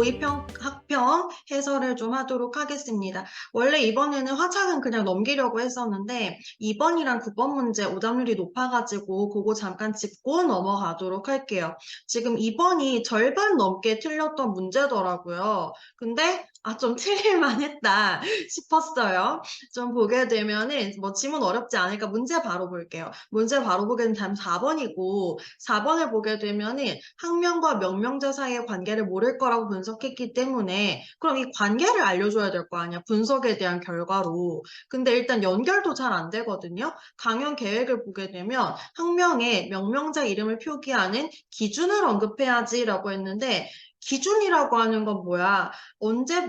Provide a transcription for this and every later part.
고2 학평 해설을 좀 하도록 하겠습니다. 원래 이번에는 화작은 그냥 넘기려고 했었는데 2번이랑 9번 문제 오답률이 높아가지고 그거 잠깐 짚고 넘어가도록 할게요. 지금 2번이 절반 넘게 틀렸던 문제더라고요. 근데 좀 틀릴만 했다 싶었어요. 좀 보게 되면은 뭐 지문 어렵지 않으니까 문제 바로 볼게요. 문제 바로 보게 되면 다음 4번이고 4번을 보게 되면은 학명과 명명자 사이의 관계를 모를 거라고 분석했기 때문에 그럼 이 관계를 알려줘야 될 거 아니야. 분석에 대한 결과로. 근데 일단 연결도 잘 안 되거든요. 강연 계획을 보게 되면 학명에 명명자 이름을 표기하는 기준을 언급해야지라고 했는데 기준이라고 하는 건 뭐야? 언제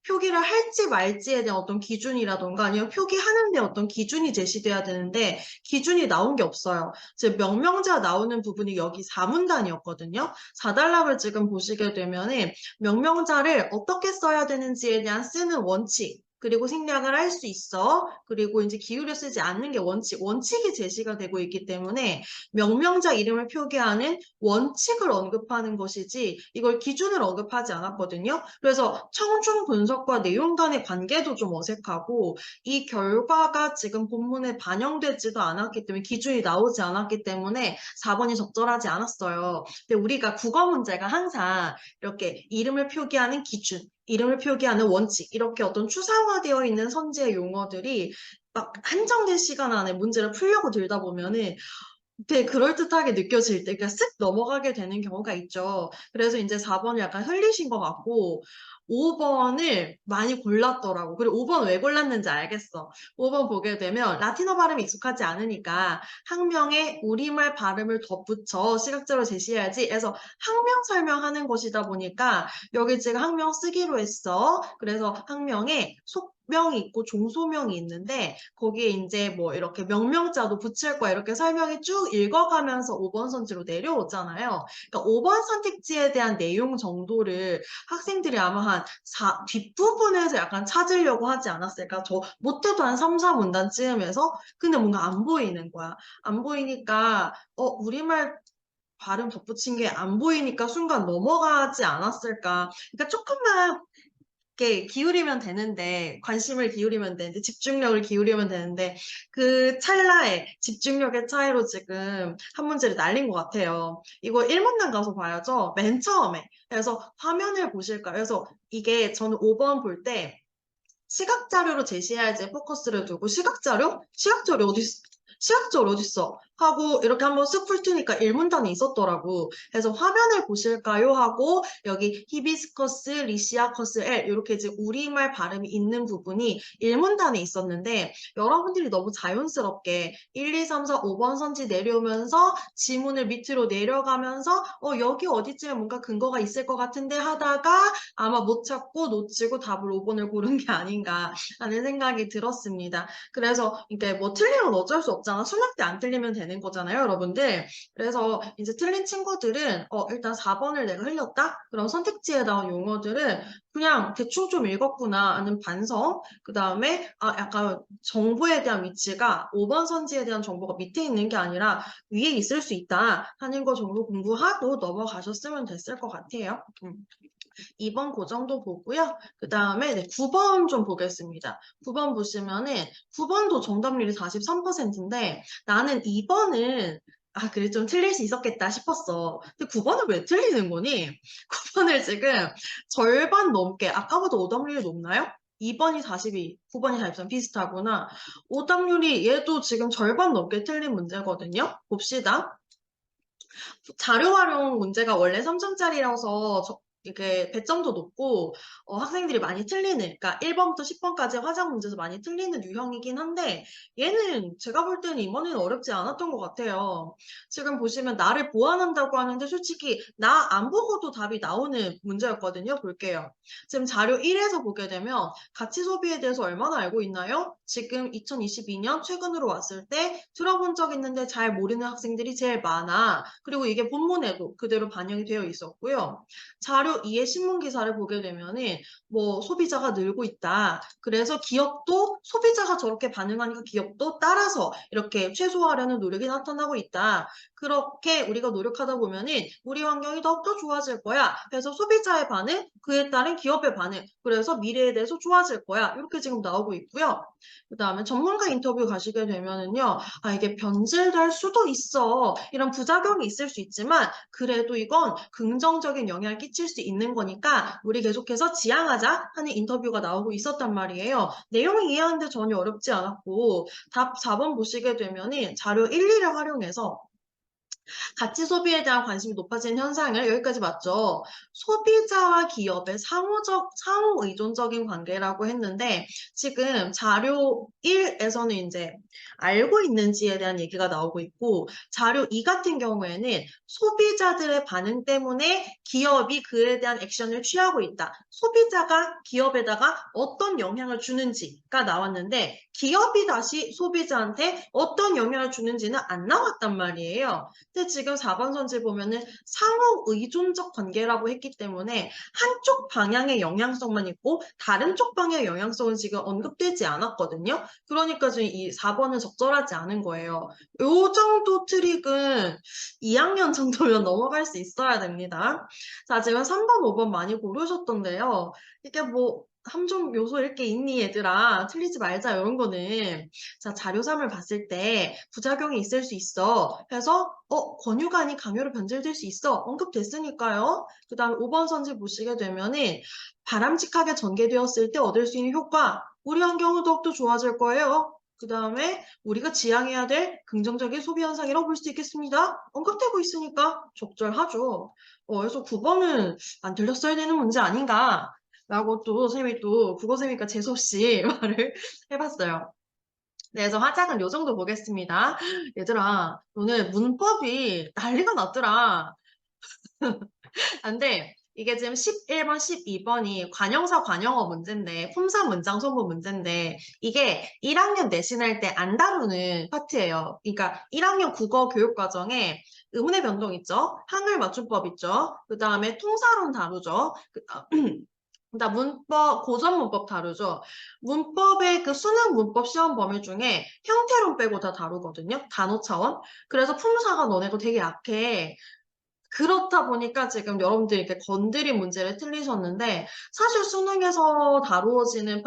표기를 할지 말지에 대한 어떤 기준이라던가 아니면 표기하는데 어떤 기준이 제시돼야 되는데 기준이 나온 게 없어요. 즉 명명자 나오는 부분이 여기 4문단이었거든요. 4단락을 지금 보시게 되면은 명명자를 어떻게 써야 되는지에 대한 쓰는 원칙 그리고 생략을 할 수 있어. 그리고 이제 기울여 쓰지 않는 게 원칙이 제시가 되고 있기 때문에 명명자 이름을 표기하는 원칙을 언급하는 것이지 이걸 기준을 언급하지 않았거든요. 그래서 청중 분석과 내용 간의 관계도 좀 어색하고 이 결과가 지금 본문에 반영되지도 않았기 때문에 기준이 나오지 않았기 때문에 4번이 적절하지 않았어요. 근데 우리가 국어 문제가 항상 이렇게 이름을 표기하는 기준, 이름을 표기하는 원칙 이렇게 어떤 추상화되어 있는 선지의 용어들이 막 한정된 시간 안에 문제를 풀려고 들다 보면은 되게 그럴듯하게 느껴질 때, 그러니까 쓱 넘어가게 되는 경우가 있죠. 그래서 이제 4번을 약간 흘리신 것 같고, 5번을 많이 골랐더라고. 그리고 5번 왜 골랐는지 알겠어. 5번 보게 되면 라틴어 발음이 익숙하지 않으니까 학명에 우리말 발음을 덧붙여 시각적으로 제시해야지 해서 학명 설명하는 것이다 보니까 여기 지금 학명 쓰기로 했어. 그래서 학명에 속명이 있고 종소명이 있는데 거기에 이제 뭐 이렇게 명명자도 붙일 거야 이렇게 설명이 쭉 읽어가면서 5번 선지로 내려오잖아요. 그러니까 5번 선택지에 대한 내용 정도를 학생들이 아마 한 뒷부분에서 약간 찾으려고 하지 않았을까? 저 못해도 한 3, 4문단쯤에서 근데 뭔가 안 보이는 거야. 안 보이니까 우리말 발음 덧붙인 게 안 보이니까 순간 넘어가지 않았을까? 그러니까 조금만 이렇게 기울이면 되는데 관심을 기울이면 되는데 집중력을 기울이면 되는데 그 찰나에 집중력의 차이로 지금 한 문제를 날린 것 같아요. 이거 1문단 가서 봐야죠. 맨 처음에. 그래서 화면을 보실까요? 그래서 이게 저는 5번 볼 때 시각자료로 제시해야지 포커스를 두고 시각자료 어딨어? 하고 이렇게 한번 쓱 훑으니까 1문단이 있었더라고. 그래서 화면을 보실까요? 하고 여기 히비스커스, 리시아커스, L 이렇게 이제 우리말 발음이 있는 부분이 1문단에 있었는데 여러분들이 너무 자연스럽게 1, 2, 3, 4, 5번 선지 내려오면서 지문을 밑으로 내려가면서 여기 어디쯤에 뭔가 근거가 있을 것 같은데 하다가 아마 못 찾고 놓치고 답을 5번을 고른 게 아닌가 하는 생각이 들었습니다. 그래서 이게 뭐 틀리면 어쩔 수 없잖아. 수능 때 안 틀리면 되는 거잖아요, 여러분들. 그래서 이제 틀린 친구들은 일단 4번을 내가 흘렸다? 그럼 선택지에 나온 용어들은 그냥 대충 좀 읽었구나 하는 반성. 그 다음에 약간 정보에 대한 위치가 5번 선지에 대한 정보가 밑에 있는 게 아니라 위에 있을 수 있다 하는 거 정도 공부하고 넘어가셨으면 됐을 것 같아요. 2번 그 정도 보고요. 그 다음에 9번 좀 보겠습니다. 9번 보시면은 9번도 정답률이 43%인데 나는 2번은 그래 좀 틀릴 수 있었겠다 싶었어. 근데 9번을 왜 틀리는 거니? 9번을 지금 절반 넘게 아까보다 오답률이 높나요? 2번이 42, 9번이 43 비슷하구나. 오답률이 얘도 지금 절반 넘게 틀린 문제거든요. 봅시다. 자료 활용 문제가 원래 3점짜리라서 이게 배점도 높고 학생들이 많이 틀리는 그러니까 1번부터 10번까지 화작 문제에서 많이 틀리는 유형이긴 한데 얘는 제가 볼 때는 이번에는 어렵지 않았던 것 같아요. 지금 보시면 나를 보완한다고 하는데 솔직히 나 안 보고도 답이 나오는 문제였거든요. 볼게요. 지금 자료 1에서 보게 되면 가치 소비에 대해서 얼마나 알고 있나요? 지금 2022년 최근으로 왔을 때 들어본 적 있는데 잘 모르는 학생들이 제일 많아. 그리고 이게 본문에도 그대로 반영이 되어 있었고요. 자료 자료 2의 신문 기사를 보게 되면은 뭐 소비자가 늘고 있다. 그래서 기업도 소비자가 저렇게 반응하니까 기업도 따라서 이렇게 최소화하려는 노력이 나타나고 있다. 그렇게 우리가 노력하다 보면은 우리 환경이 더욱더 좋아질 거야. 그래서 소비자의 반응, 그에 따른 기업의 반응, 그래서 미래에 대해서 좋아질 거야. 이렇게 지금 나오고 있고요. 그 다음에 전문가 인터뷰 가시게 되면은요, 이게 변질될 수도 있어. 이런 부작용이 있을 수 있지만, 그래도 이건 긍정적인 영향을 끼칠 수 있는 거니까, 우리 계속해서 지향하자 하는 인터뷰가 나오고 있었단 말이에요. 내용이 이해하는데 전혀 어렵지 않았고, 답 4번 보시게 되면은 자료 1, 2를 활용해서 가치 소비에 대한 관심이 높아지는 현상을 여기까지 맞죠. 소비자와 기업의 상호 의존적인 관계라고 했는데 지금 자료 1에서는 이제 알고 있는지에 대한 얘기가 나오고 있고 자료 2 같은 경우에는 소비자들의 반응 때문에 기업이 그에 대한 액션을 취하고 있다. 소비자가 기업에다가 어떤 영향을 주는지가 나왔는데 기업이 다시 소비자한테 어떤 영향을 주는지는 안 나왔단 말이에요. 근데 지금 4번 선지 보면은 상호 의존적 관계라고 했기 때문에 한쪽 방향의 영향성만 있고 다른 쪽 방향의 영향성은 지금 언급되지 않았거든요. 그러니까 지금 이 4번은 적절하지 않은 거예요. 요 정도 트릭은 2학년 정도면 넘어갈 수 있어야 됩니다. 자, 지금 3번, 5번 많이 고르셨던데요. 이게 뭐 함정 요소 이렇게 있니 얘들아 틀리지 말자 이런 거는 자 자료 3을 봤을 때 부작용이 있을 수 있어 그래서 권유관이 강요로 변질될 수 있어 언급됐으니까요 그 다음에 5번 선지 보시게 되면은 바람직하게 전개되었을 때 얻을 수 있는 효과 우리 환경은 더욱더 좋아질 거예요 그 다음에 우리가 지향해야 될 긍정적인 소비 현상이라고 볼 수 있겠습니다 언급되고 있으니까 적절하죠 그래서 9번은 안 들렸어야 되는 문제 아닌가 라고 또 쌤이 또 국어쌤이니까 재수없이 말을 해봤어요. 네, 그래서 화작은 요 정도 보겠습니다. 얘들아, 오늘 문법이 난리가 났더라. 근데 이게 지금 11번, 12번이 관형사 관형어 문제인데, 품사 문장 소문 문제인데, 이게 1학년 내신할 때 안 다루는 파트예요. 그러니까 1학년 국어 교육 과정에 의문의 변동 있죠? 한글 맞춤법 있죠? 그 다음에 통사론 다루죠? 나 문법, 고전 문법 다루죠. 문법의 그 수능 문법 시험 범위 중에 형태론 빼고 다 다루거든요. 단어 차원. 그래서 품사가 너네도 되게 약해. 그렇다 보니까 지금 여러분들이 이렇게 건드린 문제를 틀리셨는데 사실 수능에서 다루어지는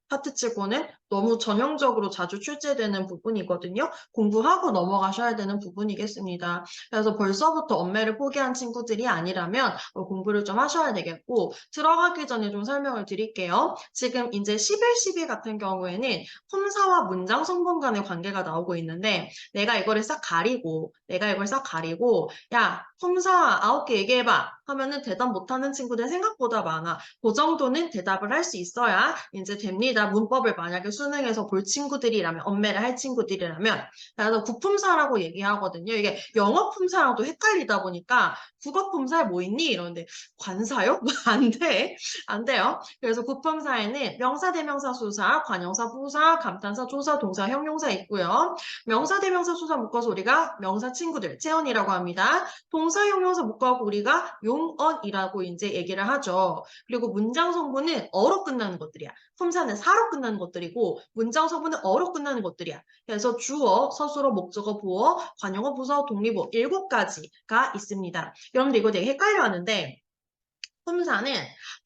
파트치고는 너무 전형적으로 자주 출제되는 부분이거든요. 공부하고 넘어가셔야 되는 부분이겠습니다. 그래서 벌써부터 엄매를 포기한 친구들이 아니라면 공부를 좀 하셔야 되겠고 들어가기 전에 좀 설명을 드릴게요. 지금 이제 11, 12 같은 경우에는 품사와 문장 성분 간의 관계가 나오고 있는데 내가 이걸 싹 가리고 야 품사 9개 얘기해봐 하면은 대답 못하는 친구들 생각보다 많아. 그 정도는 대답을 할 수 있어야 이제 됩니다. 문법을 만약에 수능에서 볼 친구들이라면 엄매를 할 친구들이라면 그래서 국품사라고 얘기하거든요. 이게 영어 품사랑도 헷갈리다 보니까 국어 품사에 뭐 있니? 이러는데 관사요? 안 돼. 안 돼요. 그래서 국품사에는 명사, 대명사, 수사, 관형사, 부사, 감탄사, 조사, 동사, 형용사 있고요. 명사, 대명사, 수사 묶어서 우리가 명사 친구들, 체언이라고 합니다. 동사, 형용사 묶어갖고 우리가 용언이라고 이제 얘기를 하죠. 그리고 문장 성분은 어로 끝나는 것들이야. 품사는 사로 끝나는 것들이고 문장 성분은 어로 끝나는 것들이야. 그래서 주어, 서술어, 목적어, 보어, 관용어, 부사어, 독립어 7가지가 있습니다. 여러분들 이거 되게 헷갈려하는데 품사는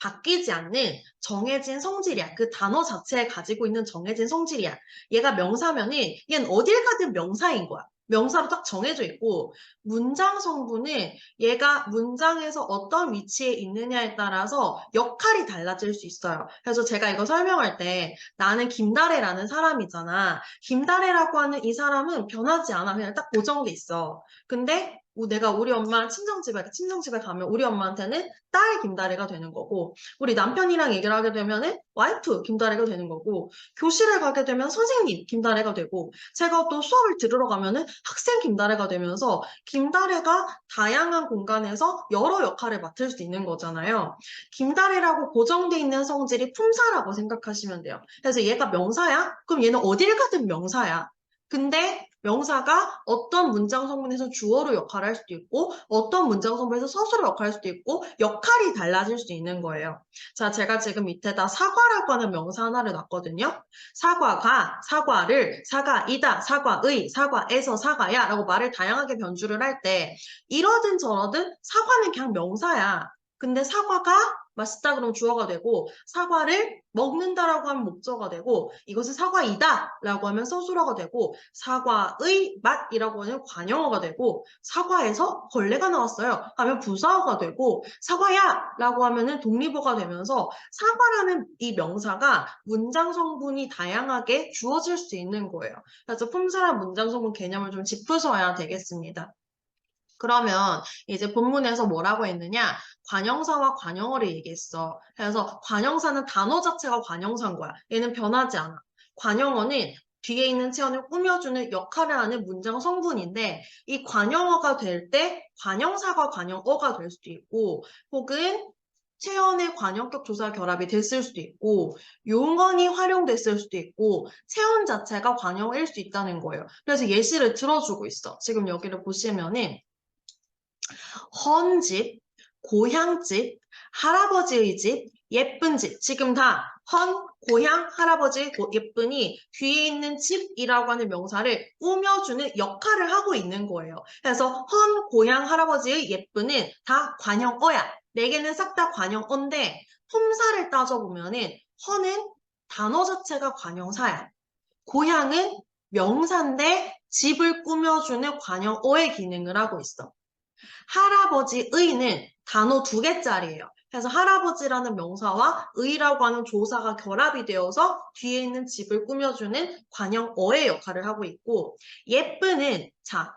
바뀌지 않는 정해진 성질이야. 그 단어 자체에 가지고 있는 정해진 성질이야. 얘가 명사면은 얘는 어딜 가든 명사인 거야. 명사로 딱 정해져 있고 문장 성분은 얘가 문장에서 어떤 위치에 있느냐에 따라서 역할이 달라질 수 있어요. 그래서 제가 이거 설명할 때 나는 김다래라는 사람이잖아. 김다래라고 하는 이 사람은 변하지 않아. 그냥 딱 고정돼 있어. 근데 내가 우리 엄마 친정집에 가면 우리 엄마한테는 딸 김다래가 되는 거고 우리 남편이랑 얘기를 하게 되면은 와이프 김다래가 되는 거고 교실에 가게 되면 선생님 김다래가 되고 제가 또 수업을 들으러 가면은 학생 김다래가 되면서 김다래가 다양한 공간에서 여러 역할을 맡을 수 있는 거잖아요. 김다래라고 고정돼 있는 성질이 품사라고 생각하시면 돼요. 그래서 얘가 명사야? 그럼 얘는 어딜 가든 명사야. 근데 명사가 어떤 문장 성분에서 주어로 역할을 할 수도 있고 어떤 문장 성분에서 서술로 역할을 할 수도 있고 역할이 달라질 수 있는 거예요. 자, 제가 지금 밑에다 사과라고 하는 명사 하나를 놨거든요. 사과가, 사과를, 사과이다, 사과의, 사과에서 사과야 라고 말을 다양하게 변주를 할 때 이러든 저러든 사과는 그냥 명사야. 근데 사과가 맛있다 그러면 주어가 되고 사과를 먹는다라고 하면 목적어가 되고 이것은 사과이다 라고 하면 서술어가 되고 사과의 맛이라고 하면 관형어가 되고 사과에서 벌레가 나왔어요 하면 부사어가 되고 사과야 라고 하면은 독립어가 되면서 사과라는 이 명사가 문장 성분이 다양하게 주어질 수 있는 거예요. 그래서 품사랑 문장 성분 개념을 좀 짚으셔야 되겠습니다. 그러면 이제 본문에서 뭐라고 했느냐? 관형사와 관형어를 얘기했어. 그래서 관형사는 단어 자체가 관형사인 거야. 얘는 변하지 않아. 관형어는 뒤에 있는 체언을 꾸며주는 역할을 하는 문장 성분인데 이 관형어가 될 때 관형사가 관형어가 될 수도 있고 혹은 체언의 관형격 조사 결합이 됐을 수도 있고 용언이 활용됐을 수도 있고 체언 자체가 관형어일 수 있다는 거예요. 그래서 예시를 들어주고 있어. 지금 여기를 보시면은 헌집, 고향집, 할아버지의 집, 예쁜 집. 지금 다 헌, 고향, 할아버지, 예쁜이 뒤에 있는 집이라고 하는 명사를 꾸며주는 역할을 하고 있는 거예요. 그래서 헌, 고향, 할아버지의 예쁜은 다 관형어야. 네 개는 싹 다 관형어인데 품사를 따져보면은 헌은 단어 자체가 관형사야. 고향은 명사인데 집을 꾸며주는 관형어의 기능을 하고 있어. 할아버지의는 단어 2개짜리예요. 그래서 할아버지라는 명사와 의라고 하는 조사가 결합이 되어서 뒤에 있는 집을 꾸며주는 관형어의 역할을 하고 있고 예쁘는 자,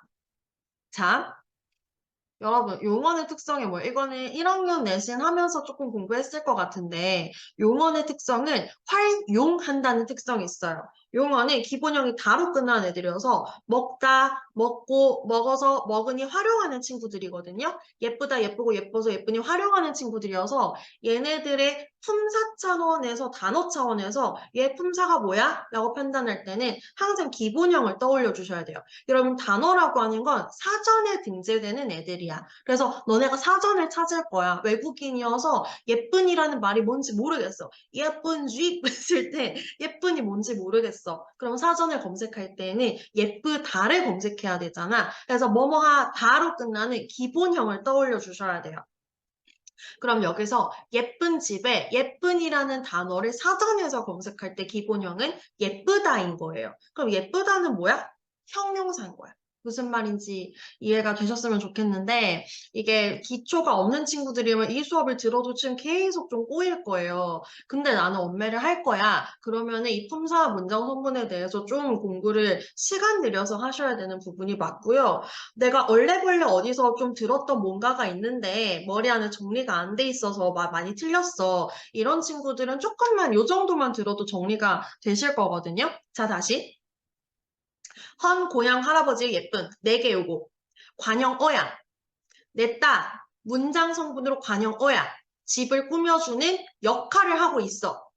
여러분, 용어의 특성이 뭐예요? 이거는 1학년 내신 하면서 조금 공부했을 것 같은데 용어의 특성은 활용한다는 특성이 있어요. 용어는 기본형이 다로 끝나는 애들이어서 먹다, 먹고, 먹어서, 먹으니 활용하는 친구들이거든요. 예쁘다, 예쁘고, 예뻐서, 예쁘니 활용하는 친구들이어서 얘네들의 품사 차원에서 단어 차원에서 얘 품사가 뭐야? 라고 판단할 때는 항상 기본형을 떠올려 주셔야 돼요. 여러분 단어라고 하는 건 사전에 등재되는 애들이야. 그래서 너네가 사전을 찾을 거야. 외국인이어서 예쁜이라는 말이 뭔지 모르겠어. 예쁜쥐 했을 때 예쁜이 뭔지 모르겠어. 그럼 사전을 검색할 때는 예쁘다를 검색해야 되잖아. 그래서 뭐뭐하다로 끝나는 기본형을 떠올려 주셔야 돼요. 그럼 여기서 예쁜 집에 예쁜이라는 단어를 사전에서 검색할 때 기본형은 예쁘다인 거예요. 그럼 예쁘다는 뭐야? 형용사인 거야. 무슨 말인지 이해가 되셨으면 좋겠는데 이게 기초가 없는 친구들이면 이 수업을 들어도 지금 계속 좀 꼬일 거예요. 근데 나는 엄매를 할 거야. 그러면은 이 품사 문장 성분에 대해서 좀 공부를 시간 들여서 하셔야 되는 부분이 맞고요. 내가 얼레벌레 어디서 좀 들었던 뭔가가 있는데 머리 안에 정리가 안 돼 있어서 많이 틀렸어. 이런 친구들은 조금만 요 정도만 들어도 정리가 되실 거거든요. 자, 다시. 헌 고향 할아버지의 예쁜 4개 요거. 관형어야. 냈다. 문장 성분으로 관형어야. 집을 꾸며주는 역할을 하고 있어.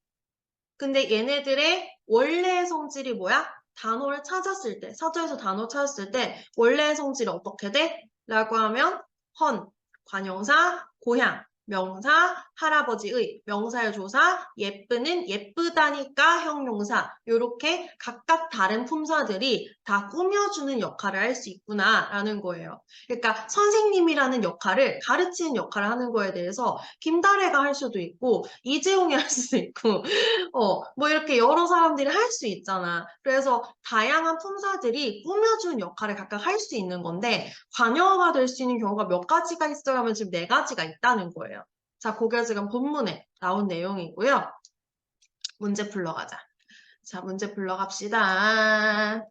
근데 얘네들의 원래의 성질이 뭐야? 단어를 찾았을 때, 사전에서 단어 찾았을 때 원래의 성질이 어떻게 돼? 라고 하면 헌, 관형사, 고향, 명사, 할아버지의, 명사의 조사, 예쁘는 예쁘다니까 형용사 이렇게 각각 다른 품사들이 다 꾸며주는 역할을 할 수 있구나라는 거예요. 그러니까 선생님이라는 역할을 가르치는 역할을 하는 거에 대해서 김다래가 할 수도 있고 이재용이 할 수도 있고 뭐 이렇게 여러 사람들이 할 수 있잖아. 그래서 다양한 품사들이 꾸며주는 역할을 각각 할 수 있는 건데 관여가 될 수 있는 경우가 몇 가지가 있어야 하면 지금 4가지가 있다는 거예요. 자, 그게 지금 본문에 나온 내용이고요. 문제 풀러 가자. 자, 문제 풀러 갑시다.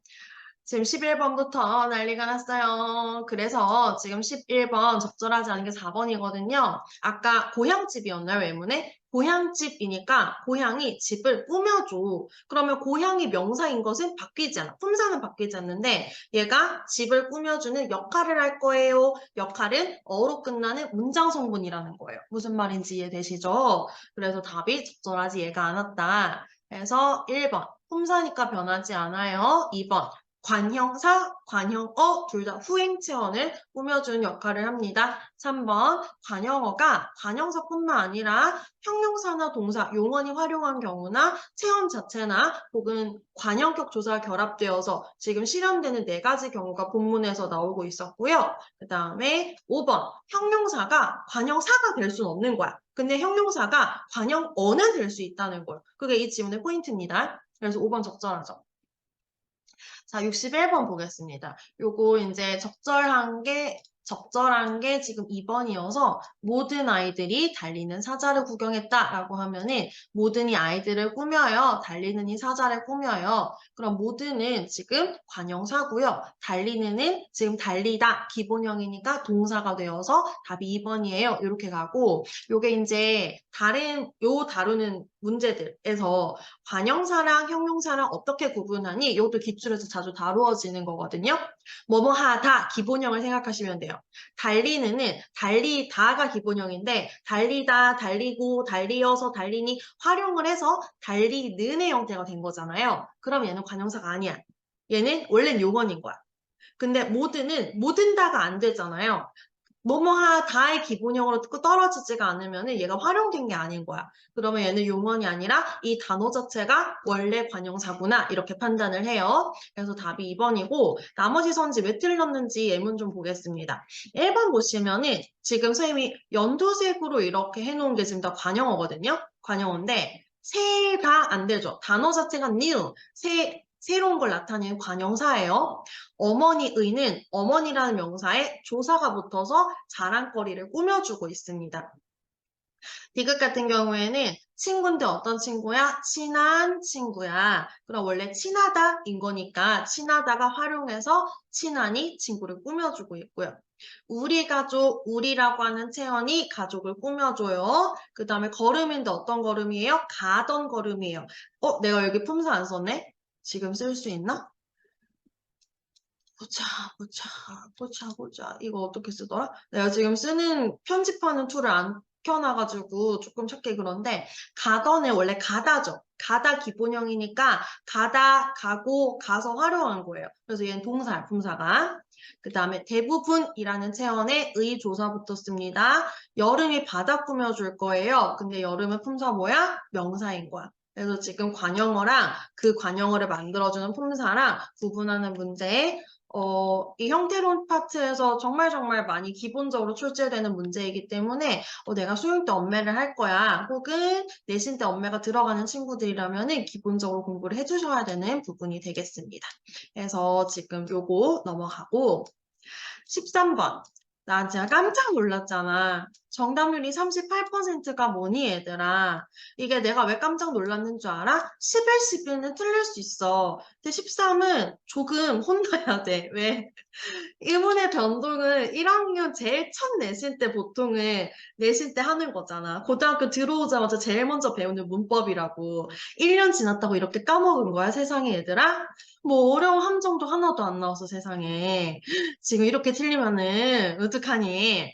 지금 11번부터 난리가 났어요. 그래서 지금 11번 적절하지 않은 게 4번이거든요. 아까 고향집이었나요, 외문에? 고향집이니까 고향이 집을 꾸며줘. 그러면 고향이 명사인 것은 바뀌지 않아. 품사는 바뀌지 않는데 얘가 집을 꾸며주는 역할을 할 거예요. 역할은 어로 끝나는 문장 성분이라는 거예요. 무슨 말인지 이해되시죠? 그래서 답이 적절하지 얘가 않았다. 그래서 1번 품사니까 변하지 않아요. 2번 관형사, 관형어 둘 다 후행체언을 꾸며주는 역할을 합니다. 3번 관형어가 관형사뿐만 아니라 형용사나 동사, 용언이 활용한 경우나 체언 자체나 혹은 관형격 조사가 결합되어서 지금 실현되는 4가지 경우가 본문에서 나오고 있었고요. 그 다음에 5번 형용사가 관형사가 될 수는 없는 거야. 근데 형용사가 관형어는 될 수 있다는 거예요. 그게 이 지문의 포인트입니다. 그래서 5번 적절하죠. 자, 61번 보겠습니다. 요거 이제 적절한 게 지금 2번이어서 모든 아이들이 달리는 사자를 구경했다라고 하면은 모든이 아이들을 꾸며요. 달리는 이 사자를 꾸며요. 그럼 모든은 지금 관형사고요. 달리는은 지금 달리다 기본형이니까 동사가 되어서 답이 2번이에요. 이렇게 가고 요게 이제 다루는 문제들에서 관형사랑 형용사랑 어떻게 구분하니? 이것도 기출에서 자주 다루어지는 거거든요. 뭐뭐 하다 기본형을 생각하시면 돼요. 달리는은 달리다가 기본형인데 달리다, 달리고, 달리어서, 달리니 활용을 해서 달리는의 형태가 된 거잖아요. 그럼 얘는 관형사가 아니야. 얘는 원래는 용언인 거야. 근데 모든은 모든다가 안 되잖아요. 뭐뭐하다의 기본형으로 떨어지지가 않으면 얘가 활용된 게 아닌 거야. 그러면 얘는 용언이 아니라 이 단어 자체가 원래 관형사구나 이렇게 판단을 해요. 그래서 답이 2번이고 나머지 선지 왜 틀렸는지 예문 좀 보겠습니다. 1번 보시면은 지금 선생님이 연두색으로 이렇게 해놓은 게 지금 다 관형어거든요. 관형어인데 새가 안 되죠. 단어 자체가 new, 새로운 걸 나타내는 관형사예요. 어머니의는 어머니라는 명사에 조사가 붙어서 자랑거리를 꾸며주고 있습니다. 디귿 같은 경우에는 친구인데 어떤 친구야? 친한 친구야. 그럼 원래 친하다인 거니까 친하다가 활용해서 친하니 친구를 꾸며주고 있고요. 우리 가족, 우리라고 하는 체언이 가족을 꾸며줘요. 그 다음에 걸음인데 어떤 걸음이에요? 가던 걸음이에요. 내가 여기 품사 안 썼네? 지금 쓸 수 있나? 보자. 이거 어떻게 쓰더라? 내가 지금 편집하는 툴을 안 켜놔가지고 조금 찾기 그런데, 가던에 원래 가다죠. 가다 기본형이니까 가다, 가고, 가서 활용한 거예요. 그래서 얘는 동사야, 품사가. 그 다음에 대부분이라는 체언에 의 조사 붙었습니다. 여름이 바다 꾸며줄 거예요. 근데 여름은 품사 뭐야? 명사인 거야. 그래서 지금 관형어랑 그 관형어를 만들어주는 품사랑 구분하는 문제 이 형태론 파트에서 정말 많이 기본적으로 출제되는 문제이기 때문에 내가 수능 때 엄매를 할 거야. 혹은 내신 때 엄매가 들어가는 친구들이라면 기본적으로 공부를 해주셔야 되는 부분이 되겠습니다. 그래서 지금 요거 넘어가고 13번. 나 진짜 깜짝 놀랐잖아. 정답률이 38%가 뭐니 얘들아. 이게 내가 왜 깜짝 놀랐는 줄 알아? 11, 11은 틀릴 수 있어. 근데 13은 조금 혼나야 돼. 왜? 의문의 변동은 1학년 제일 첫 내신 때 보통은 내신 때 하는 거잖아. 고등학교 들어오자마자 제일 먼저 배우는 문법이라고. 1년 지났다고 이렇게 까먹은 거야, 세상에 얘들아? 뭐 어려운 함정도 하나도 안 나와서 세상에. 지금 이렇게 틀리면은 어떡하니?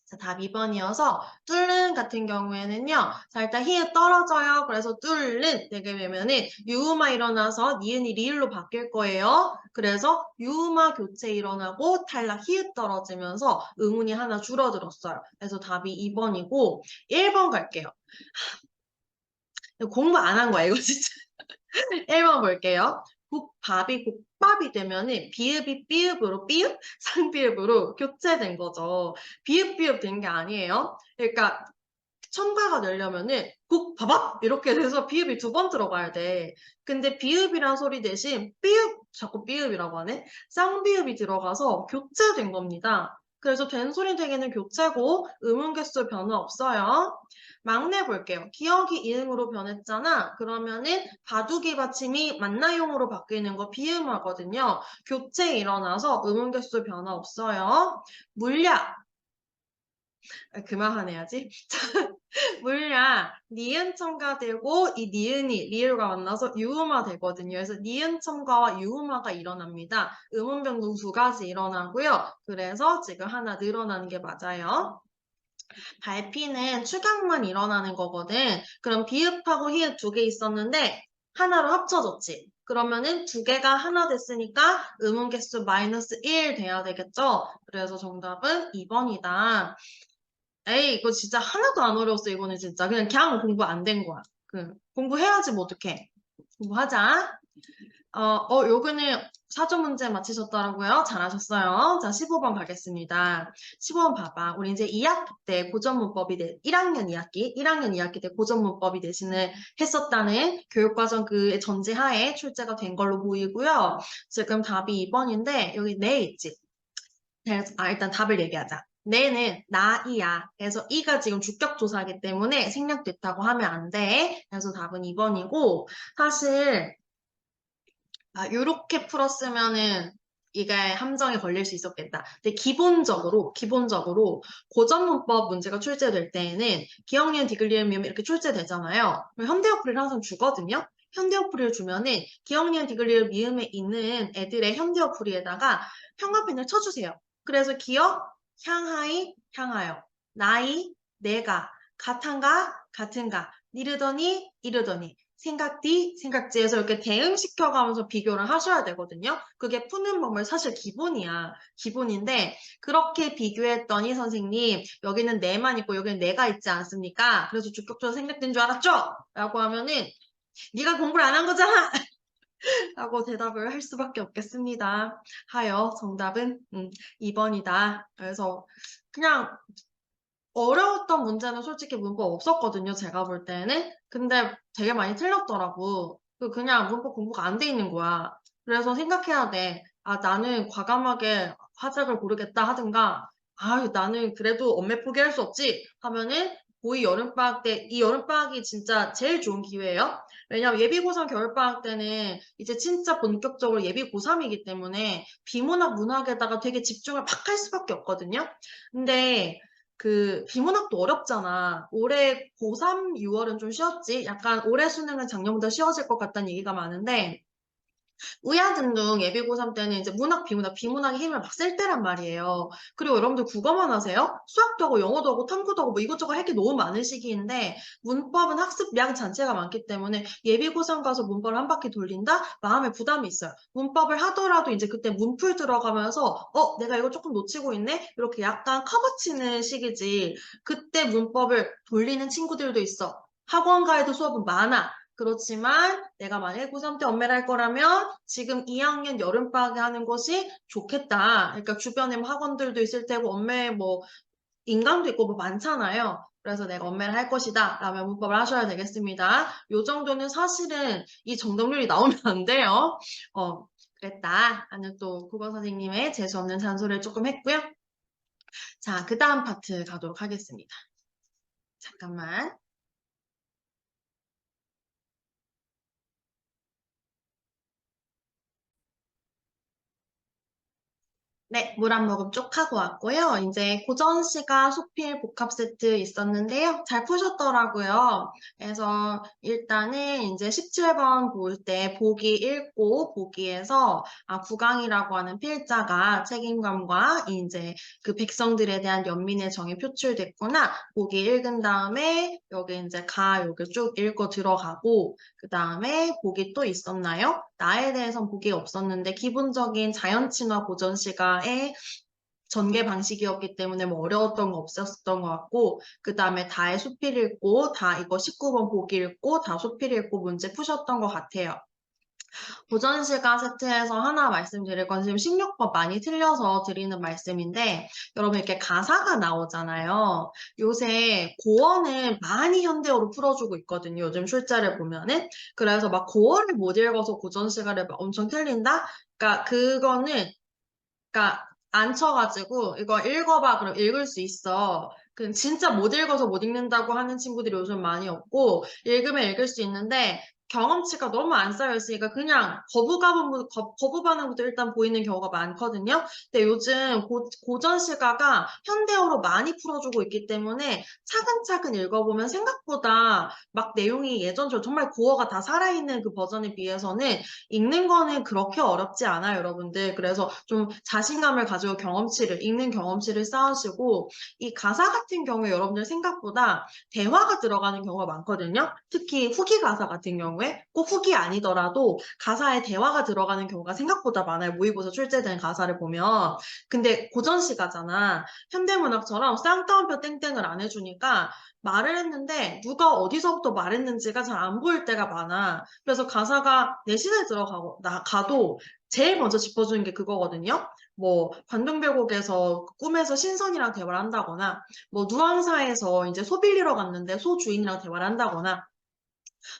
자, 답 2번이어서 뚫는 같은 경우에는요. 자, 일단 히읗 떨어져요. 그래서 뚫는 되게 되면은 유음화 일어나서 니은이 리을로 바뀔 거예요. 그래서 유음화 교체 일어나고 탈락 히읗 떨어지면서 의문이 하나 줄어들었어요. 그래서 답이 2번이고 1번 갈게요. 공부 안 한 거야, 이거 진짜. 1번 볼게요. 국밥이 국밥이 되면은 비읍이 삐읍으로 삐읍, 상비읍으로 교체된 거죠. 비읍 된 게 아니에요. 그러니까 첨가가 되려면은 국밥밥 이렇게 돼서 비읍이 2번 들어가야 돼. 근데 비읍이란 소리 대신 삐읍, 자꾸 삐읍이라고 하네. 쌍비읍이 들어가서 교체된 겁니다. 그래서 된소리 되기는 교체고 음운 개수 변화 없어요. 막내 볼게요. 기억이 이응으로 변했잖아. 그러면은 바둑이 받침이 만나용으로 바뀌는 거 비음하거든요. 교체 일어나서 음운 개수 변화 없어요. 물약. 그만해야지. 물약, 니은 첨가되고 이 니은이 리을과 만나서 유음화 되거든요. 그래서 니은 첨가와 유음화가 일어납니다. 음운 변동 2가지 일어나고요. 그래서 지금 하나 늘어나는 게 맞아요. 발피는 축약만 일어나는 거거든. 그럼 비읍하고 히읗 2개 있었는데 하나로 합쳐졌지. 그러면은 두 개가 하나 됐으니까 음운 개수 -1 돼야 되겠죠? 그래서 정답은 2번이다. 에이, 이거 진짜 하나도 안 어려웠어, 이거는 진짜. 그냥 공부 안 된 거야. 공부해야지 뭐 어떡해. 공부하자. 요거는 사조 문제 맞히셨더라고요. 잘하셨어요. 자, 15번 가겠습니다. 15번 봐봐. 우리 이제 2학기 때 고전문법이 1학년 2학기 때 고전문법이 대신을 했었다는 교육과정 그 전제하에 출제가 된 걸로 보이고요. 지금 답이 2번인데 여기 네 있지. 일단 답을 얘기하자. 내는 나이야. 그래서 이가 지금 주격조사이기 때문에 생략됐다고 하면 안 돼. 그래서 답은 2번이고 사실 요렇게 풀었으면은 이게 함정에 걸릴 수 있었겠다. 근데 기본적으로 고전문법 문제가 출제될 때에는 기억니은, 디귿리을, 미음 이렇게 출제되잖아요. 그럼 현대어풀이를 항상 주거든요. 현대어풀이를 주면은 기억니은, 디귿리을, 미음에 있는 애들의 현대어풀이에다가 형광펜을 쳐주세요. 그래서 기억, 향하이, 향하여, 나이, 내가, 같은가, 같은가, 이르더니, 이르더니, 생각디, 생각지에서 이렇게 대응시켜가면서 비교를 하셔야 되거든요. 그게 푸는 법은 사실 기본이야. 기본인데 그렇게 비교했더니 선생님 여기는 내만 있고 여기는 내가 있지 않습니까? 그래서 주격조사 생략된 줄 알았죠? 라고 하면은 네가 공부를 안 한 거잖아! 라고 대답을 할 수밖에 없겠습니다. 하여 정답은 2번이다. 그래서 그냥 어려웠던 문제는 솔직히 문법 없었거든요. 제가 볼 때는. 근데 되게 많이 틀렸더라고. 그냥 문법 공부가 안 돼 있는 거야. 그래서 생각해야 돼. 나는 과감하게 화작을 고르겠다 하든가, 나는 그래도 엄매 포기할 수 없지 하면은 고2 여름방학 때, 이 여름방학이 진짜 제일 좋은 기회예요. 왜냐면 예비 고3 겨울방학 때는 이제 진짜 본격적으로 예비 고3이기 때문에 비문학 문학에다가 되게 집중을 팍 할 수밖에 없거든요. 근데 비문학도 어렵잖아. 올해 고3 6월은 좀 쉬었지. 약간 올해 수능은 작년보다 쉬워질 것 같다는 얘기가 많은데 의아등등 예비고3 때는 이제 문학, 비문학의 힘을 막 쓸 때란 말이에요. 그리고 여러분들 국어만 하세요? 수학도 하고 영어도 하고 탐구도 하고 뭐 이것저것 할 게 너무 많은 시기인데 문법은 학습량 자체가 많기 때문에 예비고3 가서 문법을 한 바퀴 돌린다? 마음에 부담이 있어요. 문법을 하더라도 이제 그때 문풀 들어가면서 내가 이거 조금 놓치고 있네? 이렇게 약간 커버치는 시기지. 그때 문법을 돌리는 친구들도 있어. 학원 가에도 수업은 많아. 그렇지만 내가 만약에 고3 때 엄매를 할 거라면 지금 2학년 여름방학에 하는 것이 좋겠다. 그러니까 주변에 뭐 학원들도 있을 테고 엄매 뭐 인강도 있고 뭐 많잖아요. 그래서 내가 엄매를 할 것이다 라면 문법을 하셔야 되겠습니다. 요 정도는 사실은 이 정답률이 나오면 안 돼요. 그랬다 하는 또 국어 선생님의 재수없는 잔소리를 조금 했고요. 자, 그 다음 파트 가도록 하겠습니다. 잠깐만. 네, 물 한 모금 쪽 하고 왔고요. 이제 고전시가 소필 복합 세트 있었는데요. 잘 푸셨더라고요. 그래서 일단은 이제 17번 볼 때 보기 읽고 보기에서 국왕이라고 하는 필자가 책임감과 이제 그 백성들에 대한 연민의 정이 표출됐구나. 보기 읽은 다음에 여기 이제 여기 쭉 읽고 들어가고 그 다음에 보기 또 있었나요? 나에 대해선 보기 없었는데 기본적인 자연친화 고전시가의 전개 방식이었기 때문에 뭐 어려웠던 거 없었던 것 같고 그 다음에 다의 수필 읽고 다 이거 19번 보기 읽고 다 수필 읽고 문제 푸셨던 것 같아요. 고전시가 세트에서 하나 말씀드릴 건 지금 16번 많이 틀려서 드리는 말씀인데 여러분 이렇게 가사가 나오잖아요. 요새 고어는 많이 현대어로 풀어주고 있거든요. 요즘 출제를 보면은. 그래서 막 고어를 못 읽어서 고전시가를 엄청 틀린다? 그러니까 그거는 그러니까 안 쳐가지고 이거 읽어봐 그럼 읽을 수 있어. 진짜 못 읽어서 못 읽는다고 하는 친구들이 요즘 많이 없고 읽으면 읽을 수 있는데 경험치가 너무 안 쌓여있으니까 그냥 거부 반응부터 일단 보이는 경우가 많거든요. 근데 요즘 고전 시가가 현대어로 많이 풀어주고 있기 때문에 차근차근 읽어보면 생각보다 막 내용이 예전처럼 정말 고어가 다 살아있는 그 버전에 비해서는 읽는 거는 그렇게 어렵지 않아요, 여러분들. 그래서 좀 자신감을 가지고 읽는 경험치를 쌓으시고 이 가사 같은 경우에 여러분들 생각보다 대화가 들어가는 경우가 많거든요. 특히 후기 가사 같은 경우 경우에 꼭 훅이 아니더라도 가사에 대화가 들어가는 경우가 생각보다 많아요. 모의고사 출제된 가사를 보면. 근데 고전시가잖아. 현대문학처럼 쌍따옴표 땡땡을 안 해주니까 말을 했는데 누가 어디서부터 말했는지가 잘 안 보일 때가 많아. 그래서 가사가 내신에 가도 제일 먼저 짚어주는 게 그거거든요. 뭐 관동별곡에서 꿈에서 신선이랑 대화를 한다거나 뭐 누앙사에서 이제 소 빌리러 갔는데 소 주인이랑 대화를 한다거나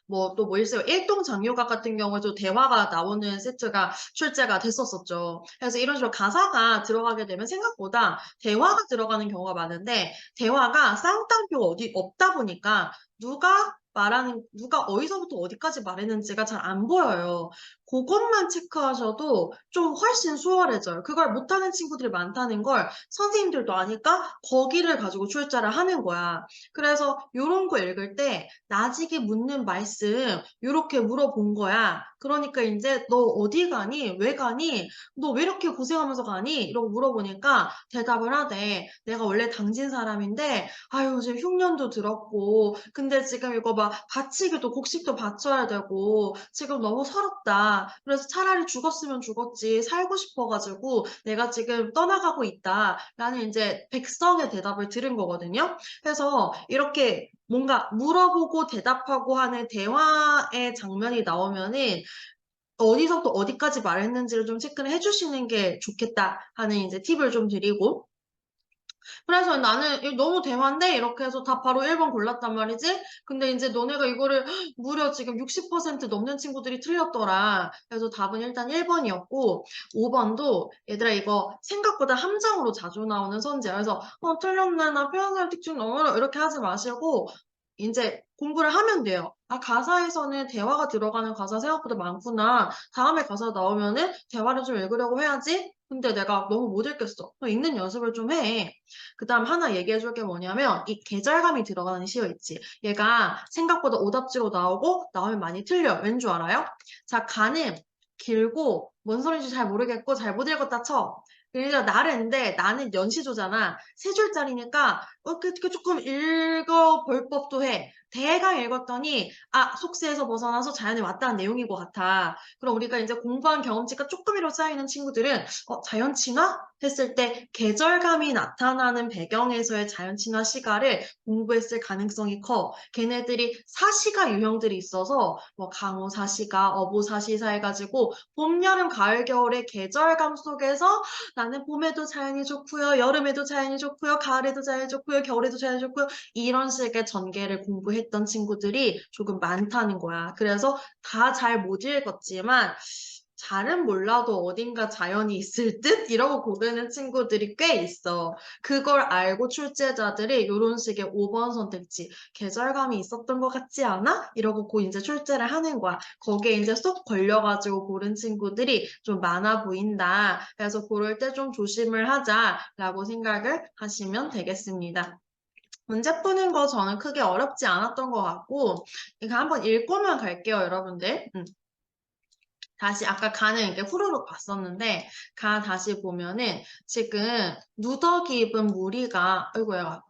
뭐 또 뭐 있어요. 일동장요각 같은 경우에도 대화가 나오는 세트가 출제가 됐었었죠. 그래서 이런 식으로 가사가 들어가게 되면 생각보다 대화가 들어가는 경우가 많은데 대화가 쌍따옴표가 어디 없다 보니까 누가 어디서부터 어디까지 말했는지가 잘 안 보여요. 그것만 체크하셔도 좀 훨씬 수월해져요. 그걸 못하는 친구들이 많다는 걸 선생님들도 아니까 거기를 가지고 출제를 하는 거야. 그래서 이런 거 읽을 때 나직이 묻는 말씀 이렇게 물어본 거야. 그러니까 이제 너 어디 가니? 왜 가니? 너 왜 이렇게 고생하면서 가니? 이러고 물어보니까 대답을 하대. 내가 원래 당진 사람인데 아유 지금 흉년도 들었고 근데 지금 이거 막 바치기도 곡식도 바쳐야 되고 지금 너무 서럽다. 그래서 차라리 죽었으면 죽었지 살고 싶어가지고 내가 지금 떠나가고 있다. 라는 이제 백성의 대답을 들은 거거든요. 그래서 이렇게 뭔가 물어보고 대답하고 하는 대화의 장면이 나오면은 어디서부터 어디까지 말했는지를 좀 체크를 해주시는 게 좋겠다 하는 이제 팁을 좀 드리고 그래서 나는 이거 너무 대화인데 이렇게 해서 다 바로 1번 골랐단 말이지. 근데 이제 너네가 이거를 무려 지금 60% 넘는 친구들이 틀렸더라. 그래서 답은 일단 1번이었고 5번도 얘들아 이거 생각보다 함정으로 자주 나오는 선지야. 그래서 틀렸네 나 표현사용 특징 너무 어려워 이렇게 하지 마시고 이제 공부를 하면 돼요. 아, 가사에서는 대화가 들어가는 가사 생각보다 많구나. 다음에 가사 나오면은 대화를 좀 읽으려고 해야지. 근데 내가 너무 못 읽겠어. 그럼 읽는 연습을 좀 해. 그 다음 하나 얘기해 줄 게 뭐냐면 이 계절감이 들어가는 시어 있지. 얘가 생각보다 오답지로 나오고 나오면 많이 틀려. 왠 줄 알아요? 자, 가는 길고 뭔 소리인지 잘 모르겠고 잘 못 읽었다 쳐. 그러니까 나른데 나는 연시조잖아. 세 줄짜리니까 그 조금 읽어볼 법도 해. 대강 읽었더니 속세에서 벗어나서 자연에 왔다는 내용인 것 같아. 그럼 우리가 이제 공부한 경험치가 조금이라도 쌓이는 친구들은 자연 친화? 했을 때 계절감이 나타나는 배경에서의 자연 친화 시가를 공부했을 가능성이 커. 걔네들이 사시가 유형들이 있어서 뭐 강호 사시가, 어부 사시사 해가지고 봄, 여름, 가을, 겨울의 계절감 속에서 나는 봄에도 자연이 좋고요, 여름에도 자연이 좋고요, 가을에도 자연이 좋고요, 겨울에도 자연이 좋고요. 이런 식의 전개를 공부했던 친구들이 조금 많다는 거야. 그래서 다 잘 못 읽었지만 잘은 몰라도 어딘가 자연이 있을 듯? 이러고 고르는 친구들이 꽤 있어. 그걸 알고 출제자들이 이런 식의 5번 선택지, 계절감이 있었던 것 같지 않아? 이러고 이제 출제를 하는 거야. 거기에 이제 쏙 걸려가지고 고른 친구들이 좀 많아 보인다. 그래서 고를 때 좀 조심을 하자라고 생각을 하시면 되겠습니다. 문제 푸는 거 저는 크게 어렵지 않았던 것 같고, 이거 한번 읽고만 갈게요, 여러분들. 다시 아까 가는 이렇게 후루룩 봤었는데 가 다시 보면은 지금 누더기 입은 무리가 아이고야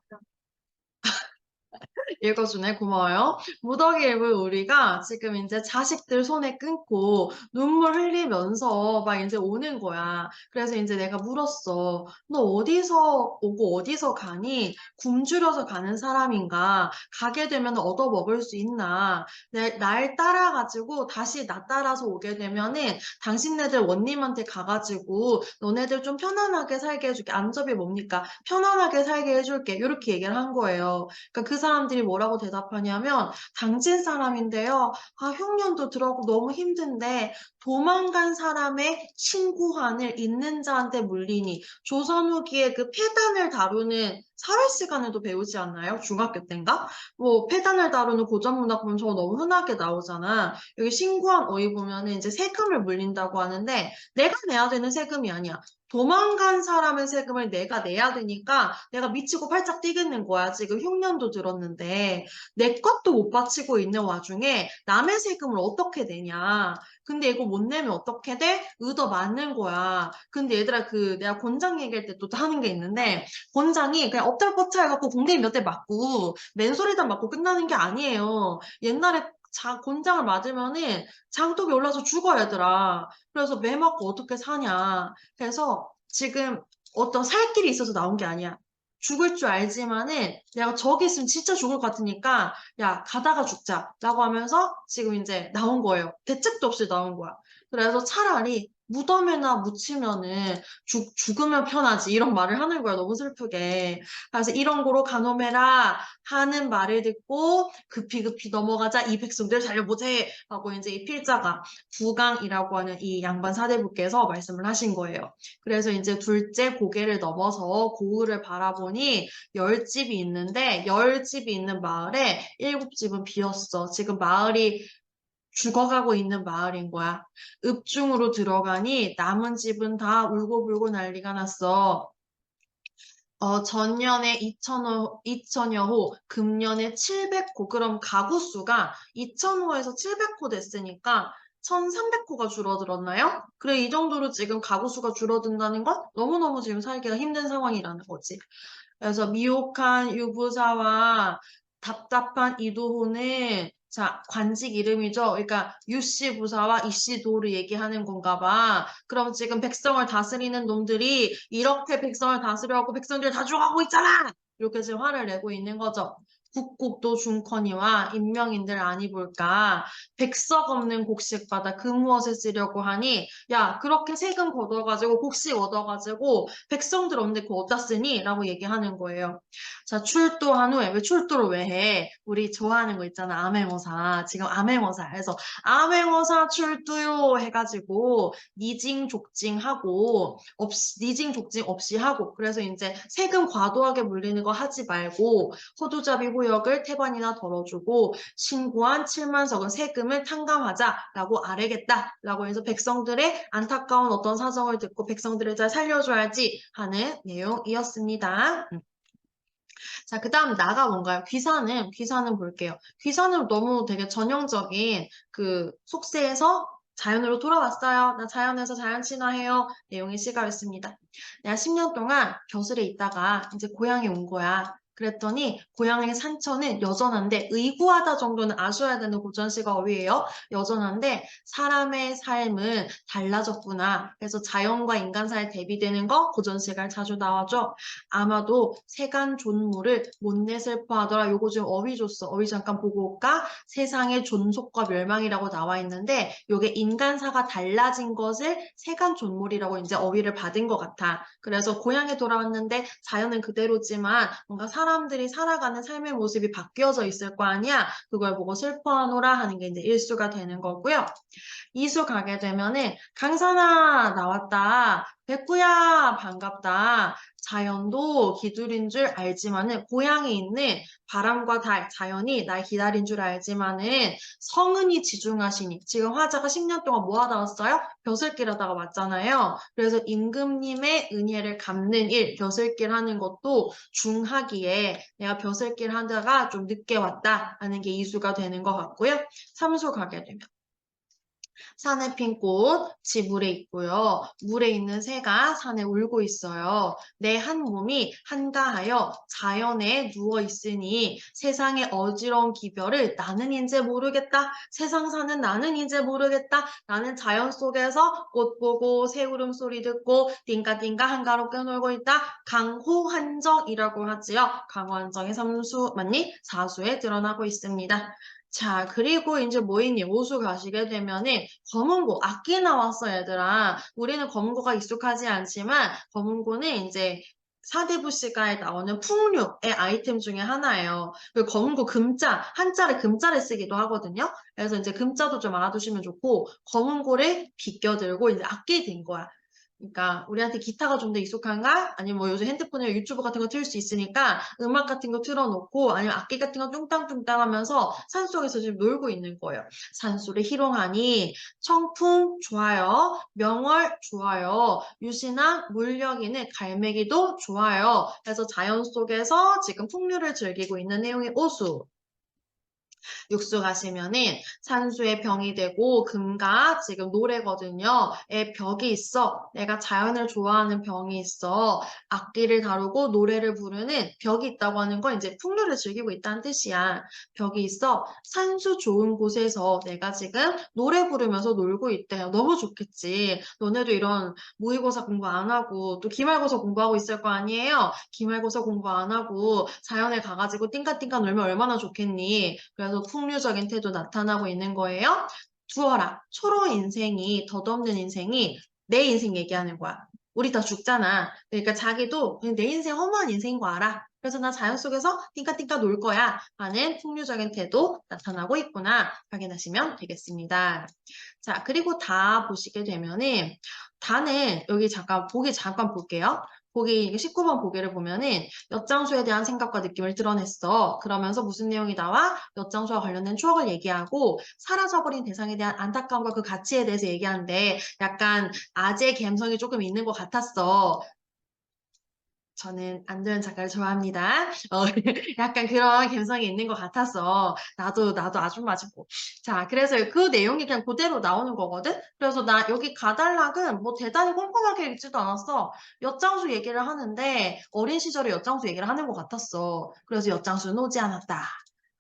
읽어주네. 고마워요. 무더기 입을 우리가 지금 이제 자식들 손에 끊고 눈물 흘리면서 막 이제 오는 거야. 그래서 이제 내가 물었어. 너 어디서 오고 어디서 가니? 굶주려서 가는 사람인가? 가게 되면 얻어 먹을 수 있나? 날 따라가지고 다시 나 따라서 오게 되면은 당신네들 원님한테 가가지고 너네들 좀 편안하게 살게 해줄게. 안접이 뭡니까? 편안하게 살게 해줄게. 이렇게 얘기를 한 거예요. 그러니까 그 사람들이 뭐라고 대답하냐면 당진 사람인데요. 흉년도 들어오고 너무 힘든데 도망간 사람의 친구한을 있는 자한테 물리니 조선 후기에 그 폐단을 다루는 사회 시간에도 배우지 않나요? 중학교 때인가? 뭐 폐단을 다루는 고전문학 보면 저거 너무 흔하게 나오잖아. 여기 신고한 어휘 보면은 이제 세금을 물린다고 하는데 내가 내야 되는 세금이 아니야. 도망간 사람의 세금을 내가 내야 되니까 내가 미치고 팔짝 뛰겠는 거야. 지금 흉년도 들었는데 내 것도 못 바치고 있는 와중에 남의 세금을 어떻게 내냐. 근데 이거 못 내면 어떻게 돼? 의도 맞는 거야. 근데 얘들아 내가 권장 얘기할 때 또 하는 게 있는데 권장이 그냥 엎달뻗쳐 해갖고 공대인 몇 대 맞고 맨소리단 맞고 끝나는 게 아니에요. 옛날에 곤장을 맞으면은 장독이 올라서 죽어, 얘들아. 그래서 매 맞고 어떻게 사냐. 그래서 지금 어떤 살 길이 있어서 나온 게 아니야. 죽을 줄 알지만은 내가 저기 있으면 진짜 죽을 것 같으니까 야, 가다가 죽자. 라고 하면서 지금 이제 나온 거예요. 대책도 없이 나온 거야. 그래서 차라리 무덤에나 묻히면은 죽으면 편하지. 이런 말을 하는 거야. 너무 슬프게. 그래서 이런 거로 가노메라 하는 말을 듣고 급히 넘어가자 이 백성들 살려보세 하고 이제 이 필자가 부강이라고 하는 이 양반 사대부께서 말씀을 하신 거예요. 그래서 이제 둘째 고개를 넘어서 고을을 바라보니 10집이 있는데 10집이 있는 마을에 7집은 비었어. 지금 마을이 죽어가고 있는 마을인 거야. 읍중으로 들어가니 남은 집은 다 울고불고 난리가 났어. 전년에 2천여 호, 금년에 700호. 그럼 가구 수가 2,000호에서 700호 됐으니까 1,300호가 줄어들었나요? 그래, 이 정도로 지금 가구 수가 줄어든다는 건 너무너무 지금 살기가 힘든 상황이라는 거지. 그래서 미혹한 유부사와 답답한 이도호는 자, 관직 이름이죠. 그러니까 유씨 부사와 이씨 도를 얘기하는 건가 봐. 그럼 지금 백성을 다스리는 놈들이 이렇게 백성을 다스려고 백성들 다 죽어가고 있잖아! 이렇게 지금 화를 내고 있는 거죠. 국곡도 중커니와 인명인들 아니 볼까. 백석 없는 곡식 받아 그 무엇에 쓰려고 하니 야 그렇게 세금 걷어가지고 곡식 얻어가지고 백성들 없는데 그거 어디다 쓰니? 라고 얘기하는 거예요. 자 출도한 후에 왜 출도를 왜 해? 우리 좋아하는 거 있잖아 암행어사. 지금 암행어사 해서 암행어사 출두요 해가지고 니징족징하고 없이 니징족징 없이 하고 그래서 이제 세금 과도하게 물리는 거 하지 말고 호두잡이 후역을 태반이나 덜어주고 신고한 7만석은 세금을 탕감하자라고 아뢰겠다라고 해서 백성들의 안타까운 어떤 사정을 듣고 백성들을 잘 살려줘야지 하는 내용이었습니다. 자, 그 다음 나가 뭔가요? 귀사는 볼게요. 귀사는 너무 되게 전형적인 그 속세에서 자연으로 돌아왔어요. 나 자연에서 자연 친화해요. 내용의 시가였습니다. 내가 10년 동안 벼슬에 있다가 이제 고향에 온 거야. 그랬더니 고향의 산천은 여전한데 의구하다 정도는 아셔야 되는 고전시가 어휘예요. 여전한데 사람의 삶은 달라졌구나. 그래서 자연과 인간 사이 대비되는 거 고전시가 자주 나와줘. 아마도 세간 존무를 못내 슬퍼하더라. 요거 지금 어휘 줬어. 어휘 잠깐 보고 올까? 세상의 존속과 멸망이라고 나와 있는데 요게 인간사가 달라진 것을 세간 존물이라고 이제 어휘를 받은 것 같아. 그래서 고향에 돌아왔는데 자연은 그대로지만 뭔가 사람들이 살아가는 삶의 모습이 바뀌어져 있을 거 아니야. 그걸 보고 슬퍼하노라 하는 게 이제 일수가 되는 거고요. 이수 가게 되면은 강산아 나왔다. 백구야 반갑다. 자연도 기둘인 줄 알지만은 고향에 있는 바람과 달, 자연이 날 기다린 줄 알지만은 성은이 지중하시니 지금 화자가 10년 동안 뭐 하다 왔어요? 벼슬길 하다가 왔잖아요. 그래서 임금님의 은혜를 갚는 일, 벼슬길 하는 것도 중하기에 내가 벼슬길 하다가 좀 늦게 왔다 하는 게 이수가 되는 것 같고요. 삼수 가게 되면 산에 핀 꽃, 지물에 있고요. 물에 있는 새가 산에 울고 있어요. 내 한 몸이 한가하여 자연에 누워 있으니 세상의 어지러운 기별을 나는 이제 모르겠다. 세상 사는 나는 이제 모르겠다. 나는 자연 속에서 꽃 보고 새 울음소리 듣고 띵까띵까 한가롭게 놀고 있다. 강호한정이라고 하지요. 강호한정의 삼수 맞니? 사수에 드러나고 있습니다. 자, 그리고 이제 뭐 있니? 오수 가시게 되면은 검은고, 악기 나왔어, 얘들아. 우리는 검은고가 익숙하지 않지만 검은고는 이제 사대부 시가에 나오는 풍류의 아이템 중에 하나예요. 그 검은고 금자, 한자를 금자를 쓰기도 하거든요. 그래서 이제 금자도 좀 알아두시면 좋고 검은고를 비껴들고 이제 악기 된 거야. 그러니까 우리한테 기타가 좀 더 익숙한가? 아니면 뭐 요즘 핸드폰에 유튜브 같은 거 틀 수 있으니까 음악 같은 거 틀어놓고 아니면 악기 같은 거 뚱땅뚱땅 하면서 산속에서 지금 놀고 있는 거예요. 산소리 희롱하니 청풍 좋아요. 명월 좋아요. 유신랑 물려기는 갈매기도 좋아요. 그래서 자연 속에서 지금 풍류를 즐기고 있는 내용의 오수. 육수 가시면은 산수의 병이 되고 금가 지금 노래거든요. 에 벽이 있어. 내가 자연을 좋아하는 병이 있어. 악기를 다루고 노래를 부르는 벽이 있다고 하는 건 이제 풍류를 즐기고 있다는 뜻이야. 벽이 있어. 산수 좋은 곳에서 내가 지금 노래 부르면서 놀고 있대요. 너무 좋겠지. 너네도 이런 모의고사 공부 안 하고 또 기말고사 공부하고 있을 거 아니에요? 기말고사 공부 안 하고 자연에 가가지고 띵까띵까 놀면 얼마나 좋겠니? 그래서 풍류적인 태도 나타나고 있는 거예요. 두어라. 초로 인생이, 덧없는 인생이 내 인생 얘기하는 거야. 우리 다 죽잖아. 그러니까 자기도 그냥 내 인생 허무한 인생인 거 알아. 그래서 나 자연 속에서 띵까띵까 놀 거야 하는 풍류적인 태도 나타나고 있구나 확인하시면 되겠습니다. 자, 그리고 다 보시게 되면은 다는 여기 잠깐 보기 잠깐 볼게요. 보기 19번 보기를 보면은 엿장수에 대한 생각과 느낌을 드러냈어. 그러면서 무슨 내용이 나와? 엿장수와 관련된 추억을 얘기하고 사라져버린 대상에 대한 안타까움과 그 가치에 대해서 얘기하는데 약간 아재 감성이 조금 있는 것 같았어. 저는 안도현 작가를 좋아합니다. 약간 그런 감성이 있는 것 같아서 나도 아줌마지고. 자, 그래서 그 내용이 그냥 그대로 나오는 거거든. 그래서 나 여기 가달락은 뭐 대단히 꼼꼼하게 읽지도 않았어. 엿장수 얘기를 하는데 어린 시절에 엿장수 얘기를 하는 것 같았어. 그래서 엿장수는 오지 않았다.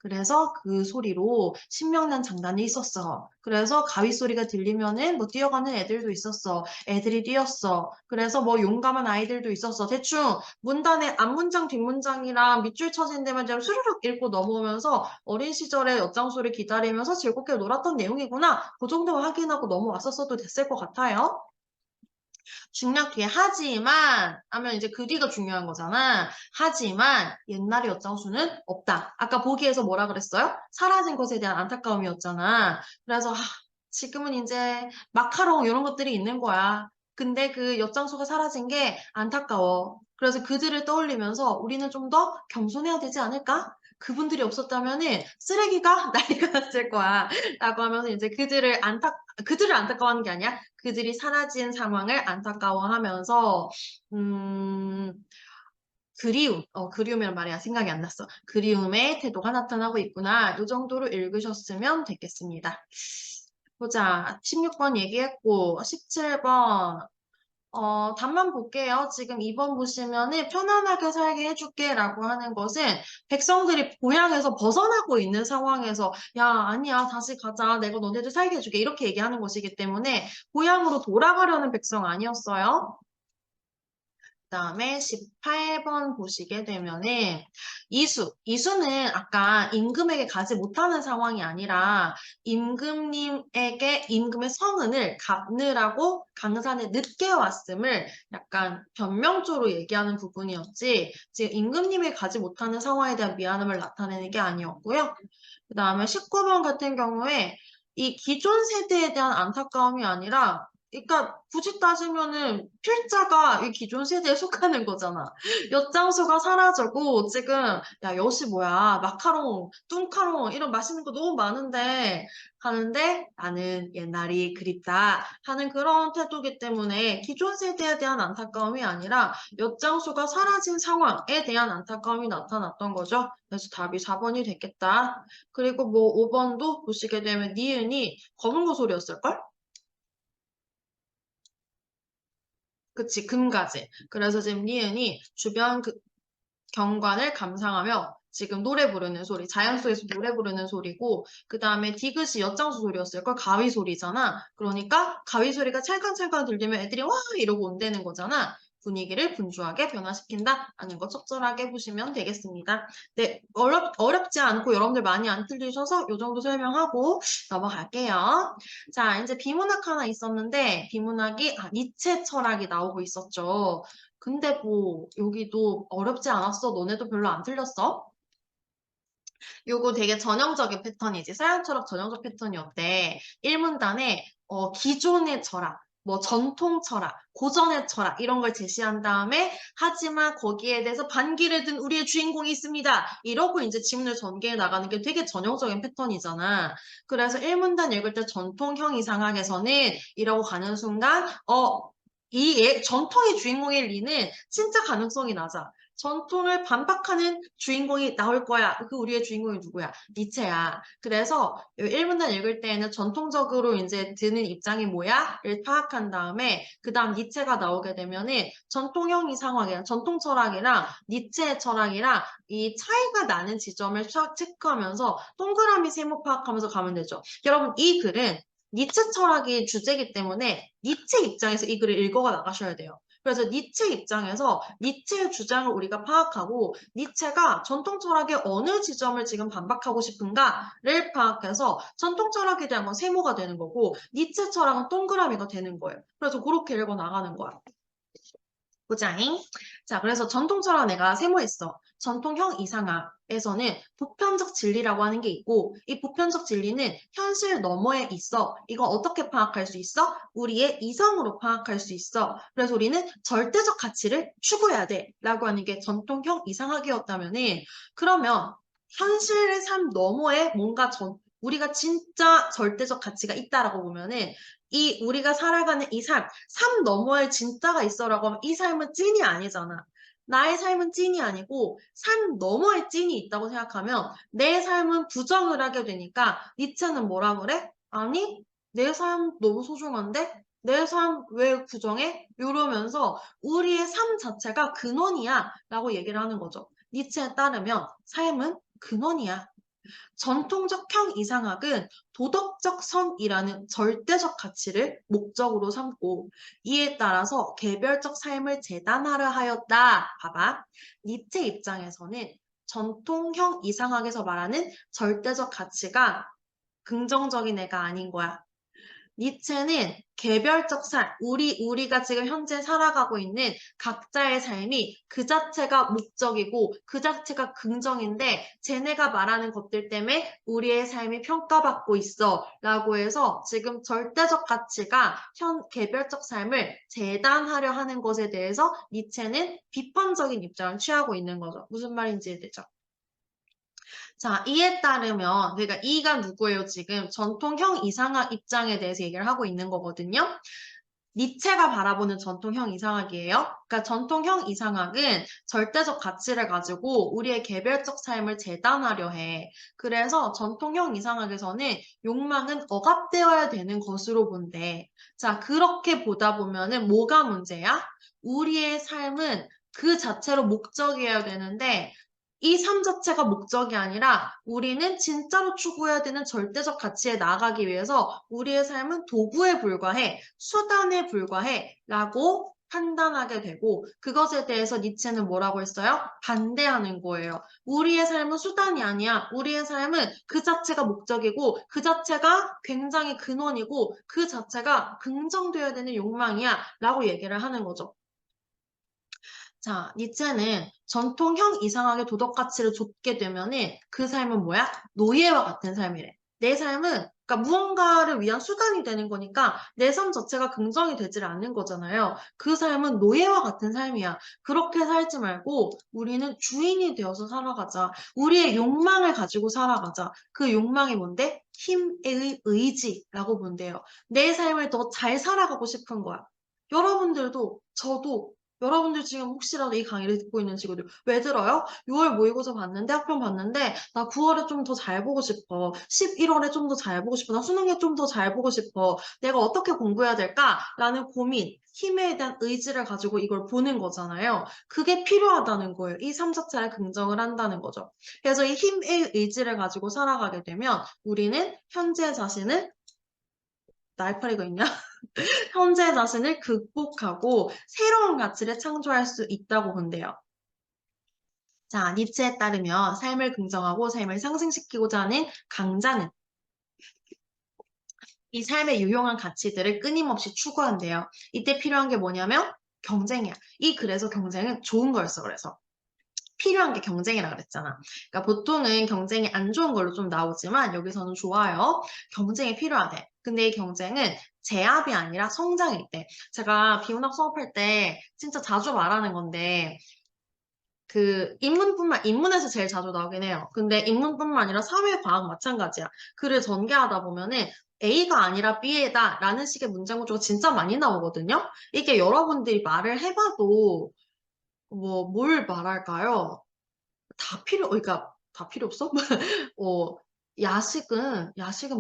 그래서 그 소리로 신명난 장난이 있었어. 그래서 가위 소리가 들리면은 뭐 뛰어가는 애들도 있었어. 애들이 뛰었어. 그래서 뭐 용감한 아이들도 있었어. 대충 문단의 앞문장 뒷문장이랑 밑줄 쳐진 데만 좀 스르륵 읽고 넘어오면서 어린 시절에 엿장소리 기다리면서 즐겁게 놀았던 내용이구나. 그 정도 확인하고 넘어왔었어도 됐을 것 같아요. 중략 뒤에 하지만 하면 이제 그 뒤가 중요한 거잖아. 하지만 옛날의 엿장수는 없다. 아까 보기에서 뭐라 그랬어요? 사라진 것에 대한 안타까움이었잖아. 그래서 지금은 이제 마카롱 이런 것들이 있는 거야. 근데 그 엿장수가 사라진 게 안타까워. 그래서 그들을 떠올리면서 우리는 좀 더 겸손해야 되지 않을까? 그분들이 없었다면은 쓰레기가 난리가 났을 거야. 라고 하면서 이제 그들을 안타까워하는 게 아니야. 그들이 사라진 상황을 안타까워하면서 음, 그리움이란 말이야. 생각이 안 났어. 그리움의 태도가 나타나고 있구나. 이 정도로 읽으셨으면 되겠습니다. 보자. 16번 얘기했고, 17번. 답만 볼게요. 지금 2번 보시면은 편안하게 살게 해줄게 라고 하는 것은 백성들이 고향에서 벗어나고 있는 상황에서 야, 아니야. 다시 가자. 내가 너네들 살게 해줄게. 이렇게 얘기하는 것이기 때문에 고향으로 돌아가려는 백성 아니었어요. 그다음에 18번 보시게 되면은 이수는 아까 임금에게 가지 못하는 상황이 아니라 임금님에게 임금의 성은을 갚느라고 강산에 늦게 왔음을 약간 변명조로 얘기하는 부분이었지 지금 임금님이 가지 못하는 상황에 대한 미안함을 나타내는 게 아니었고요. 그다음에 19번 같은 경우에 이 기존 세대에 대한 안타까움이 아니라 그러니까 굳이 따지면은 필자가 이 기존 세대에 속하는 거잖아. 엿장수가 사라지고 지금 야 엿이 뭐야 마카롱, 뚱카롱 이런 맛있는 거 너무 많은데 하는데 나는 옛날이 그립다 하는 그런 태도기 때문에 기존 세대에 대한 안타까움이 아니라 엿장수가 사라진 상황에 대한 안타까움이 나타났던 거죠. 그래서 답이 4번이 됐겠다. 그리고 뭐 5번도 보시게 되면 니은이 검은 고 소리였을걸? 그치, 금가지. 그래서 지금 니은이 주변 경관을 감상하며 지금 노래 부르는 소리, 자연 속에서 노래 부르는 소리고, 그 다음에 디귿이 엿장수 소리였을걸? 가위 소리잖아. 그러니까 가위 소리가 찰칵찰칵 들리면 애들이 와! 이러고 온다는 거잖아. 분위기를 분주하게 변화시킨다 하는 거 적절하게 보시면 되겠습니다. 네, 어렵지 않고 여러분들 많이 안 틀리셔서 이 정도 설명하고 넘어갈게요. 자, 이제 비문학 하나 있었는데 비문학이 니체 철학이 나오고 있었죠. 근데 뭐 여기도 어렵지 않았어. 너네도 별로 안 틀렸어. 요거 되게 전형적인 패턴이지. 서양 철학 전형적 패턴이 어때? 1문단에 기존의 철학, 뭐 전통 철학, 고전의 철학 이런 걸 제시한 다음에 하지만 거기에 대해서 반기를 든 우리의 주인공이 있습니다. 이러고 이제 지문을 전개해 나가는 게 되게 전형적인 패턴이잖아. 그래서 1문단 읽을 때 전통형 이상학에서는 이러고 가는 순간 전통의 주인공일 리는 진짜 가능성이 낮아. 전통을 반박하는 주인공이 나올 거야. 그 우리의 주인공이 누구야? 니체야. 그래서 1문단 읽을 때에는 전통적으로 이제 드는 입장이 뭐야?를 파악한 다음에 그 다음 니체가 나오게 되면은 전통형 이상학이랑 전통 철학이랑 니체의 철학이랑 이 차이가 나는 지점을 체크하면서 동그라미 세모 파악하면서 가면 되죠. 여러분 이 글은 니체 철학이 주제이기 때문에 니체 입장에서 이 글을 읽어가 나가셔야 돼요. 그래서 니체 입장에서 니체의 주장을 우리가 파악하고 니체가 전통 철학의 어느 지점을 지금 반박하고 싶은가를 파악해서 전통 철학에 대한 건 세모가 되는 거고 니체 철학은 동그라미가 되는 거예요. 그래서 그렇게 읽어 나가는 거야. 보자잉. 자, 그래서 전통 철학 내가 세모했어. 전통형 이상학에서는 보편적 진리라고 하는 게 있고 이 보편적 진리는 현실 너머에 있어. 이거 어떻게 파악할 수 있어? 우리의 이성으로 파악할 수 있어. 그래서 우리는 절대적 가치를 추구해야 돼. 라고 하는 게 전통형 이상학이었다면은 그러면 현실의 삶 너머에 뭔가 우리가 진짜 절대적 가치가 있다라고 보면은 이 우리가 살아가는 이 삶 너머에 진짜가 있어라고 하면 이 삶은 찐이 아니잖아. 나의 삶은 찐이 아니고 삶 너머에 찐이 있다고 생각하면 내 삶은 부정을 하게 되니까 니체는 뭐라 그래? 아니, 내 삶 너무 소중한데? 내 삶 왜 부정해? 이러면서 우리의 삶 자체가 근원이야 라고 얘기를 하는 거죠. 니체에 따르면 삶은 근원이야. 전통적 형 이상학은 도덕적 선이라는 절대적 가치를 목적으로 삼고 이에 따라서 개별적 삶을 재단하려 하였다. 봐봐. 니체 입장에서는 전통형 이상학에서 말하는 절대적 가치가 긍정적인 애가 아닌 거야. 니체는 개별적 삶, 우리가 지금 현재 살아가고 있는 각자의 삶이 그 자체가 목적이고 그 자체가 긍정인데 쟤네가 말하는 것들 때문에 우리의 삶이 평가받고 있어 라고 해서 지금 절대적 가치가 개별적 삶을 재단하려 하는 것에 대해서 니체는 비판적인 입장을 취하고 있는 거죠. 무슨 말인지 이해되죠? 자, 이에 따르면, 그러니까 이가 누구예요, 지금? 전통형 이상학 입장에 대해서 얘기를 하고 있는 거거든요. 니체가 바라보는 전통형 이상학이에요. 그러니까 전통형 이상학은 절대적 가치를 가지고 우리의 개별적 삶을 재단하려 해. 그래서 전통형 이상학에서는 욕망은 억압되어야 되는 것으로 본대. 자, 그렇게 보다 보면은 뭐가 문제야? 우리의 삶은 그 자체로 목적이어야 되는데 이 삶 자체가 목적이 아니라 우리는 진짜로 추구해야 되는 절대적 가치에 나아가기 위해서 우리의 삶은 도구에 불과해, 수단에 불과해 라고 판단하게 되고 그것에 대해서 니체는 뭐라고 했어요? 반대하는 거예요. 우리의 삶은 수단이 아니야. 우리의 삶은 그 자체가 목적이고 그 자체가 굉장히 근원이고 그 자체가 긍정되어야 되는 욕망이야 라고 얘기를 하는 거죠. 자, 니체는 전통형 이상학의 도덕 가치를 좇게 되면은 그 삶은 뭐야? 노예와 같은 삶이래. 내 삶은 그러니까 무언가를 위한 수단이 되는 거니까 내 삶 자체가 긍정이 되질 않는 거잖아요. 그 삶은 노예와 같은 삶이야. 그렇게 살지 말고 우리는 주인이 되어서 살아가자. 우리의 욕망을 가지고 살아가자. 그 욕망이 뭔데? 힘의 의지라고 본대요. 내 삶을 더 잘 살아가고 싶은 거야. 여러분들도 저도 여러분들 지금 혹시라도 이 강의를 듣고 있는 친구들 왜 들어요? 6월 모의고사 봤는데 학평 봤는데 나 9월에 좀 더 잘 보고 싶어. 11월에 좀 더 잘 보고 싶어. 나 수능에 좀 더 잘 보고 싶어. 내가 어떻게 공부해야 될까? 라는 고민, 힘에 대한 의지를 가지고 이걸 보는 거잖아요. 그게 필요하다는 거예요. 이 삶 자체를 긍정을 한다는 거죠. 그래서 이 힘의 의지를 가지고 살아가게 되면 우리는 현재 자신을 날파리가 있냐? 현재 자신을 극복하고 새로운 가치를 창조할 수 있다고 본대요. 자, 니체에 따르면 삶을 긍정하고 삶을 상승시키고자 하는 강자는 이 삶의 유용한 가치들을 끊임없이 추구한대요. 이때 필요한 게 뭐냐면 경쟁이야. 그래서 경쟁은 좋은 거였어, 그래서. 필요한 게 경쟁이라 그랬잖아. 그러니까 보통은 경쟁이 안 좋은 걸로 좀 나오지만 여기서는 좋아요. 경쟁이 필요하대. 근데 이 경쟁은 제압이 아니라 성장일 때. 제가 비문학 수업할 때 진짜 자주 말하는 건데 인문에서 제일 자주 나오긴 해요. 근데 인문뿐만 아니라 사회과학 마찬가지야. 글을 전개하다 보면은 A가 아니라 B다 라는 식의 문장 구조가 진짜 많이 나오거든요. 이게 여러분들이 말을 해봐도 뭘 말할까요? 그러니까 다 필요 없어? 어, 야식은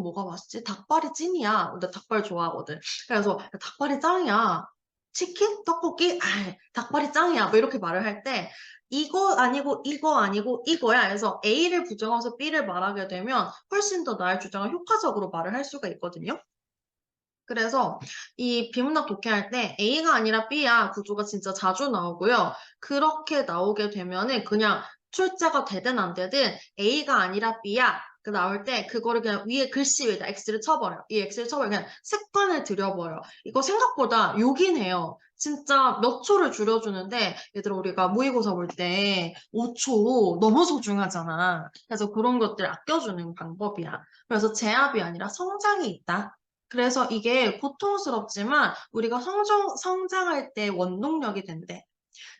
뭐가 맛있지? 닭발이 찐이야. 나 닭발 좋아하거든. 그래서 닭발이 짱이야. 치킨? 떡볶이? 아, 닭발이 짱이야. 뭐 이렇게 말을 할 때 이거 아니고 이거 아니고 이거야. 그래서 A를 부정하면서 B를 말하게 되면 훨씬 더 나의 주장을 효과적으로 말을 할 수가 있거든요. 그래서 이 비문학 독해할 때 A가 아니라 B야 구조가 진짜 자주 나오고요. 그렇게 나오게 되면은 그냥 출제가 되든 안 되든 A가 아니라 B야 그 나올 때 그거를 그냥 위에 글씨 위에다 X를 쳐버려. 이 X를 쳐버려. 그냥 색깔을 들여버려. 이거 생각보다 요긴 해요. 진짜 몇 초를 줄여주는데 얘들아 우리가 모의고사 볼 때 5초 너무 소중하잖아. 그래서 그런 것들 아껴주는 방법이야. 그래서 제압이 아니라 성장이 있다. 그래서 이게 고통스럽지만 우리가 성장할 때 원동력이 된대.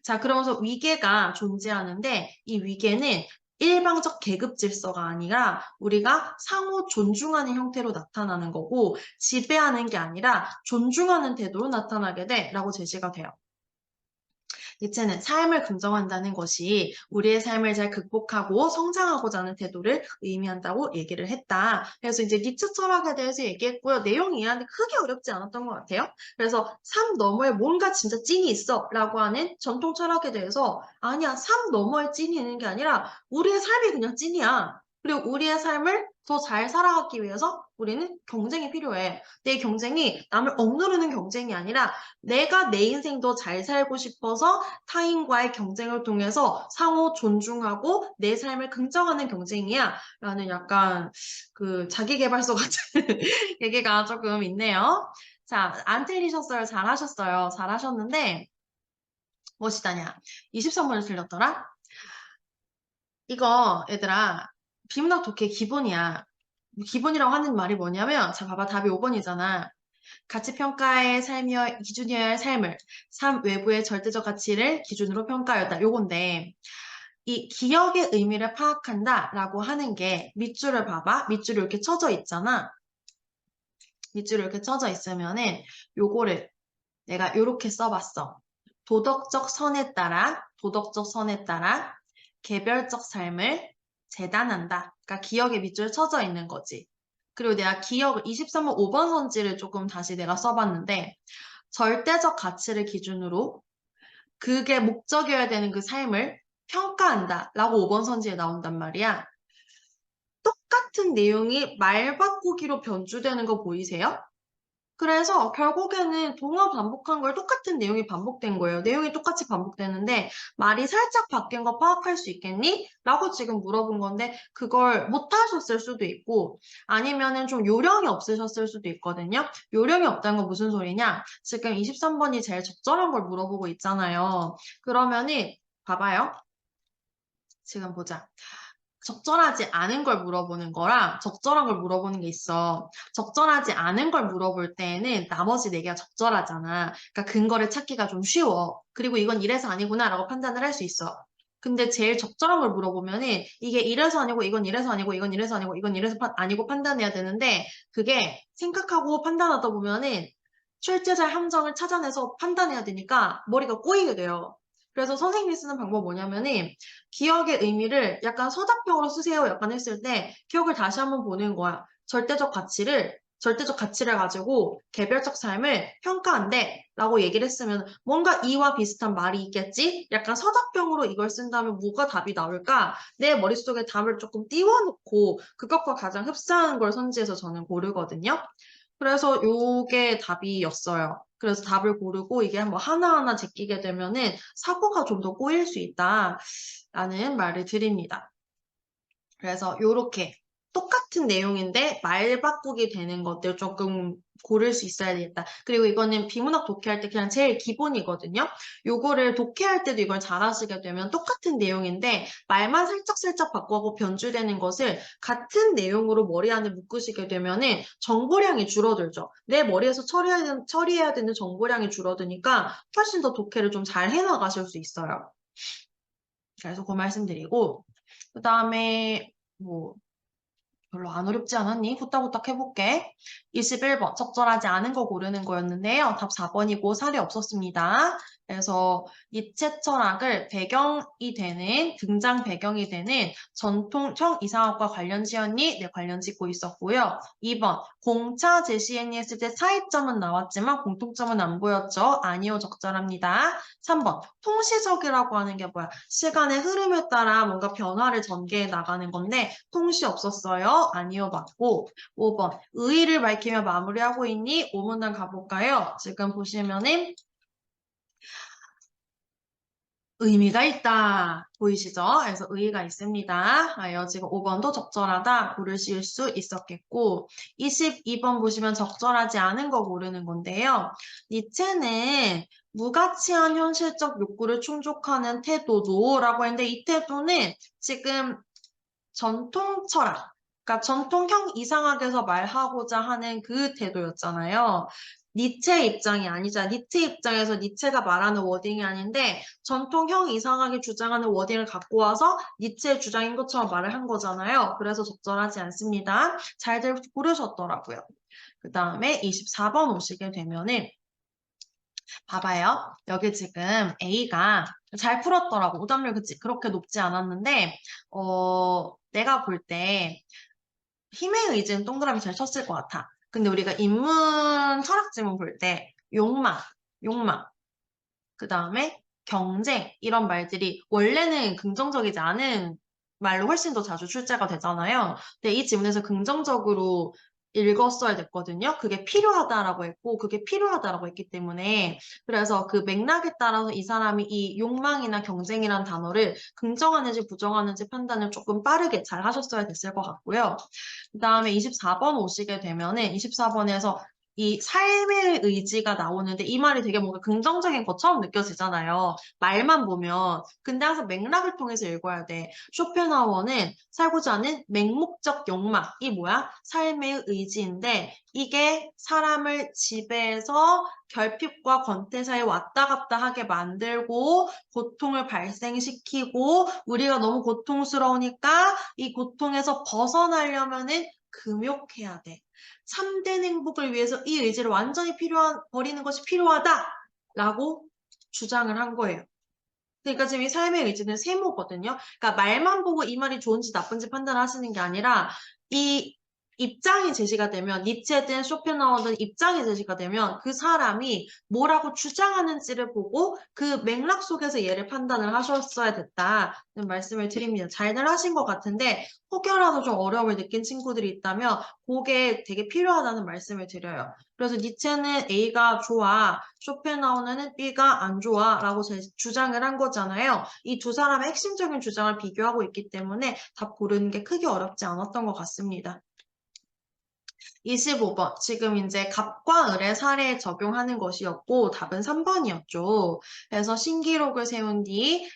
자, 그러면서 위계가 존재하는데 이 위계는 일방적 계급 질서가 아니라 우리가 상호 존중하는 형태로 나타나는 거고 지배하는 게 아니라 존중하는 태도로 나타나게 돼라고 제시가 돼요. 니체는 삶을 긍정한다는 것이 우리의 삶을 잘 극복하고 성장하고자 하는 태도를 의미한다고 얘기를 했다. 그래서 이제 니체 철학에 대해서 얘기했고요. 내용 이해하는데 크게 어렵지 않았던 것 같아요. 그래서 삶 너머에 뭔가 진짜 찐이 있어 라고 하는 전통 철학에 대해서 아니야, 삶 너머에 찐이 있는 게 아니라 우리의 삶이 그냥 찐이야. 그리고 우리의 삶을 더 잘 살아가기 위해서 우리는 경쟁이 필요해. 내 경쟁이 남을 억누르는 경쟁이 아니라 내가 내 인생도 잘 살고 싶어서 타인과의 경쟁을 통해서 상호 존중하고 내 삶을 긍정하는 경쟁이야. 라는 약간 그 자기계발서 같은 얘기가 조금 있네요. 자, 안 틀리셨어요. 잘하셨어요. 잘하셨는데, 무엇이다냐. 23번을 틀렸더라? 이거, 얘들아, 비문학 독해 기본이야. 기본이라고 하는 말이 뭐냐면, 자, 봐봐. 답이 5번이잖아. 가치평가의 삶이여 기준이어야 할 삶을 삶 외부의 절대적 가치를 기준으로 평가하였다. 요건데 이 기억의 의미를 파악한다 라고 하는 게 밑줄을 봐봐. 밑줄이 이렇게 쳐져 있잖아. 밑줄이 이렇게 쳐져 있으면은 요거를 내가 요렇게 써봤어. 도덕적 선에 따라 개별적 삶을 재단한다. 그러니까 기억의 밑줄 쳐져 있는 거지. 그리고 내가 기억을 23번 5번 선지를 조금 다시 내가 써봤는데 절대적 가치를 기준으로 그게 목적이어야 되는 그 삶을 평가한다 라고 5번 선지에 나온단 말이야. 똑같은 내용이 말 바꾸기로 변주되는 거 보이세요? 그래서 결국에는 동화 반복한 걸 똑같은 내용이 반복된 거예요. 내용이 똑같이 반복되는데 말이 살짝 바뀐 거 파악할 수 있겠니? 라고 지금 물어본 건데 그걸 못하셨을 수도 있고 아니면은 좀 요령이 없으셨을 수도 있거든요. 요령이 없다는 건 무슨 소리냐? 지금 23번이 제일 적절한 걸 물어보고 있잖아요. 그러면은 봐봐요. 지금 보자. 적절하지 않은 걸 물어보는 거랑 적절한 걸 물어보는 게 있어. 적절하지 않은 걸 물어볼 때에는 나머지 네 개가 적절하잖아. 그러니까 근거를 찾기가 좀 쉬워. 그리고 이건 이래서 아니구나 라고 판단을 할 수 있어. 근데 제일 적절한 걸 물어보면은 이게 이래서 아니고 이건 이래서 아니고 이건 이래서 아니고 이건 이래서 아니고 판단해야 되는데 그게 생각하고 판단하다 보면은 출제자의 함정을 찾아내서 판단해야 되니까 머리가 꼬이게 돼요. 그래서 선생님이 쓰는 방법 뭐냐면은 기억의 의미를 약간 서답형으로 쓰세요. 약간 했을 때 기억을 다시 한번 보는 거야. 절대적 가치를 가지고 개별적 삶을 평가한대 라고 얘기를 했으면 뭔가 이와 비슷한 말이 있겠지? 약간 서답형으로 이걸 쓴다면 뭐가 답이 나올까? 내 머릿속에 답을 조금 띄워놓고 그것과 가장 흡사한 걸 선지해서 저는 고르거든요. 그래서 요게 답이었어요. 그래서 답을 고르고 이게 뭐 하나하나 제끼게 되면은 사고가 좀 더 꼬일 수 있다라는 말을 드립니다. 그래서 요렇게 똑같은 내용인데 말 바꾸기 되는 것들 조금 고를 수 있어야 되겠다. 그리고 이거는 비문학 독해할 때 그냥 제일 기본이거든요. 요거를 독해할 때도 이걸 잘 하시게 되면 똑같은 내용인데 말만 살짝살짝 바꾸고 변주되는 것을 같은 내용으로 머리 안에 묶으시게 되면은 정보량이 줄어들죠. 내 머리에서 처리해야 되는 정보량이 줄어드니까 훨씬 더 독해를 좀 잘 해나가실 수 있어요. 그래서 그 말씀드리고 그 다음에 뭐 별로 안 어렵지 않았니? 후딱후딱 해볼게. 21번, 적절하지 않은 거 고르는 거였는데요. 답 4번이고 살이 없었습니다. 그래서 니체 철학을 배경이 되는, 등장 배경이 되는 전통형 이상학과 관련지였니? 네, 관련 짓고 있었고요. 2번, 공차 제시했니 했을 때 차이점은 나왔지만 공통점은 안 보였죠? 아니요, 적절합니다. 3번, 통시적이라고 하는 게 뭐야? 시간의 흐름에 따라 뭔가 변화를 전개해 나가는 건데 통시 없었어요? 아니요, 맞고. 5번, 의의를 밝히며 마무리하고 있니? 5문단 가볼까요? 지금 보시면은 의미가 있다. 보이시죠? 그래서 의의가 있습니다. 지금 5번도 적절하다 고르실 수 있었겠고 22번 보시면 적절하지 않은 거 고르는 건데요. 니체는 무가치한 현실적 욕구를 충족하는 태도도라고 했는데 이 태도는 지금 전통 철학, 그러니까 전통형 이상학에서 말하고자 하는 그 태도였잖아요. 니체 입장이 아니잖아. 니체 입장에서 니체가 말하는 워딩이 아닌데 전통형 이상학이 주장하는 워딩을 갖고 와서 니체의 주장인 것처럼 말을 한 거잖아요. 그래서 적절하지 않습니다. 잘들 고르셨더라고요. 그 다음에 24번 오시게 되면은 봐봐요. 여기 지금 A가 잘 풀었더라고. 오답률 그렇게 높지 않았는데 내가 볼 때 힘의 의지는 동그라미 잘 쳤을 것 같아. 근데 우리가 인문 철학 지문 볼 때 욕망, 그 다음에 경쟁 이런 말들이 원래는 긍정적이지 않은 말로 훨씬 더 자주 출제가 되잖아요. 근데 이 지문에서 긍정적으로 읽었어야 됐거든요. 그게 필요하다라고 했고 그게 필요하다라고 했기 때문에 그래서 그 맥락에 따라서 이 사람이 이 욕망이나 경쟁이란 단어를 긍정하는지 부정하는지 판단을 조금 빠르게 잘 하셨어야 됐을 것 같고요. 그 다음에 24번 오시게 되면은 24번에서 이 삶의 의지가 나오는데 이 말이 되게 뭔가 긍정적인 것처럼 느껴지잖아요. 말만 보면. 근데 항상 맥락을 통해서 읽어야 돼. 쇼펜하워는 살고자 하는 맹목적 욕망. 이 뭐야? 삶의 의지인데 이게 사람을 지배해서 결핍과 권태 사이에 왔다 갔다 하게 만들고 고통을 발생시키고 우리가 너무 고통스러우니까 이 고통에서 벗어나려면은 금욕해야 돼. 참된 행복을 위해서 이 의지를 완전히 버리는 것이 필요하다라고 주장을 한 거예요. 그러니까 지금 이 삶의 의지는 세모거든요. 그러니까 말만 보고 이 말이 좋은지 나쁜지 판단하시는 게 아니라 이 입장이 제시가 되면 니체든 쇼펜하우어든 입장이 제시가 되면 그 사람이 뭐라고 주장하는지를 보고 그 맥락 속에서 얘를 판단을 하셨어야 됐다는 말씀을 드립니다. 잘들 하신 것 같은데 혹여라도 좀 어려움을 느낀 친구들이 있다면 그게 되게 필요하다는 말씀을 드려요. 그래서 니체는 A가 좋아, 쇼펜하우어는 B가 안 좋아 라고 주장을 한 거잖아요. 이 두 사람의 핵심적인 주장을 비교하고 있기 때문에 답 고르는 게 크게 어렵지 않았던 것 같습니다. 25번. 지금 이제 갑과 을의 사례에 적용하는 것이었고 답은 3번이었죠. 그래서 신기록을 세운 뒤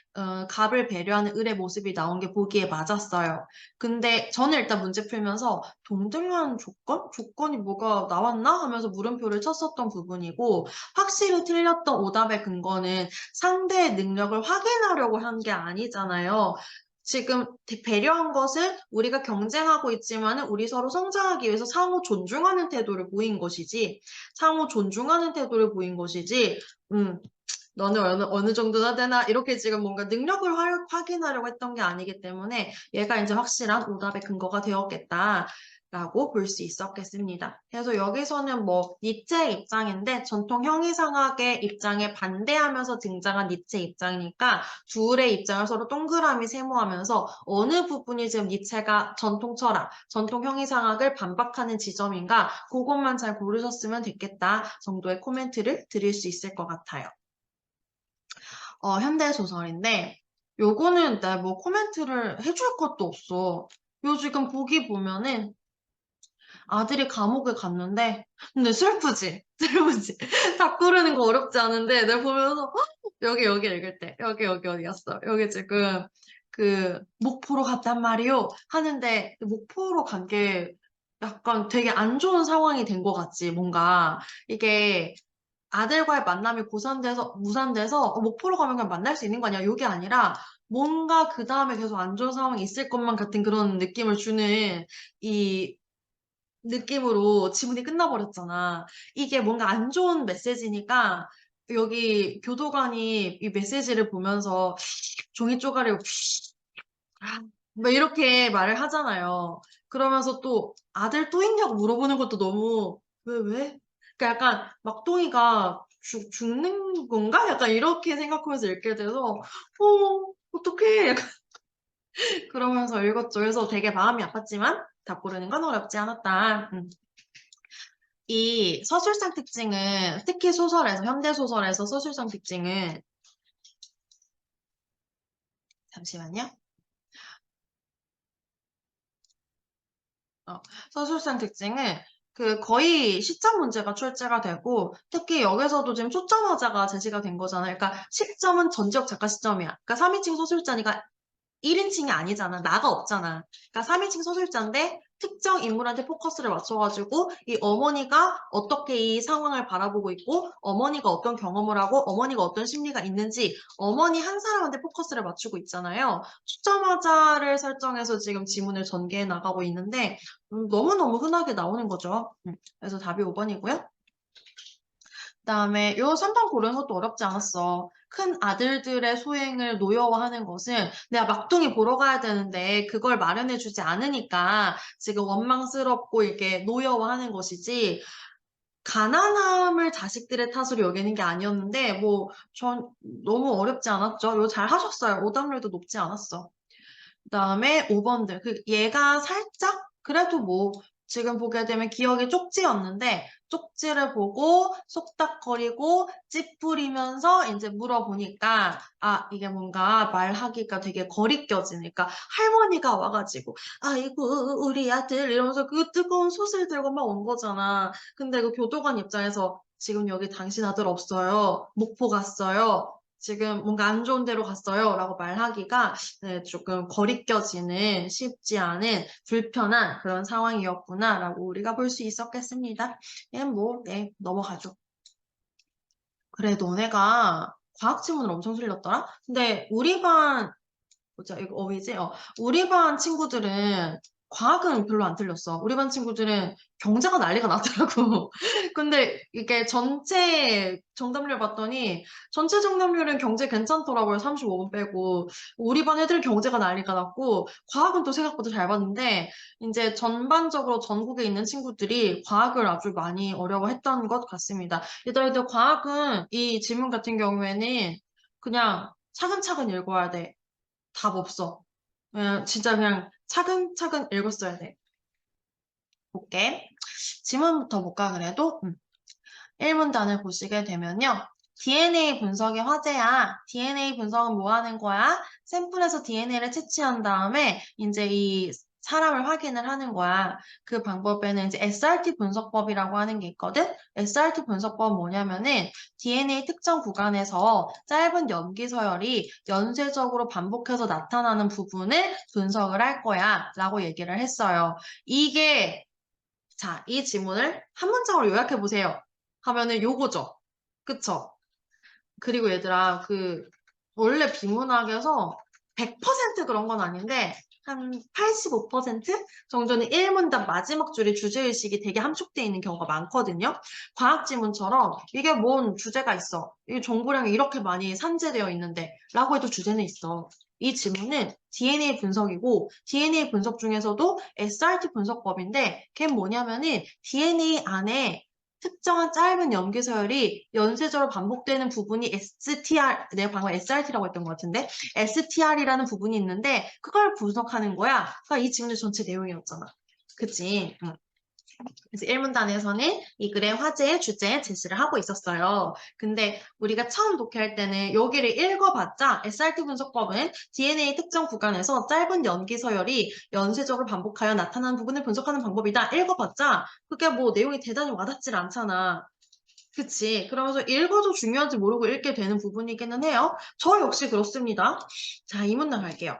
갑을 배려하는 을의 모습이 나온 게 보기에 맞았어요. 근데 저는 일단 문제 풀면서 동등한 조건? 조건이 뭐가 나왔나? 하면서 물음표를 쳤었던 부분이고 확실히 틀렸던 오답의 근거는 상대의 능력을 확인하려고 한 게 아니잖아요. 지금 배려한 것은 우리가 경쟁하고 있지만은 우리 서로 성장하기 위해서 상호 존중하는 태도를 보인 것이지, 상호 존중하는 태도를 보인 것이지, 너는 어느 정도나 되나? 이렇게 지금 뭔가 능력을 확인하려고 했던 게 아니기 때문에 얘가 이제 확실한 오답의 근거가 되었겠다. 라고 볼 수 있었겠습니다. 그래서 여기서는 뭐 니체의 입장인데 전통 형이상학의 입장에 반대하면서 등장한 니체 입장이니까 둘의 입장을 서로 동그라미 세모하면서 어느 부분이 지금 니체가 전통 철학, 전통 형이상학을 반박하는 지점인가 그것만 잘 고르셨으면 됐겠다 정도의 코멘트를 드릴 수 있을 것 같아요. 현대소설인데 요거는 나 뭐 코멘트를 해줄 것도 없어. 요 지금 보기 보면은 아들이 감옥에 갔는데 근데 슬프지? 슬프지? 다 고르는 거 어렵지 않은데 내가 보면서 여기 읽을 때 여기 어디였어? 여기 지금 그 목포로 갔단 말이요 하는데 목포로 간 게 약간 되게 안 좋은 상황이 된 것 같지 뭔가 이게 아들과의 만남이 무산돼서 목포로 가면 그냥 만날 수 있는 거 아니야? 이게 아니라 뭔가 그 다음에 계속 안 좋은 상황이 있을 것만 같은 그런 느낌을 주는 이 느낌으로 지문이 끝나버렸잖아. 이게 뭔가 안 좋은 메시지니까 여기 교도관이 이 메시지를 보면서 종이 쪼가리를 막 이렇게 말을 하잖아요. 그러면서 또 아들 또 있냐고 물어보는 것도 너무 왜? 그러니까 약간 막둥이가 죽는 건가? 약간 이렇게 생각하면서 읽게 돼서 어떡해 약간 그러면서 읽었죠. 그래서 되게 마음이 아팠지만 다 고르는 건 어렵지 않았다. 이 서술상 특징은 특히 소설에서 현대소설에서 서술상 특징은 잠시만요. 서술상 특징은 그 거의 시점 문제가 출제가 되고 특히 여기서도 지금 초점화자가 제시가 된 거잖아요. 그러니까 시점은 전지적 작가 시점이야. 그러니까 3인칭 소설자니까 1인칭이 아니잖아. 나가 없잖아. 그러니까 3인칭 소설자인데 특정 인물한테 포커스를 맞춰가지고 이 어머니가 어떻게 이 상황을 바라보고 있고 어머니가 어떤 경험을 하고 어머니가 어떤 심리가 있는지 어머니 한 사람한테 포커스를 맞추고 있잖아요. 초점화자를 설정해서 지금 지문을 전개해 나가고 있는데 너무너무 흔하게 나오는 거죠. 그래서 답이 5번이고요. 그다음에 요 3번 고르는 것도 어렵지 않았어. 큰 아들들의 소행을 노여워하는 것은 내가 막둥이 보러 가야 되는데 그걸 마련해주지 않으니까 지금 원망스럽고 이렇게 노여워하는 것이지 가난함을 자식들의 탓으로 여기는 게 아니었는데 뭐 전 너무 어렵지 않았죠. 이거 잘 하셨어요. 오답률도 높지 않았어. 그다음에 5번들 얘가 살짝 그래도 뭐 지금 보게 되면 기억이 쪽지였는데 쪽지를 보고 속닥거리고 찌푸리면서 이제 물어보니까 아 이게 뭔가 말하기가 되게 거리껴지니까 할머니가 와가지고 아이고 우리 아들 이러면서 그 뜨거운 솥을 들고 막 온 거잖아. 근데 그 교도관 입장에서 지금 여기 당신 아들 없어요. 목포 갔어요. 지금 뭔가 안 좋은 데로 갔어요. 라고 말하기가 네, 조금 거리껴지는 쉽지 않은 불편한 그런 상황이었구나 라고 우리가 볼 수 있었겠습니다. 네, 넘어가죠. 그래, 너네가 과학 지문을 엄청 틀렸더라? 근데 우리 반 보자, 이거 어휘지? 우리 반 친구들은 과학은 별로 안 틀렸어. 우리 반 친구들은 경제가 난리가 났더라고. 근데 이게 전체 정답률 봤더니 전체 정답률은 경제 괜찮더라고요. 35분 빼고. 우리 반 애들 경제가 난리가 났고 과학은 또 생각보다 잘 봤는데 이제 전반적으로 전국에 있는 친구들이 과학을 아주 많이 어려워했던 것 같습니다. 얘들아, 과학은 이 질문 같은 경우에는 그냥 차근차근 읽어야 돼. 답 없어. 진짜 그냥 차근차근 읽었어야 돼. 볼게. 지문부터 볼까, 그래도? 1문단을 보시게 되면요. DNA 분석이 화제야. DNA 분석은 뭐 하는 거야? 샘플에서 DNA를 채취한 다음에 이제 이 사람을 확인을 하는 거야. 그 방법에는 이제 SRT 분석법이라고 하는 게 있거든? SRT 분석법은 뭐냐면은 DNA 특정 구간에서 짧은 염기 서열이 연쇄적으로 반복해서 나타나는 부분을 분석을 할 거야. 라고 얘기를 했어요. 자, 이 지문을 한 문장으로 요약해 보세요. 하면은 요거죠. 그쵸? 그리고 얘들아, 원래 비문학에서 100% 그런 건 아닌데, 한 85% 정도는 1문단 마지막 줄에 주제의식이 되게 함축되어 있는 경우가 많거든요. 과학 지문처럼 이게 뭔 주제가 있어. 이 정보량이 이렇게 많이 산재되어 있는데 라고 해도 주제는 있어. 이 지문은 DNA 분석이고 DNA 분석 중에서도 SRT 분석법인데 걔는 뭐냐면은 DNA 안에 특정한 짧은 염기 서열이 연쇄적으로 반복되는 부분이 내가 방금 SRT라고 했던 것 같은데 STR이라는 부분이 있는데 그걸 분석하는 거야. 그러니까 이 지문의 전체 내용이었잖아. 그치? 응. 그래서 1문단에서는 이 글의 화제의 주제에 제시를 하고 있었어요. 근데 우리가 처음 독해할 때는 여기를 읽어봤자 SRT 분석법은 DNA 특정 구간에서 짧은 염기 서열이 연쇄적으로 반복하여 나타나는 부분을 분석하는 방법이다. 읽어봤자 그게 뭐 내용이 대단히 와닿질 않잖아. 그치. 그러면서 읽어도 중요한지 모르고 읽게 되는 부분이기는 해요. 저 역시 그렇습니다. 자, 이 문단 갈게요.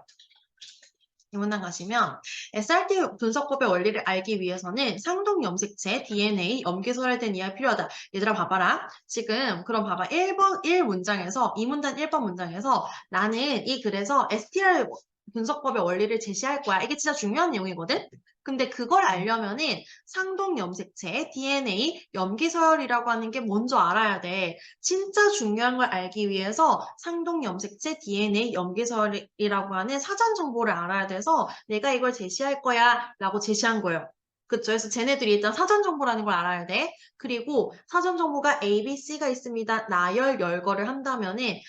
이 문단 가시면 SRT 분석법의 원리를 알기 위해서는 상동 염색체, DNA, 염기서열에 대한 이해가 필요하다. 얘들아 봐봐라. 지금 그럼 봐봐. 1번 1문장에서 이 문단 1번 문장에서 나는 그래서 STR 분석법의 원리를 제시할 거야. 이게 진짜 중요한 내용이거든. 근데 그걸 알려면은 상동 염색체, DNA, 염기서열이라고 하는 게 먼저 알아야 돼. 진짜 중요한 걸 알기 위해서 상동 염색체, DNA, 염기서열이라고 하는 사전 정보를 알아야 돼서 내가 이걸 제시할 거야 라고 제시한 거예요. 그쵸? 그래서 쟤네들이 일단 사전 정보라는 걸 알아야 돼. 그리고 사전 정보가 A, B, C가 있습니다. 나열, 열거를 한다면은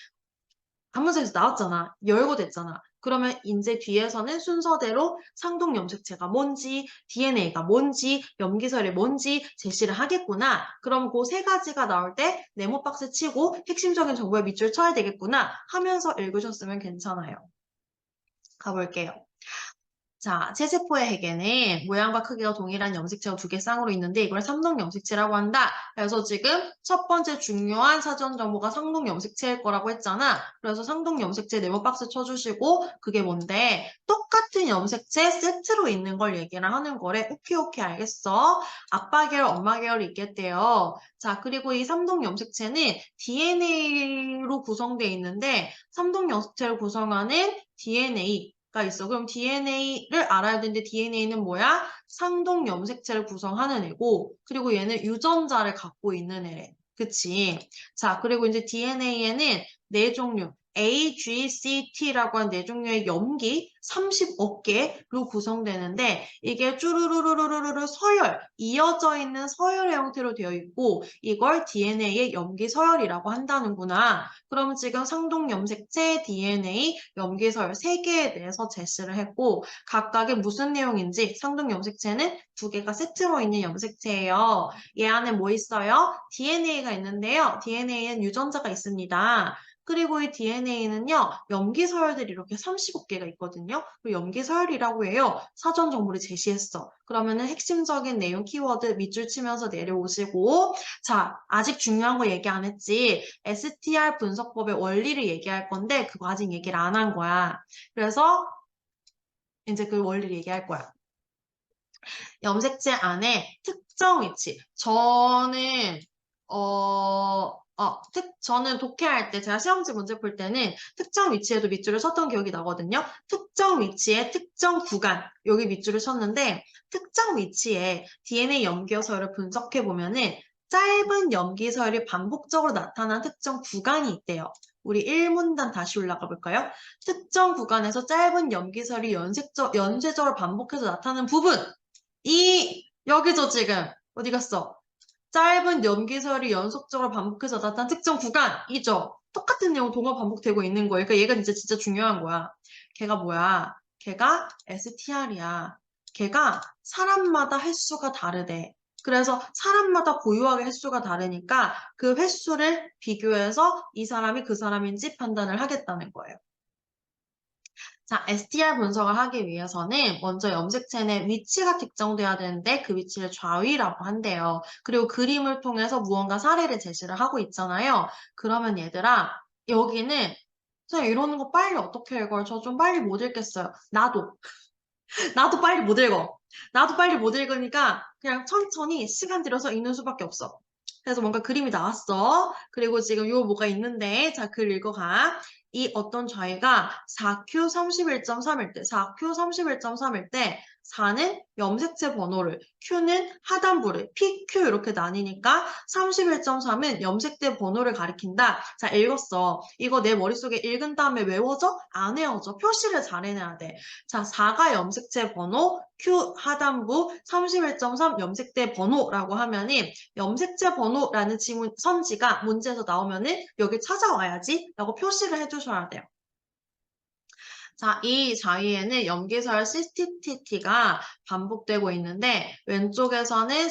관문서에서 나왔잖아. 열고 됐잖아. 그러면 이제 뒤에서는 순서대로 상동 염색체가 뭔지, DNA가 뭔지, 염기설이 뭔지 제시를 하겠구나. 그럼 그 세 가지가 나올 때 네모 박스 치고 핵심적인 정보에 밑줄 쳐야 되겠구나 하면서 읽으셨으면 괜찮아요. 가볼게요. 자, 체세포의 핵에는 모양과 크기가 동일한 염색체가 두 개 쌍으로 있는데 이걸 삼동 염색체라고 한다. 그래서 지금 첫 번째 중요한 사전 정보가 상동 염색체일 거라고 했잖아. 그래서 상동 염색체 네모 박스 쳐주시고 그게 뭔데? 똑같은 염색체 세트로 있는 걸 얘기를 하는 거래. 오케이, 오케이, 알겠어. 아빠 계열, 엄마 계열이 있겠대요. 자, 그리고 이 삼동 염색체는 DNA로 구성되어 있는데 삼동 염색체를 구성하는 DNA가 있어. 그럼 DNA를 알아야 되는데 DNA는 뭐야? 상동 염색체를 구성하는 애고, 그리고 얘는 유전자를 갖고 있는 애래. 그치? 자, 그리고 이제 DNA에는 네 종류, A, G, C, T라고 한 네 종류의 염기 30억 개로 구성되는데 이게 쭈루루루루루루 서열, 이어져 있는 서열의 형태로 되어 있고 이걸 DNA의 염기 서열이라고 한다는구나. 그럼 지금 상동 염색체, DNA, 염기서열 세 개에 대해서 제시를 했고 각각의 무슨 내용인지 상동 염색체는 두 개가 세트로 있는 염색체예요. 얘 안에 뭐 있어요? DNA가 있는데요. DNA엔 유전자가 있습니다. 그리고 이 DNA는요, 염기서열들이 이렇게 35개가 있거든요. 그리고 염기서열이라고 해요. 사전 정보를 제시했어. 그러면은 핵심적인 내용 키워드 밑줄 치면서 내려오시고, 자, 아직 중요한 거 얘기 안 했지. STR 분석법의 원리를 얘기할 건데, 그거 아직 얘기를 안 한 거야. 그래서 이제 그 원리를 얘기할 거야. 염색체 안에 특정 위치. 저는 독해할 때 제가 시험지 문제 풀 때는 특정 위치에도 밑줄을 쳤던 기억이 나거든요. 특정 위치에 특정 구간 여기 밑줄을 쳤는데 특정 위치에 DNA 염기서열을 분석해 보면은 짧은 염기서열이 반복적으로 나타난 특정 구간이 있대요. 우리 1문단 다시 올라가 볼까요? 특정 구간에서 짧은 염기설이 연쇄적으로 반복해서 나타나는 부분. 여기죠, 지금. 어디 갔어? 짧은 염기설이 연속적으로 반복해서 나타난 특정 구간이죠. 똑같은 내용 동화 반복되고 있는 거예요. 그러니까 얘가 진짜 중요한 거야. 걔가 뭐야? 걔가 STR이야. 걔가 사람마다 횟수가 다르대. 그래서 사람마다 보유하게 횟수가 다르니까 그 횟수를 비교해서 이 사람이 그 사람인지 판단을 하겠다는 거예요. 자, STR 분석을 하기 위해서는 먼저 염색체 내 위치가 특정돼야 되는데 그 위치를 좌위라고 한대요. 그리고 그림을 통해서 무언가 사례를 제시를 하고 있잖아요. 그러면 얘들아, 여기는 선생님 이러는 거 빨리 어떻게 읽어요? 저 좀 빨리 못 읽겠어요. 나도. 나도 빨리 못 읽어. 나도 빨리 못 읽으니까 그냥 천천히 시간 들여서 읽는 수밖에 없어. 그래서 뭔가 그림이 나왔어. 그리고 지금 요 뭐가 있는데 자, 글 읽어가. 이 어떤 좌이가 4Q 31.3일 때, 4Q 31.3일 때 4는 염색체 번호를, Q는 하단부를, PQ 이렇게 나뉘니까 31.3은 염색체 번호를 가리킨다. 자, 읽었어. 이거 내 머릿속에 읽은 다음에 외워져? 안 외워져. 표시를 잘 해내야 돼. 자, 4가 염색체 번호, Q 하단부 31.3 염색대 번호라고 하면은 염색체 번호라는 선지가 문제에서 나오면은 여기 찾아와야지 라고 표시를 해주셔야 돼요. 자, 이 좌위에는 염기서열 CTTT가 반복되고 있는데 왼쪽에서는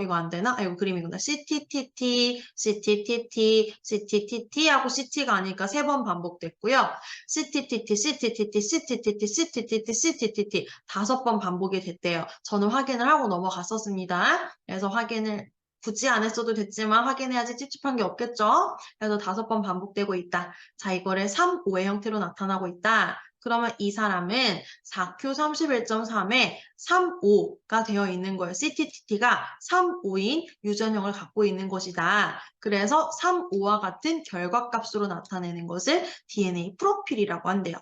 이거 안 되나? 이거 그림이구나. CTTT, CTTT, CTTT 하고 CT가 아니니까 3번 반복됐고요. CTTT, CTTT, CTTT, CTTT, CTTT 5번 반복이 됐대요. 저는 확인을 하고 넘어갔었습니다. 그래서 확인을 굳이 안 했어도 됐지만 확인해야지 찝찝한 게 없겠죠? 그래서 5번 반복되고 있다. 자, 이거를 3, 5의 형태로 나타나고 있다. 그러면 이 사람은 4Q 31.3에 3,5가 되어 있는 거예요. CTTT가 3,5인 유전형을 갖고 있는 것이다. 그래서 3,5와 같은 결과값으로 나타내는 것을 DNA 프로필이라고 한대요.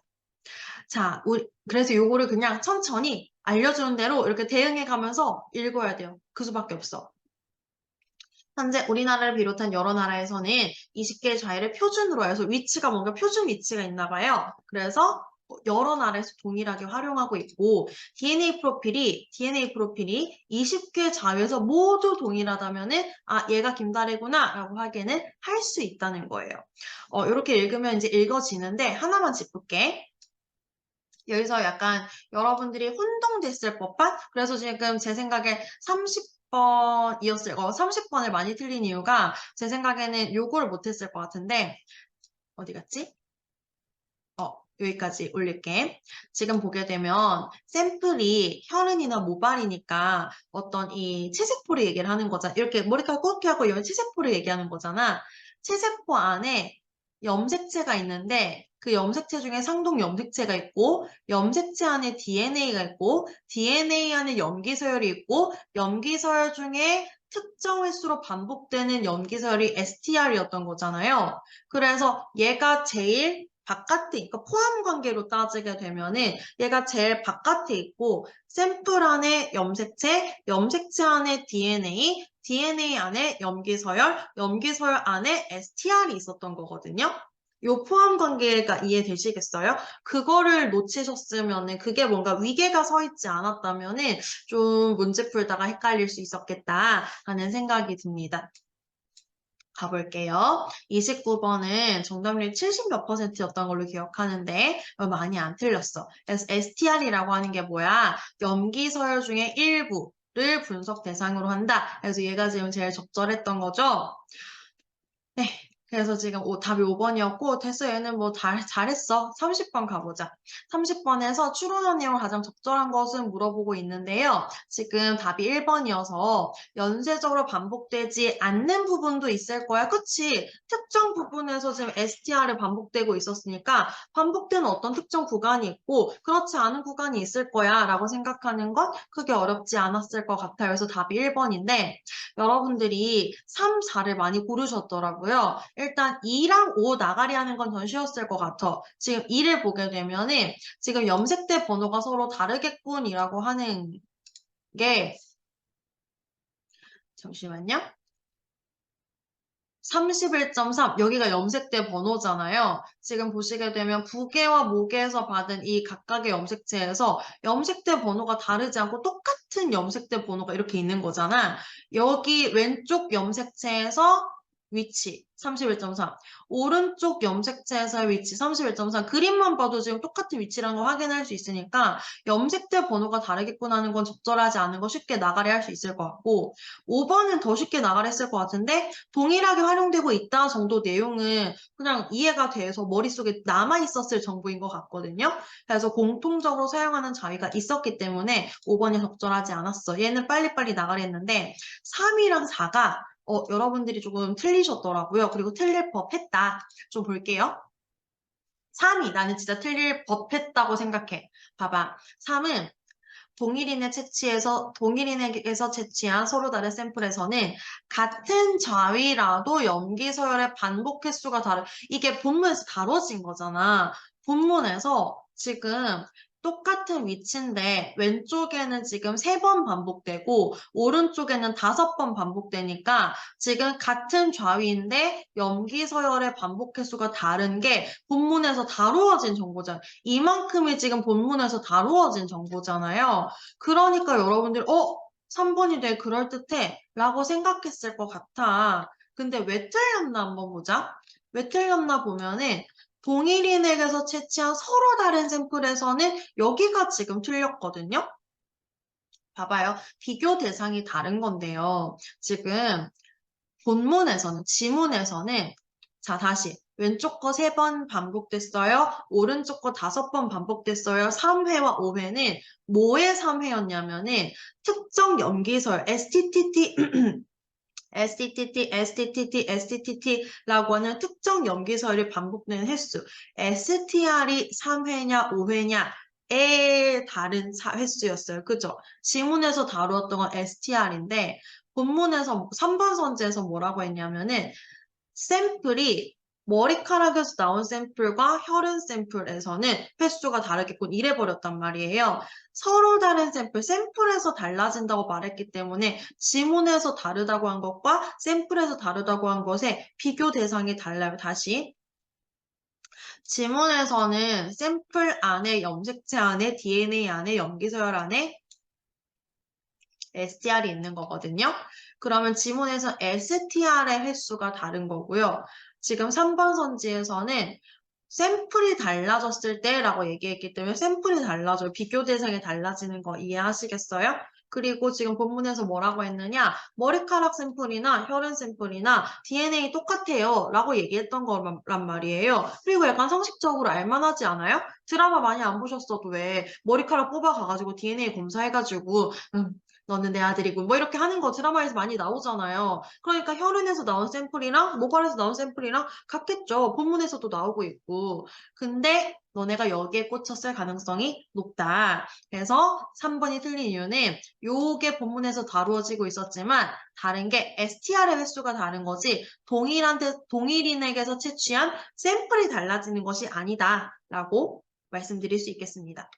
자, 그래서 요거를 그냥 천천히 알려주는 대로 이렇게 대응해 가면서 읽어야 돼요. 그 수밖에 없어. 현재 우리나라를 비롯한 여러 나라에서는 20개의 좌회를 표준으로 해서 위치가 뭔가 표준 위치가 있나 봐요. 그래서 여러 나라에서 동일하게 활용하고 있고 DNA 프로필이 20개 좌회에서 모두 동일하다면은 얘가 김다래구나 라고 하기에는 할 수 있다는 거예요. 이렇게 읽으면 이제 읽어지는데 하나만 짚을게. 여기서 약간 여러분들이 혼동됐을 법한 그래서 지금 제 생각에 30번을 많이 틀린 이유가 제 생각에는 요거를 못했을 것 같은데 어디 갔지? 여기까지 올릴게. 지금 보게 되면 샘플이 혈흔이나 모발이니까 어떤 이 체세포를 얘기를 하는 거잖아. 이렇게 머리카락 곱게 하고 여기 체세포를 얘기하는 거잖아. 체세포 안에 염색체가 있는데 그 염색체 중에 상동 염색체가 있고 염색체 안에 DNA가 있고 DNA 안에 염기서열이 있고 염기서열 중에 특정 횟수로 반복되는 염기서열이 STR이었던 거잖아요. 그래서 얘가 제일 바깥에 있고 포함 관계로 따지게 되면은 얘가 제일 바깥에 있고 샘플 안에 염색체, 염색체 안에 DNA, DNA 안에 염기서열, 염기서열 안에 STR이 있었던 거거든요. 요 포함 관계가 이해되시겠어요? 그거를 놓치셨으면은 그게 뭔가 위계가 서 있지 않았다면은 좀 문제 풀다가 헷갈릴 수 있었겠다라는 생각이 듭니다. 가볼게요. 29번은 정답률이 70몇 %였던 걸로 기억하는데 많이 안 틀렸어. 그래서 STR이라고 하는 게 뭐야? 염기서열 중에 일부를 분석 대상으로 한다. 그래서 얘가 지금 제일 적절했던 거죠? 네. 그래서 지금 답이 5번이었고 됐어 얘는 뭐 잘했어. 30번 가보자. 30번에서 추론한 내용을 가장 적절한 것은 물어보고 있는데요. 지금 답이 1번이어서 연쇄적으로 반복되지 않는 부분도 있을 거야. 그치? 특정 부분에서 지금 STR이 반복되고 있었으니까 반복되는 어떤 특정 구간이 있고 그렇지 않은 구간이 있을 거야 라고 생각하는 건 크게 어렵지 않았을 것 같아요. 그래서 답이 1번인데 여러분들이 3, 4를 많이 고르셨더라고요. 일단 2랑 5 나가리 하는 건 더 쉬웠을 것 같아. 지금 2를 보게 되면은 지금 염색대 번호가 서로 다르겠군이라고 하는 게 잠시만요. 31.3 여기가 염색대 번호잖아요. 지금 보시게 되면 부계와 모계에서 받은 이 각각의 염색체에서 염색대 번호가 다르지 않고 똑같은 염색대 번호가 이렇게 있는 거잖아. 여기 왼쪽 염색체에서 위치 31.3 오른쪽 염색체에서의 위치 31.3 그림만 봐도 지금 똑같은 위치라는 걸 확인할 수 있으니까 염색대 번호가 다르겠구나 하는 건 적절하지 않은 거 쉽게 나가리 할 수 있을 것 같고 5번은 더 쉽게 나가리 했을 것 같은데 동일하게 활용되고 있다 정도 내용은 그냥 이해가 돼서 머릿속에 남아있었을 정보인 것 같거든요. 그래서 공통적으로 사용하는 자위가 있었기 때문에 5번이 적절하지 않았어. 얘는 빨리빨리 나가려 했는데 3이랑 4가 여러분들이 조금 틀리셨더라고요. 그리고 틀릴 법했다. 좀 볼게요. 3이 나는 진짜 틀릴 법했다고 생각해. 봐봐. 3은 동일인에게서 채취한 서로 다른 샘플에서는 같은 좌위라도 염기 서열의 반복 횟수가 이게 본문에서 다뤄진 거잖아. 본문에서 지금 똑같은 위치인데 왼쪽에는 지금 3번 반복되고 오른쪽에는 5번 반복되니까 지금 같은 좌위인데 염기 서열의 반복 횟수가 다른 게 본문에서 다루어진 정보잖아요. 이만큼이 지금 본문에서 다루어진 정보잖아요. 그러니까 여러분들 3번이 되게 그럴듯해 라고 생각했을 것 같아. 근데 왜 틀렸나 한번 보자. 왜 틀렸나 보면은 동일인에게서 채취한 서로 다른 샘플에서는 여기가 지금 틀렸거든요. 봐봐요. 비교 대상이 다른 건데요. 지금 지문에서는 자, 다시 왼쪽 거 3번 반복됐어요. 오른쪽 거 5번 반복됐어요. 3회와 5회는 뭐의 3회였냐면은 특정 염기서열 STTT STTT, STTT, STTT라고 하는 특정 염기서열이 반복되는 횟수. STR이 3회냐, 5회냐의 다른 횟수였어요. 그죠? 지문에서 다루었던 건 STR인데, 본문에서 3번 선지에서 뭐라고 했냐면은, 샘플이 머리카락에서 나온 샘플과 혈흔 샘플에서는 횟수가 다르겠군 이래버렸단 말이에요. 서로 다른 샘플에서 달라진다고 말했기 때문에 지문에서 다르다고 한 것과 샘플에서 다르다고 한 것의 비교 대상이 달라요. 다시. 지문에서는 샘플 안에 염색체 안에 DNA 안에 염기서열 안에 STR이 있는 거거든요. 그러면 지문에서 STR의 횟수가 다른 거고요. 지금 3번 선지에서는 샘플이 달라졌을 때라고 얘기했기 때문에 샘플이 달라져요. 비교 대상이 달라지는 거 이해하시겠어요? 그리고 지금 본문에서 뭐라고 했느냐? 머리카락 샘플이나 혈흔 샘플이나 DNA 똑같아요. 라고 얘기했던 거란 말이에요. 그리고 약간 상식적으로 알만하지 않아요? 드라마 많이 안 보셨어도 왜 머리카락 뽑아가가지고 DNA 검사해가지고 너는 내 아들이고 뭐 이렇게 하는 거 드라마에서 많이 나오잖아요. 그러니까 혈흔에서 나온 샘플이랑 모발에서 나온 샘플이랑 같겠죠. 본문에서도 나오고 있고. 근데 너네가 여기에 꽂혔을 가능성이 높다. 그래서 3번이 틀린 이유는 요게 본문에서 다루어지고 있었지만 다른 게 STR의 횟수가 다른 거지 동일인에게서 채취한 샘플이 달라지는 것이 아니다라고 말씀드릴 수 있겠습니다.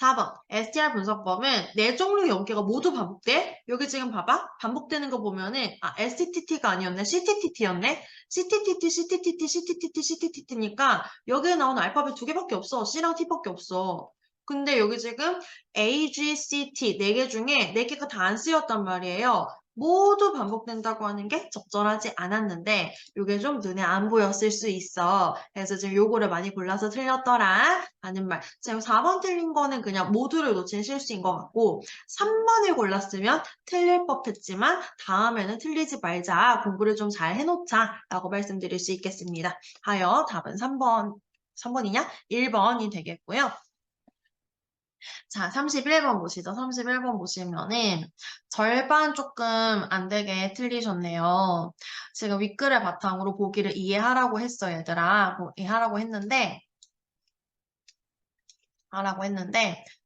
4번 STR 분석법은 네 종류의 연계가 모두 반복돼. 여기 지금 봐봐. 반복되는 거 보면은 STTT가 아니었네. CTTT였네. CTTT, CTTT, CTTT, CTTT니까 여기에 나오는 알파벳 두 개밖에 없어. C랑 T밖에 없어. 근데 여기 지금 A, G, C, T 네 개 중에 네 개가 다 안 쓰였단 말이에요. 모두 반복된다고 하는 게 적절하지 않았는데 이게 좀 눈에 안 보였을 수 있어. 그래서 지금 요거를 많이 골라서 틀렸더라 하는 말. 지금 4번 틀린 거는 그냥 모두를 놓친 실수인 것 같고 3번을 골랐으면 틀릴 법했지만 다음에는 틀리지 말자. 공부를 좀 잘 해놓자 라고 말씀드릴 수 있겠습니다. 하여 답은 3번이냐? 1번이 되겠고요. 자, 31번 보시죠. 31번 보시면은 절반 조금 안 되게 틀리셨네요. 지금 윗글을 바탕으로 보기를 이해하라고 했어, 얘들아. 이해하라고 했는데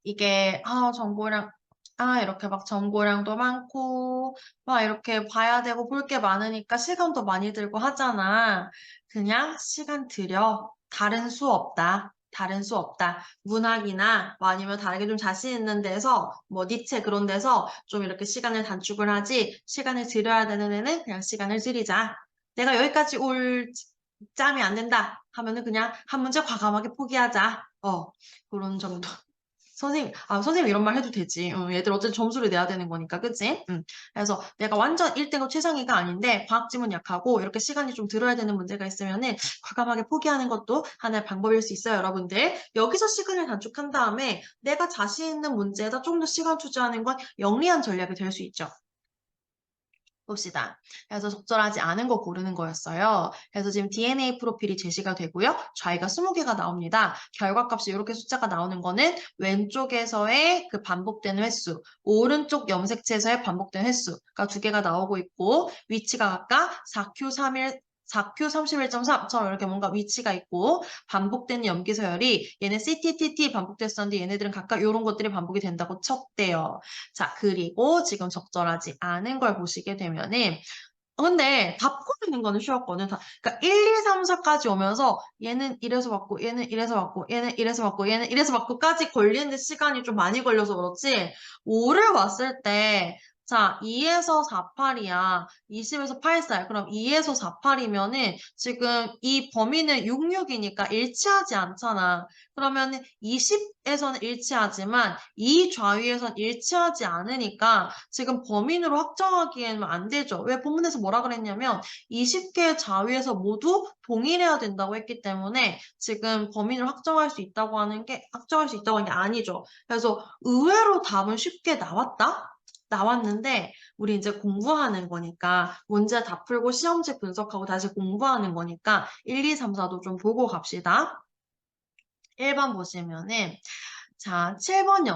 이게 정보량 이렇게 막 정보량도 많고 막 이렇게 봐야 되고 볼 게 많으니까 시간도 많이 들고 하잖아. 그냥 시간 들여. 다른 수 없다. 다른 수 없다. 문학이나 뭐 아니면 다르게 좀 자신 있는 데서 뭐 니체 그런 데서 좀 이렇게 시간을 단축을 하지 시간을 들여야 되는 애는 그냥 시간을 들이자. 내가 여기까지 올 짬이 안 된다 하면은 그냥 한 문제 과감하게 포기하자. 그런 정도. 선생님 이런 말 해도 되지. 얘들 어쨌든 점수를 내야 되는 거니까, 그치? 그래서 내가 완전 1등급 최상위가 아닌데, 과학지문 약하고, 이렇게 시간이 좀 들어야 되는 문제가 있으면은, 과감하게 포기하는 것도 하나의 방법일 수 있어요, 여러분들. 여기서 시간을 단축한 다음에, 내가 자신 있는 문제에다 좀 더 시간 투자하는 건 영리한 전략이 될 수 있죠. 봅시다. 그래서 적절하지 않은 거 고르는 거였어요. 그래서 지금 DNA 프로필이 제시가 되고요. 좌이가 20개가 나옵니다. 결과값이 이렇게 숫자가 나오는 거는 왼쪽에서의 그 반복되는 횟수, 오른쪽 염색체에서의 반복된 횟수가 두 개가 나오고 있고 위치가 각각 4Q 31.3처럼 이렇게 뭔가 위치가 있고 반복되는 염기서열이 얘네 CTTT 반복됐었는데 얘네들은 각각 이런 것들이 반복이 된다고 쳤대요. 자, 그리고 지금 적절하지 않은 걸 보시게 되면은 근데 답 고르는 거는 쉬웠거든. 그러니까 1, 2, 3, 4까지 오면서 얘는 이래서 받고 얘는 이래서 받고 얘는 이래서 받고 얘는 이래서 받고까지 걸리는데 시간이 좀 많이 걸려서 그렇지 5를 왔을 때 자, 2에서 48이야. 20에서 84. 그럼 2에서 48이면은 지금 이 범위는 66이니까 일치하지 않잖아. 그러면 20에서는 일치하지만 이 좌위에서는 일치하지 않으니까 지금 범인으로 확정하기에는 안 되죠. 왜 본문에서 뭐라 그랬냐면 20개의 좌위에서 모두 동일해야 된다고 했기 때문에 지금 범인을 확정할 수 있다고 하는 게 아니죠. 그래서 의외로 답은 쉽게 나왔는데 우리 이제 공부하는 거니까 문제 다 풀고 시험지 분석하고 다시 공부하는 거니까 1, 2, 3, 4도 좀 보고 갑시다. 1번 보시면은 자, 7번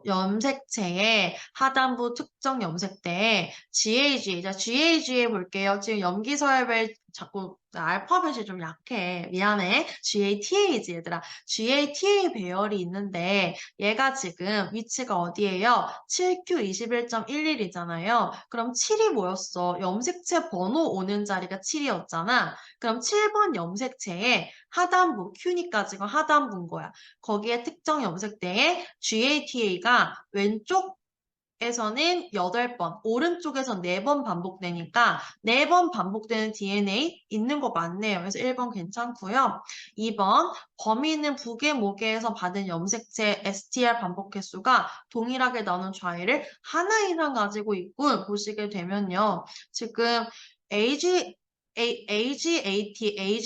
염색체의 하단부 특정 염색대에 GAG, 자, GAG 볼게요. 지금 염기서열별 자꾸 알파벳이 좀 약해. 미안해. GATA지, 얘들아. GATA 배열이 있는데 얘가 지금 위치가 어디예요? 7Q21.11이잖아요. 그럼 7이 뭐였어? 염색체 번호 오는 자리가 7이었잖아. 그럼 7번 염색체의 하단부, Q니까 지금 하단부인 거야. 거기에 특정 염색대에 GATA가 왼쪽에서는 8번, 오른쪽에서 4번 반복되니까 4번 반복되는 DNA 있는 거 맞네요. 그래서 1번 괜찮고요. 2번, 범인은 북의 모계에서 받은 염색체 STR 반복 횟수가 동일하게 나오는 좌위를 하나 이상 가지고 있군. 보시게 되면요. 지금 AGAT가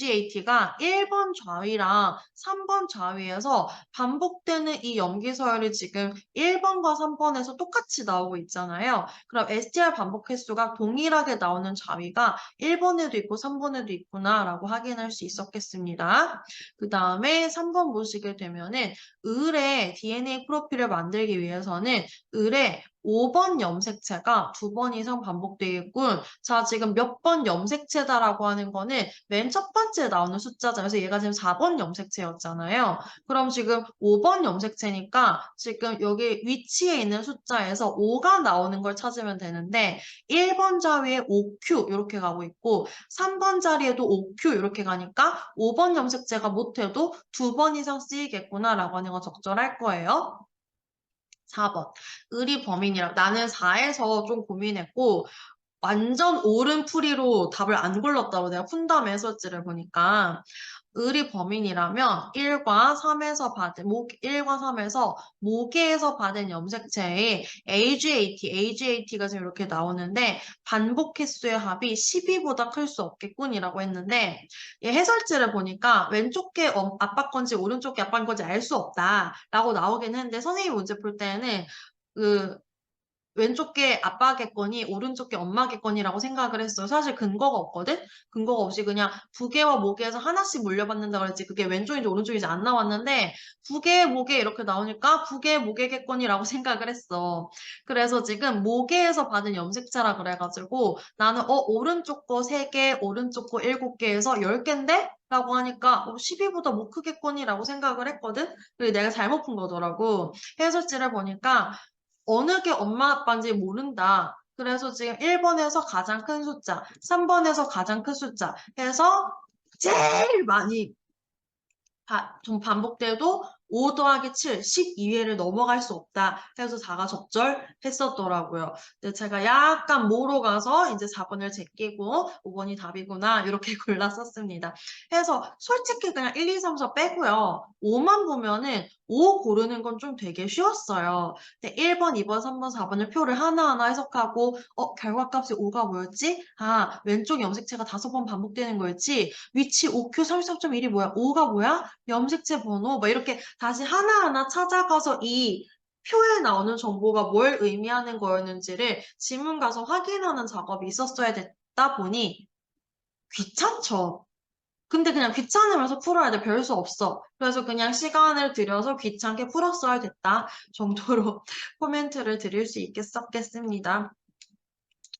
1번 좌위랑 3번 좌위에서 반복되는 이 염기서열이 지금 1번과 3번에서 똑같이 나오고 있잖아요. 그럼 STR 반복 횟수가 동일하게 나오는 좌위가 1번에도 있고 3번에도 있구나라고 확인할 수 있었겠습니다. 그 다음에 3번 보시게 되면은 을의 DNA 프로필을 만들기 위해서는 을의 5번 염색체가 2번 이상 반복되겠군. 자, 지금 몇 번 염색체다라고 하는 거는 맨 첫 번째 나오는 숫자잖아요. 그래서 얘가 지금 4번 염색체였잖아요. 그럼 지금 5번 염색체니까 지금 여기 위치에 있는 숫자에서 5가 나오는 걸 찾으면 되는데 1번 자리에 5Q 이렇게 가고 있고 3번 자리에도 5Q 이렇게 가니까 5번 염색체가 못해도 2번 이상 쓰이겠구나라고 하는 거 적절할 거예요. 4번. 을이 범인이라. 나는 4에서 좀 고민했고, 완전 옳은 풀이로 답을 안 골랐다고 내가 푼다음에 해설지를 보니까. 을이 범인이라면 1과 3에서 모계에서 받은 염색체의 AGAT가 지금 이렇게 나오는데 반복 횟수의 합이 12보다 클 수 없겠군이라고 했는데 얘 해설지를 보니까 왼쪽 게 아빠 건지 오른쪽 게 아빠 건지 알 수 없다라고 나오긴 했는데 선생님 문제 풀 때는 그 왼쪽 게 아빠겠거니 오른쪽 게 엄마겠거니라고 생각을 했어요. 사실 근거가 없거든? 근거가 없이 그냥 부계와 모계에서 하나씩 물려받는다 그랬지 그게 왼쪽인지 오른쪽인지 안 나왔는데 부계, 모계 이렇게 나오니까 부계, 모계겠거니라고 생각을 했어. 그래서 지금 모계에서 받은 염색체라 그래가지고 나는 오른쪽 거 3개, 오른쪽 거 7개에서 10개인데? 라고 하니까 12보다 못 크겠거니라고 생각을 했거든? 그리고 내가 잘못 푼 거더라고. 해설지를 보니까 어느 게 엄마 아빠인지 모른다. 그래서 지금 1번에서 가장 큰 숫자, 3번에서 가장 큰 숫자 해서 제일 많이 좀 반복돼도 5 더하기 7, 12회를 넘어갈 수 없다 해서 4가 적절했었더라고요. 근데 제가 약간 모로 가서 이제 4번을 제끼고 5번이 답이구나 이렇게 골랐었습니다. 해서 솔직히 그냥 1, 2, 3, 4 빼고요. 5만 보면은 5 고르는 건 좀 되게 쉬웠어요. 근데 1번, 2번, 3번, 4번을 표를 하나하나 해석하고 결과값이 5가 뭐였지? 아, 왼쪽 염색체가 5번 반복되는 거였지? 위치 5Q 33.1이 뭐야? 5가 뭐야? 염색체 번호 뭐 이렇게 다시 하나하나 찾아가서 이 표에 나오는 정보가 뭘 의미하는 거였는지를 지문 가서 확인하는 작업이 있었어야 됐다 보니 귀찮죠. 근데 그냥 귀찮으면서 풀어야 돼. 별 수 없어. 그래서 그냥 시간을 들여서 귀찮게 풀었어야 됐다 정도로 코멘트를 드릴 수 있겠습니다.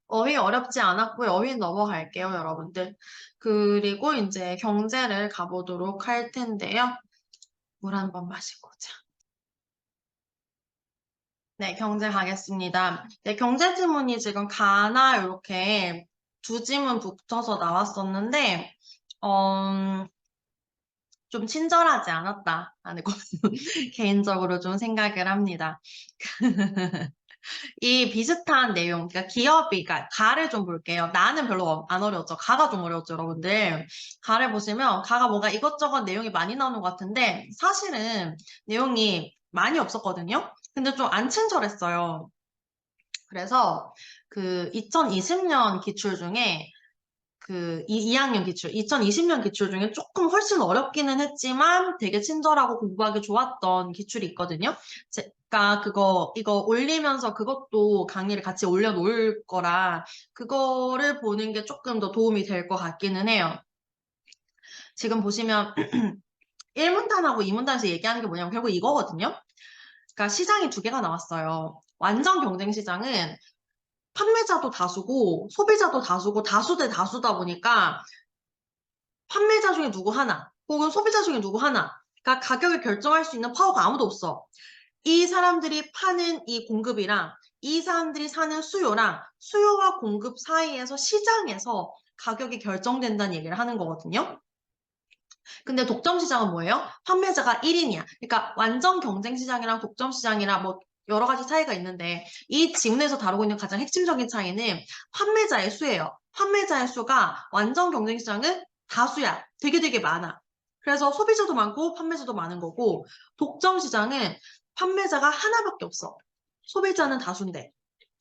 어휘 어렵지 않았고요. 어휘 넘어갈게요, 여러분들. 그리고 이제 경제를 가보도록 할 텐데요. 물 한 번 마시고 오자. 네, 경제 가겠습니다. 네, 경제 지문이 지금 가나 이렇게 두 지문 붙어서 나왔었는데, 좀 친절하지 않았다 하는 거 개인적으로 좀 생각을 합니다. 이 비슷한 내용, 그러니까 기업이, 그러니까 가를 좀 볼게요. 나는 별로 안 어려웠죠. 가가 좀 어려웠죠, 여러분들. 가를 보시면 가가 뭔가 이것저것 내용이 많이 나오는 것 같은데 사실은 내용이 많이 없었거든요. 근데 좀 안 친절했어요. 그래서 그 2020년 기출 중에 그 2학년 기출, 2020년 기출 중에 조금 훨씬 어렵기는 했지만 되게 친절하고 공부하기 좋았던 기출이 있거든요. 제가 이거 올리면서 그것도 강의를 같이 올려놓을 거라 그거를 보는 게 조금 더 도움이 될 것 같기는 해요. 지금 보시면 1문단하고 2문단에서 얘기하는 게 뭐냐면 결국 이거거든요. 그러니까 시장이 두 개가 나왔어요. 완전 경쟁 시장은 판매자도 다수고 소비자도 다수고 다수 대 다수다 보니까 판매자 중에 누구 하나 혹은 소비자 중에 누구 하나가 가격을 결정할 수 있는 파워가 아무도 없어. 이 사람들이 파는 이 공급이랑 이 사람들이 사는 수요랑 수요와 공급 사이에서 시장에서 가격이 결정된다는 얘기를 하는 거거든요. 근데 독점 시장은 뭐예요? 판매자가 1인이야. 그러니까 완전 경쟁 시장이랑 독점 시장이랑 뭐 여러 가지 차이가 있는데 이 지문에서 다루고 있는 가장 핵심적인 차이는 판매자의 수예요. 판매자의 수가 완전 경쟁 시장은 다수야. 되게 많아. 그래서 소비자도 많고 판매자도 많은 거고 독점 시장은 판매자가 하나밖에 없어. 소비자는 다수인데.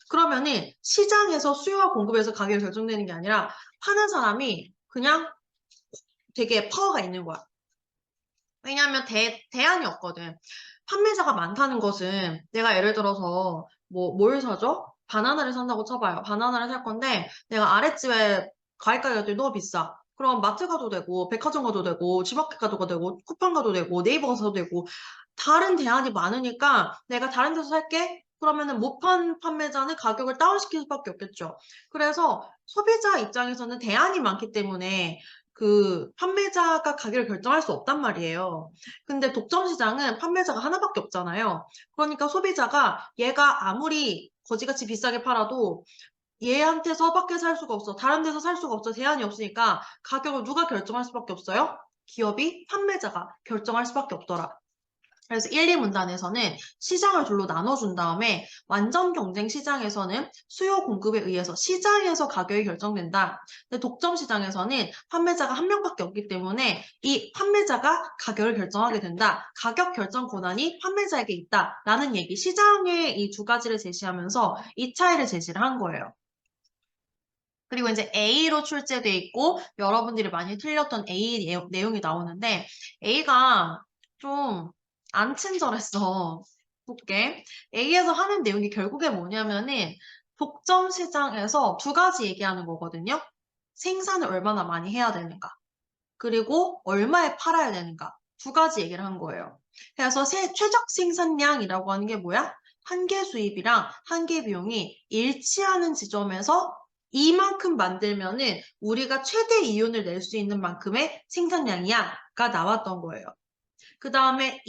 그러면은 시장에서 수요와 공급에서 가격이 결정되는 게 아니라 파는 사람이 그냥 되게 파워가 있는 거야. 왜냐하면 대안이 없거든. 판매자가 많다는 것은 내가 예를 들어서 뭘 사죠? 바나나를 산다고 쳐봐요. 바나나를 살 건데 내가 아랫집에 과일 가격이 너무 비싸. 그럼 마트 가도 되고 백화점 가도 되고 지마켓 가도 되고 쿠팡 가도 되고 네이버 가도 되고 다른 대안이 많으니까 내가 다른 데서 살게? 그러면은 못 판 판매자는 가격을 다운시킬 수밖에 없겠죠. 그래서 소비자 입장에서는 대안이 많기 때문에 그 판매자가 가격을 결정할 수 없단 말이에요. 근데 독점 시장은 판매자가 하나밖에 없잖아요. 그러니까 소비자가 얘가 아무리 거지같이 비싸게 팔아도 얘한테서밖에 살 수가 없어. 다른 데서 살 수가 없어. 대안이 없으니까 가격을 누가 결정할 수밖에 없어요? 기업이 판매자가 결정할 수밖에 없더라. 그래서 1, 2문단에서는 시장을 둘로 나눠준 다음에 완전 경쟁 시장에서는 수요 공급에 의해서 시장에서 가격이 결정된다. 근데 독점 시장에서는 판매자가 한 명밖에 없기 때문에 이 판매자가 가격을 결정하게 된다. 가격 결정 권한이 판매자에게 있다라는 얘기. 시장의 이 두 가지를 제시하면서 이 차이를 제시를 한 거예요. 그리고 이제 A로 출제돼 있고 여러분들이 많이 틀렸던 A 내용이 나오는데 A가 좀 안 친절했어. 볼게. A에서 하는 내용이 결국에 뭐냐면은 독점 시장에서 두 가지 얘기하는 거거든요. 생산을 얼마나 많이 해야 되는가. 그리고 얼마에 팔아야 되는가. 두 가지 얘기를 한 거예요. 그래서 최적 생산량이라고 하는 게 뭐야? 한계 수입이랑 한계 비용이 일치하는 지점에서 이만큼 만들면은 우리가 최대 이윤을 낼 수 있는 만큼의 생산량이야가 나왔던 거예요. 그 다음에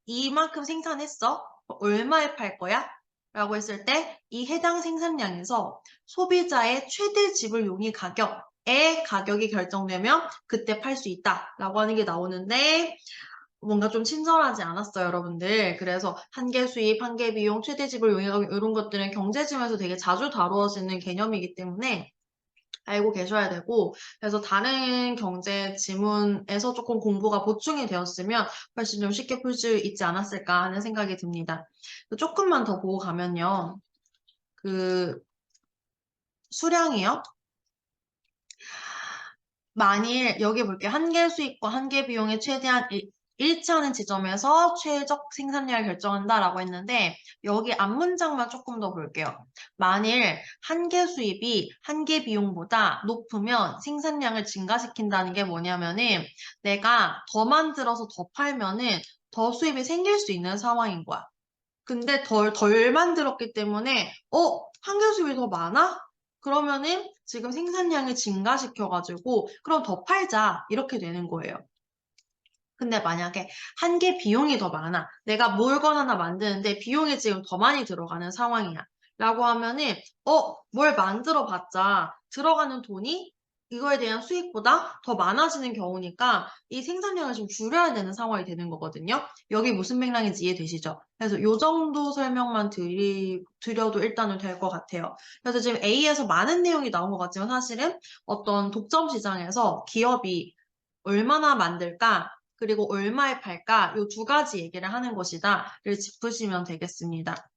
이만큼 생산했어? 얼마에 팔 거야? 라고 했을 때 이 해당 생산량에서 소비자의 최대 지불 용의 가격의 가격이 결정되면 그때 팔 수 있다라고 하는 게 나오는데 뭔가 좀 친절하지 않았어요, 여러분들. 그래서 한계 수입, 한계 비용, 최대 지불 용의 가격 이런 것들은 경제지문에서 되게 자주 다루어지는 개념이기 때문에 알고 계셔야 되고, 그래서 다른 경제 지문에서 조금 공부가 보충이 되었으면 훨씬 좀 쉽게 풀 수 있지 않았을까 하는 생각이 듭니다. 조금만 더 보고 가면요. 그, 수량이요. 만일 여기 볼게요. 한계 수익과 한계 비용의 최대한 일치하는 지점에서 최적 생산량을 결정한다라고 했는데 여기 앞문장만 조금 더 볼게요. 만일 한계 수입이 한계 비용보다 높으면 생산량을 증가시킨다는 게 뭐냐면은 내가 더 만들어서 더 팔면은 더 수입이 생길 수 있는 상황인 거야. 근데 덜 만들었기 때문에 한계 수입이 더 많아? 그러면은 지금 생산량을 증가시켜가지고 그럼 더 팔자 이렇게 되는 거예요. 근데 만약에 한계 비용이 더 많아. 내가 물건 하나 만드는데 비용이 지금 더 많이 들어가는 상황이야. 라고 하면은 뭘 만들어 봤자 들어가는 돈이 이거에 대한 수익보다 더 많아지는 경우니까 이 생산량을 좀 줄여야 되는 상황이 되는 거거든요. 여기 무슨 맥락인지 이해되시죠? 그래서 요 정도 설명만 드려도 일단은 될 것 같아요. 그래서 지금 A에서 많은 내용이 나온 것 같지만 사실은 어떤 독점 시장에서 기업이 얼마나 만들까? 그리고 얼마에 팔까? 요 두 가지 얘기를 하는 것이다를 짚으시면 되겠습니다.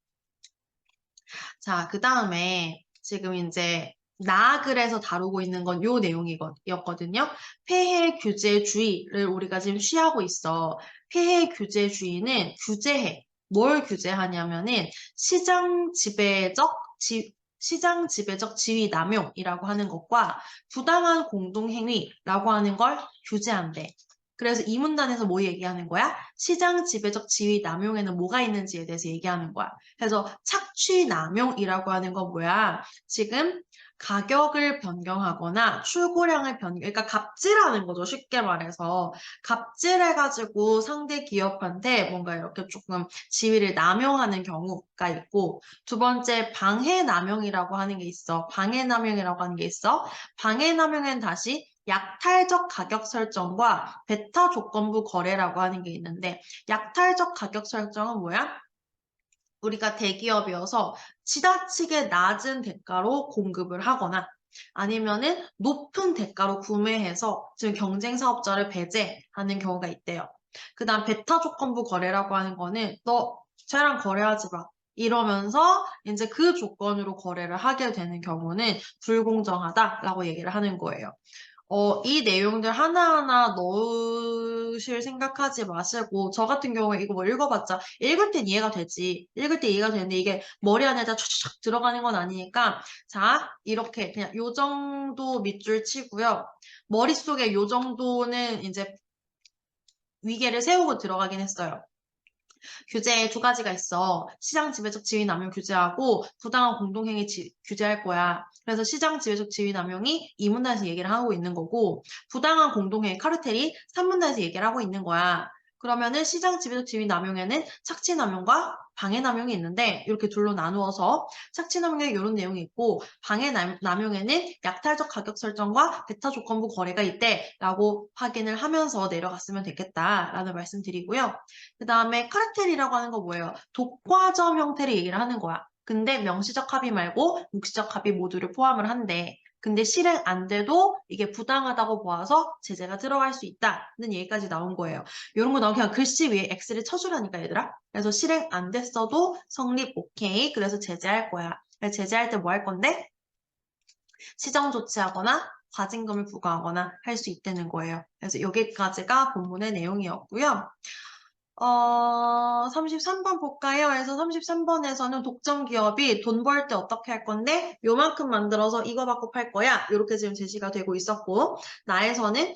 자, 그 다음에 지금 이제 나글에서 다루고 있는 건 요 내용이었거든요. 폐해 규제주의를 우리가 지금 취하고 있어. 폐해 규제주의는 규제해. 뭘 규제하냐면은 시장 지배적 지위 남용이라고 하는 것과 부당한 공동행위라고 하는 걸 규제한대. 그래서 이 문단에서 뭐 얘기하는 거야? 시장 지배적 지위 남용에는 뭐가 있는지에 대해서 얘기하는 거야. 그래서 착취 남용이라고 하는 건 뭐야? 지금 가격을 변경하거나 출고량을 그러니까 갑질하는 거죠. 쉽게 말해서. 갑질해가지고 상대 기업한테 뭔가 이렇게 조금 지위를 남용하는 경우가 있고, 두 번째 방해남용이라고 하는 게 있어. 방해남용이라고 하는 게 있어. 방해남용엔 다시 약탈적 가격 설정과 베타 조건부 거래라고 하는 게 있는데, 약탈적 가격 설정은 뭐야? 우리가 대기업이어서 지나치게 낮은 대가로 공급을 하거나 아니면은 높은 대가로 구매해서 지금 경쟁 사업자를 배제하는 경우가 있대요. 그 다음 베타 조건부 거래라고 하는 거는 너 쟤랑 거래하지 마. 이러면서 이제 그 조건으로 거래를 하게 되는 경우는 불공정하다라고 얘기를 하는 거예요. 이 내용들 하나하나 넣으실 생각하지 마시고, 저 같은 경우에 이거 뭐 읽어봤자, 읽을 땐 이해가 되지. 읽을 때 이해가 되는데 이게 머리 안에다 촥촥 들어가는 건 아니니까, 자, 이렇게 그냥 요 정도 밑줄 치고요. 머릿속에 요 정도는 이제 위계를 세우고 들어가긴 했어요. 규제에 두 가지가 있어. 시장 지배적 지위 남용 규제하고 부당한 공동행위 규제할 거야. 그래서 시장 지배적 지위 남용이 2문단에서 얘기를 하고 있는 거고 부당한 공동행위 카르텔이 3문단에서 얘기를 하고 있는 거야. 그러면은 시장 지배적 지위 남용에는 착취 남용과 방해 남용이 있는데 이렇게 둘로 나누어서 착취 남용에 이런 내용이 있고 방해 남용에는 약탈적 가격 설정과 베타 조건부 거래가 있대라고 확인을 하면서 내려갔으면 되겠다라는 말씀 드리고요. 그 다음에 카르텔이라고 하는 거 뭐예요? 독과점 형태를 얘기를 하는 거야. 근데 명시적 합의 말고 묵시적 합의 모두를 포함을 한대. 근데 실행 안 돼도 이게 부당하다고 보아서 제재가 들어갈 수 있다는 얘기까지 나온 거예요. 이런 거 나오면 그냥 글씨 위에 X를 쳐주라니까 얘들아. 그래서 실행 안 됐어도 성립 오케이. 그래서 제재할 거야. 그래서 제재할 때 뭐 할 건데? 시정 조치하거나 과징금을 부과하거나 할 수 있다는 거예요. 그래서 여기까지가 본문의 내용이었고요. 33번 볼까요? 해서 33번에서는 독점 기업이 돈 벌 때 어떻게 할 건데 요만큼 만들어서 이거 받고 팔 거야. 이렇게 지금 제시가 되고 있었고 나에서는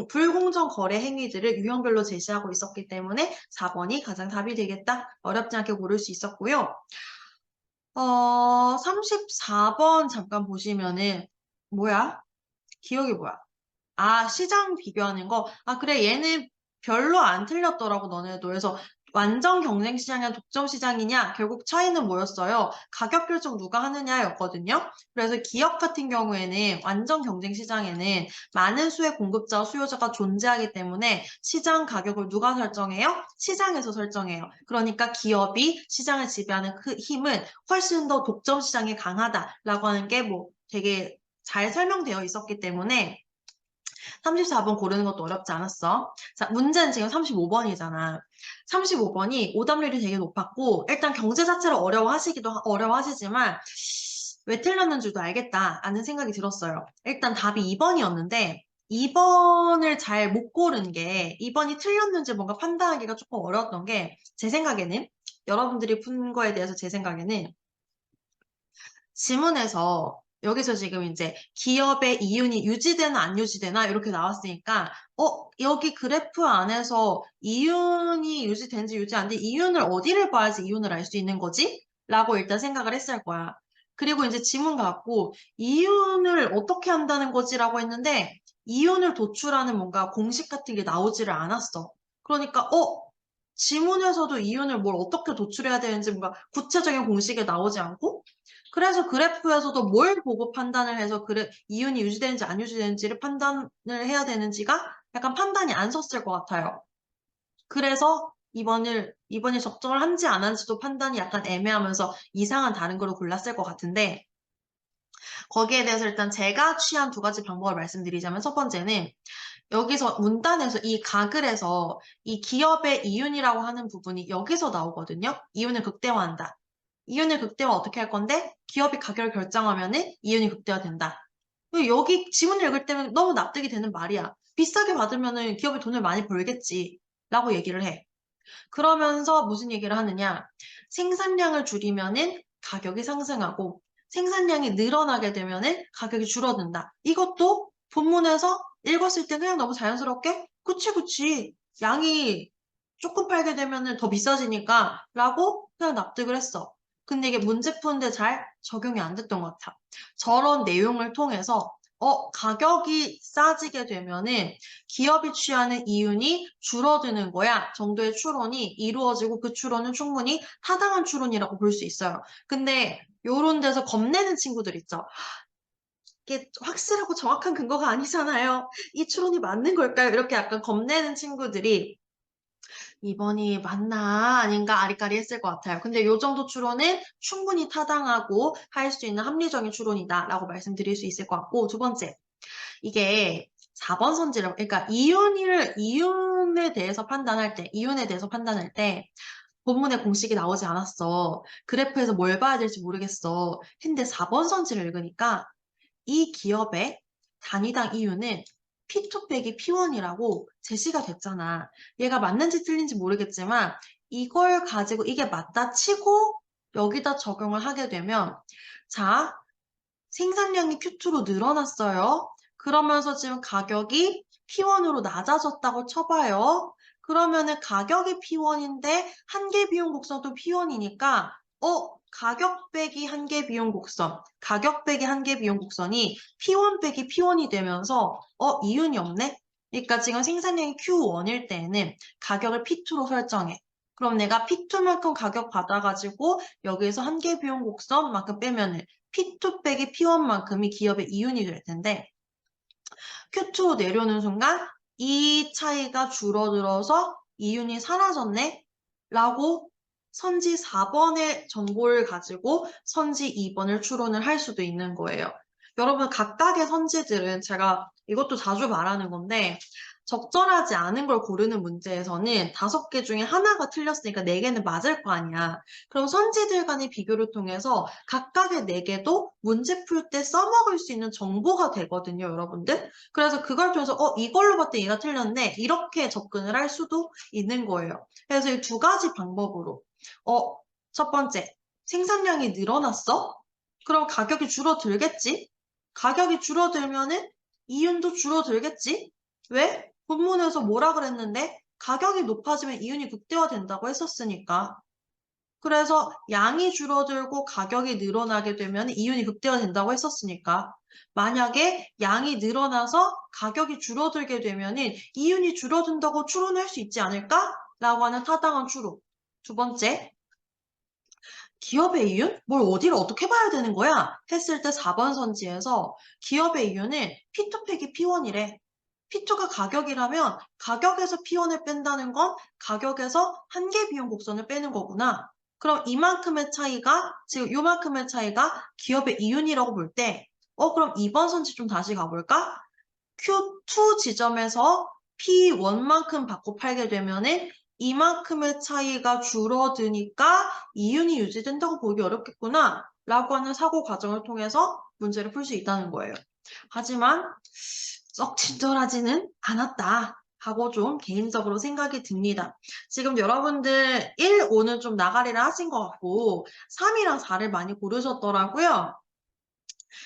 불공정 거래 행위들을 유형별로 제시하고 있었기 때문에 4번이 가장 답이 되겠다. 어렵지 않게 고를 수 있었고요. 34번 잠깐 보시면은 뭐야? 기억이 뭐야? 아, 시장 비교하는 거? 아, 그래, 얘는 별로 안 틀렸더라고, 너네도. 그래서 완전 경쟁 시장이냐, 독점 시장이냐, 결국 차이는 뭐였어요? 가격 결정 누가 하느냐였거든요. 그래서 기업 같은 경우에는 완전 경쟁 시장에는 많은 수의 공급자와 수요자가 존재하기 때문에 시장 가격을 누가 설정해요? 시장에서 설정해요. 그러니까 기업이 시장을 지배하는 그 힘은 훨씬 더 독점 시장에 강하다라고 하는 게 뭐 되게 잘 설명되어 있었기 때문에 34번 고르는 것도 어렵지 않았어. 자, 문제는 지금 35번이잖아. 35번이 오답률이 되게 높았고, 일단 경제 자체를 어려워하시지만, 왜 틀렸는지도 알겠다, 라는 생각이 들었어요. 일단 답이 2번이었는데, 2번을 잘 못 고른 게, 2번이 틀렸는지 뭔가 판단하기가 조금 어려웠던 게, 제 생각에는, 여러분들이 푼 거에 대해서 제 생각에는, 지문에서 여기서 지금 이제 기업의 이윤이 유지되나 안 유지되나 이렇게 나왔으니까 여기 그래프 안에서 이윤이 유지되는지 유지 안 돼, 이윤을 어디를 봐야지 이윤을 알 수 있는 거지? 라고 일단 생각을 했을 거야. 그리고 이제 지문 갖고 이윤을 어떻게 한다는 거지라고 했는데 이윤을 도출하는 뭔가 공식 같은 게 나오지를 않았어. 그러니까 지문에서도 이윤을 뭘 어떻게 도출해야 되는지 뭔가 구체적인 공식이 나오지 않고 그래서 그래프에서도 뭘 보고 판단을 해서 이윤이 유지되는지 안 유지되는지를 판단을 해야 되는지가 약간 판단이 안 섰을 것 같아요. 그래서 이번이 적정을 한지 안 한지도 판단이 약간 애매하면서 이상한 다른 거를 골랐을 것 같은데 거기에 대해서 일단 제가 취한 두 가지 방법을 말씀드리자면 첫 번째는 여기서 문단에서 이 가글에서 이 기업의 이윤이라고 하는 부분이 여기서 나오거든요. 이윤을 극대화한다. 이윤을 극대화 어떻게 할 건데 기업이 가격을 결정하면은 이윤이 극대화된다. 여기 지문을 읽을 때는 너무 납득이 되는 말이야. 비싸게 받으면은 기업이 돈을 많이 벌겠지. 라고 얘기를 해. 그러면서 무슨 얘기를 하느냐. 생산량을 줄이면은 가격이 상승하고 생산량이 늘어나게 되면은 가격이 줄어든다. 이것도 본문에서 읽었을 때 그냥 너무 자연스럽게 그치 양이 조금 팔게 되면은 더 비싸지니까 라고 그냥 납득을 했어. 근데 이게 문제 푸는데 잘 적용이 안 됐던 것 같아. 저런 내용을 통해서 가격이 싸지게 되면은 기업이 취하는 이윤이 줄어드는 거야 정도의 추론이 이루어지고 그 추론은 충분히 타당한 추론이라고 볼 수 있어요. 근데 요런 데서 겁내는 친구들 있죠. 이게 확실하고 정확한 근거가 아니잖아요. 이 추론이 맞는 걸까요? 이렇게 약간 겁내는 친구들이 2번이 맞나 아닌가 아리까리 했을 것 같아요. 근데 요 정도 추론은 충분히 타당하고 할 수 있는 합리적인 추론이다 라고 말씀드릴 수 있을 것 같고 두 번째, 이게 4번 선지를 그러니까 이윤에 대해서 판단할 때 본문에 공식이 나오지 않았어. 그래프에서 뭘 봐야 될지 모르겠어. 근데 4번 선지를 읽으니까 이 기업의 단위당 이윤은 P2 빼기 P1이라고 제시가 됐잖아. 얘가 맞는지 틀린지 모르겠지만 이걸 가지고 이게 맞다 치고 여기다 적용을 하게 되면 자, 생산량이 Q2로 늘어났어요. 그러면서 지금 가격이 P1으로 낮아졌다고 쳐봐요. 그러면은 가격이 P1인데 한계 비용 곡선도 P1이니까 가격 빼기 한계 비용 곡선, 가격 빼기 한계 비용 곡선이 P1 빼기 P1이 되면서 이윤이 없네? 그러니까 지금 생산량이 Q1일 때에는 가격을 P2로 설정해. 그럼 내가 P2만큼 가격 받아가지고 여기에서 한계 비용 곡선만큼 빼면은 P2 빼기 P1만큼이 기업의 이윤이 될 텐데 Q2로 내려오는 순간 이 차이가 줄어들어서 이윤이 사라졌네? 라고 선지 4번의 정보를 가지고 선지 2번을 추론을 할 수도 있는 거예요. 여러분 각각의 선지들은 제가 이것도 자주 말하는 건데 적절하지 않은 걸 고르는 문제에서는 5개 중에 하나가 틀렸으니까 4개는 맞을 거 아니야. 그럼 선지들 간의 비교를 통해서 각각의 4개도 문제 풀 때 써먹을 수 있는 정보가 되거든요, 여러분들. 그래서 그걸 통해서 이걸로 봤더니 얘가 틀렸네. 이렇게 접근을 할 수도 있는 거예요. 그래서 이 2가지 방법으로 첫 번째, 생산량이 늘어났어? 그럼 가격이 줄어들겠지? 가격이 줄어들면은 이윤도 줄어들겠지? 왜? 본문에서 뭐라 그랬는데? 가격이 높아지면 이윤이 극대화된다고 했었으니까. 그래서 양이 줄어들고 가격이 늘어나게 되면 이윤이 극대화된다고 했었으니까. 만약에 양이 늘어나서 가격이 줄어들게 되면 이윤이 줄어든다고 추론할 수 있지 않을까? 라고 하는 타당한 추론. 두 번째, 기업의 이윤? 뭘 어디를 어떻게 봐야 되는 거야? 했을 때 4번 선지에서 기업의 이윤은 P2 빼기 P1이래. P2가 가격이라면 가격에서 P1을 뺀다는 건 가격에서 한계 비용 곡선을 빼는 거구나. 그럼 이만큼의 차이가, 지금 요만큼의 차이가 기업의 이윤이라고 볼 때, 그럼 2번 선지 좀 다시 가볼까? Q2 지점에서 P1만큼 받고 팔게 되면은 이만큼의 차이가 줄어드니까 이윤이 유지된다고 보기 어렵겠구나 라고 하는 사고 과정을 통해서 문제를 풀 수 있다는 거예요. 하지만 썩 친절하지는 않았다 하고 좀 개인적으로 생각이 듭니다. 지금 여러분들 1, 5는 좀 나가리를 하신 것 같고 3이랑 4를 많이 고르셨더라고요.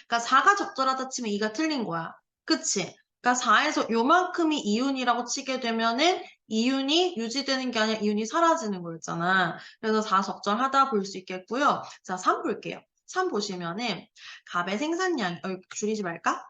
그러니까 4가 적절하다 치면 2가 틀린 거야. 그치? 그러니까 4에서 요만큼이 이윤이라고 치게 되면은 이윤이 유지되는 게 아니라 이윤이 사라지는 거였잖아. 그래서 4 적절하다 볼 수 있겠고요. 자, 3 볼게요. 3 보시면은 갑의 생산량, 줄이지 말까?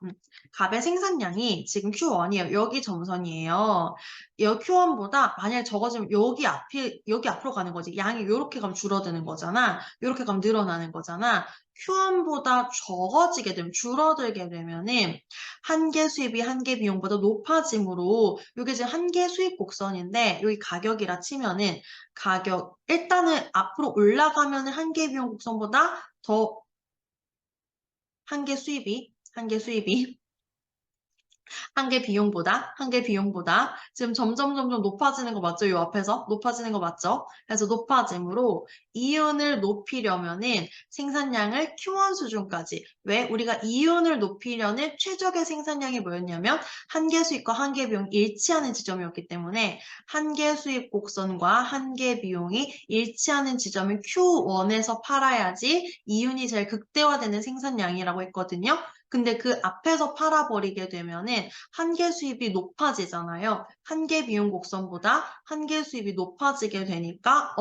갑의 생산량이 지금 Q1이에요. 여기 점선이에요. 여기 Q1보다 만약에 적어지면 여기 앞으로 가는 거지. 양이 이렇게 가면 줄어드는 거잖아. 이렇게 가면 늘어나는 거잖아. Q1보다 적어지게 되면, 줄어들게 되면은, 한계 수입이 한계 비용보다 높아지므로, 이게 지금 한계 수입 곡선인데, 여기 가격이라 치면은, 일단은 앞으로 올라가면은 한계 비용 곡선보다 더 한계 수입이 한계 비용보다 지금 점점 높아지는 거 맞죠? 요 앞에서 높아지는 거 맞죠? 그래서 높아짐으로 이윤을 높이려면은 생산량을 Q1 수준까지. 왜? 우리가 이윤을 높이려는 최적의 생산량이 뭐였냐면 한계 수입과 한계 비용이 일치하는 지점이었기 때문에 한계 수입 곡선과 한계 비용이 일치하는 지점을 Q1에서 팔아야지 이윤이 제일 극대화되는 생산량이라고 했거든요. 근데 그 앞에서 팔아버리게 되면은 한계 수입이 높아지잖아요. 한계 비용 곡선보다 한계 수입이 높아지게 되니까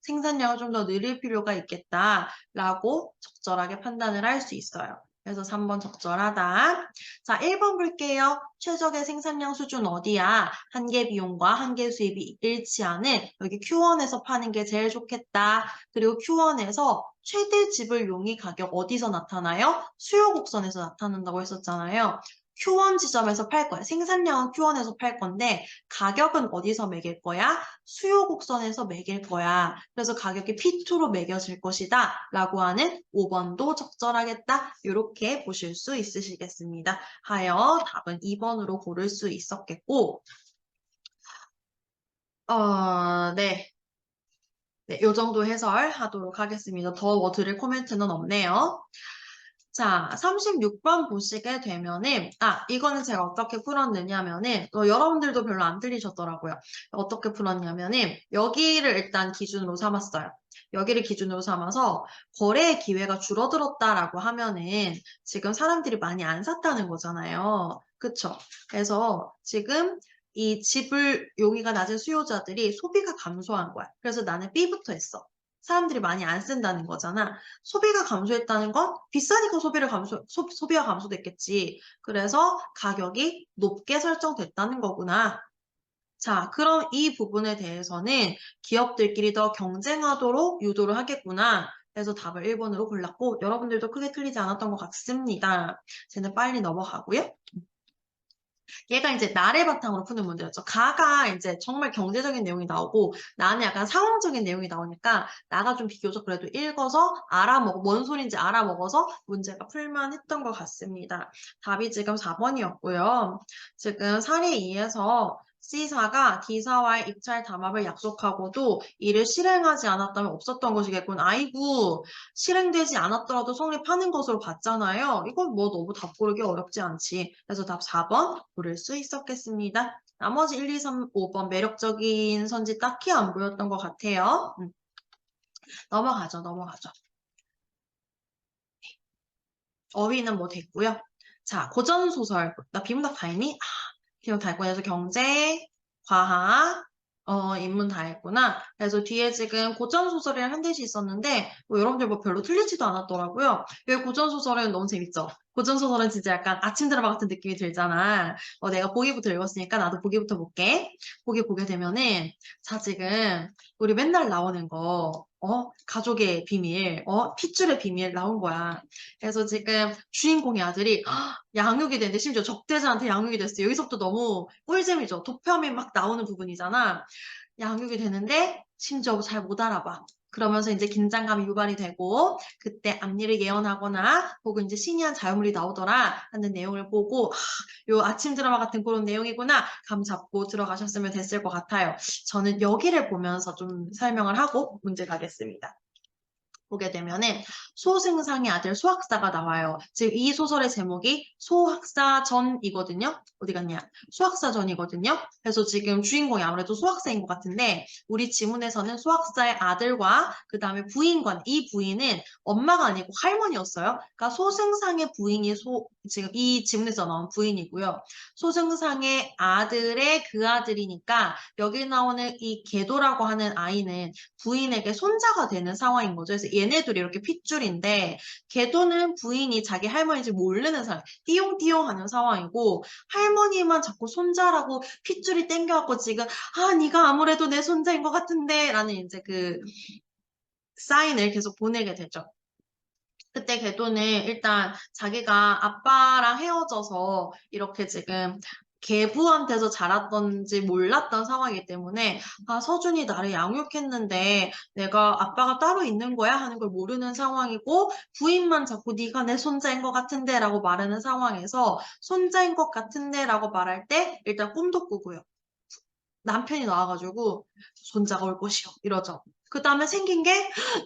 생산량을 좀 더 늘릴 필요가 있겠다라고 적절하게 판단을 할 수 있어요. 그래서 3번 적절하다. 자, 1번 볼게요. 최적의 생산량 수준 어디야? 한계 비용과 한계 수입이 일치하는 여기 Q1에서 파는 게 제일 좋겠다. 그리고 Q1에서 최대 지불 용의 가격 어디서 나타나요? 수요 곡선에서 나타난다고 했었잖아요. Q1 지점에서 팔 거야. 생산량은 Q1에서 팔 건데 가격은 어디서 매길 거야? 수요 곡선에서 매길 거야. 그래서 가격이 P2로 매겨질 것이다. 라고 하는 5번도 적절하겠다. 이렇게 보실 수 있으시겠습니다. 하여 답은 2번으로 고를 수 있었겠고 네. 네, 이 정도 해설하도록 하겠습니다. 더 뭐 드릴 코멘트는 없네요. 자, 36번 보시게 되면은, 이거는 제가 어떻게 풀었느냐면은, 여러분들도 별로 안 틀리셨더라고요. 어떻게 풀었냐면은, 여기를 일단 기준으로 삼았어요. 여기를 기준으로 삼아서, 거래의 기회가 줄어들었다라고 하면은, 지금 사람들이 많이 안 샀다는 거잖아요. 그쵸? 그래서 지금 이 지불 용의가 낮은 수요자들이 소비가 감소한 거야. 그래서 나는 B부터 했어. 사람들이 많이 안 쓴다는 거잖아. 소비가 감소했다는 건 비싸니까 소비가 감소됐겠지. 그래서 가격이 높게 설정됐다는 거구나. 자, 그럼 이 부분에 대해서는 기업들끼리 더 경쟁하도록 유도를 하겠구나. 그래서 답을 1번으로 골랐고 여러분들도 크게 틀리지 않았던 것 같습니다. 쟤는 빨리 넘어가고요. 얘가 이제 나를 바탕으로 푸는 문제였죠. 가가 이제 정말 경제적인 내용이 나오고 나는 약간 상황적인 내용이 나오니까 나가 좀 비교적 그래도 읽어서 뭔 소린지 알아먹어서 문제가 풀만했던 것 같습니다. 답이 지금 4번이었고요. 지금 사례 2에서 C사가 D사와의 입찰 담합을 약속하고도 이를 실행하지 않았다면 없었던 것이겠군. 아이고, 실행되지 않았더라도 성립하는 것으로 봤잖아요. 이건 뭐 너무 답 고르기 어렵지 않지. 그래서 답 4번 고를 수 있었겠습니다. 나머지 1, 2, 3, 5번 매력적인 선지 딱히 안 보였던 것 같아요. 넘어가죠. 어휘는 뭐 됐고요. 자, 고전소설. 나 비문학 다 했니? 비문학 다 했고, 그래서 경제, 과학, 인문 다 했구나. 그래서 뒤에 지금 고전소설이랑 현대시 있었는데, 여러분들 뭐 별로 틀리지도 않았더라고요. 여기 고전소설은 너무 재밌죠? 고전소설은 진짜 약간 아침 드라마 같은 느낌이 들잖아. 내가 보기부터 읽었으니까 나도 보기부터 볼게. 보기 보게 되면은, 자, 지금 우리 맨날 나오는 거, 가족의 비밀, 핏줄의 비밀 나온 거야. 그래서 지금 주인공의 아들이 양육이 됐는데 심지어 적대자한테 양육이 됐어요. 여기서부터 너무 꿀잼이죠. 도파민 막 나오는 부분이잖아. 양육이 되는데 심지어 잘 못 알아봐. 그러면서 이제 긴장감이 유발이 되고 그때 앞일을 예언하거나 혹은 이제 신이한 자유물이 나오더라 하는 내용을 보고 요 아침 드라마 같은 그런 내용이구나 감 잡고 들어가셨으면 됐을 것 같아요. 저는 여기를 보면서 좀 설명을 하고 문제 가겠습니다. 보게 되면은 소승상의 아들 소학사가 나와요. 지금 이 소설의 제목이 소학사전이거든요. 어디 갔냐? 소학사전이거든요. 그래서 지금 주인공이 아무래도 소학사인 것 같은데 우리 지문에서는 소학사의 아들과 그 다음에 부인관, 이 부인은 엄마가 아니고 할머니였어요. 그러니까 소승상의 부인이 지금 이 지문에서 나온 부인이고요. 소승상의 아들의 그 아들이니까 여기 나오는 이 계도라고 하는 아이는 부인에게 손자가 되는 상황인 거죠. 그래서 얘네들이 이렇게 핏줄인데 걔도는 부인이 자기 할머니인지 모르는 상황, 띠용띠용 하는 상황이고 할머니만 자꾸 손자라고 핏줄이 땡겨갖고 지금 네가 아무래도 내 손자인 것 같은데 라는 이제 그 사인을 계속 보내게 되죠. 그때 걔도는 일단 자기가 아빠랑 헤어져서 이렇게 지금 계부한테서 자랐던지 몰랐던 상황이기 때문에 서준이 나를 양육했는데 내가 아빠가 따로 있는 거야 하는 걸 모르는 상황이고 부인만 자꾸 네가 내 손자인 것 같은데 라고 말하는 상황에서 손자인 것 같은데 라고 말할 때 일단 꿈도 꾸고요. 남편이 나와가지고 손자가 올 것이요 이러죠. 그 다음에 생긴 게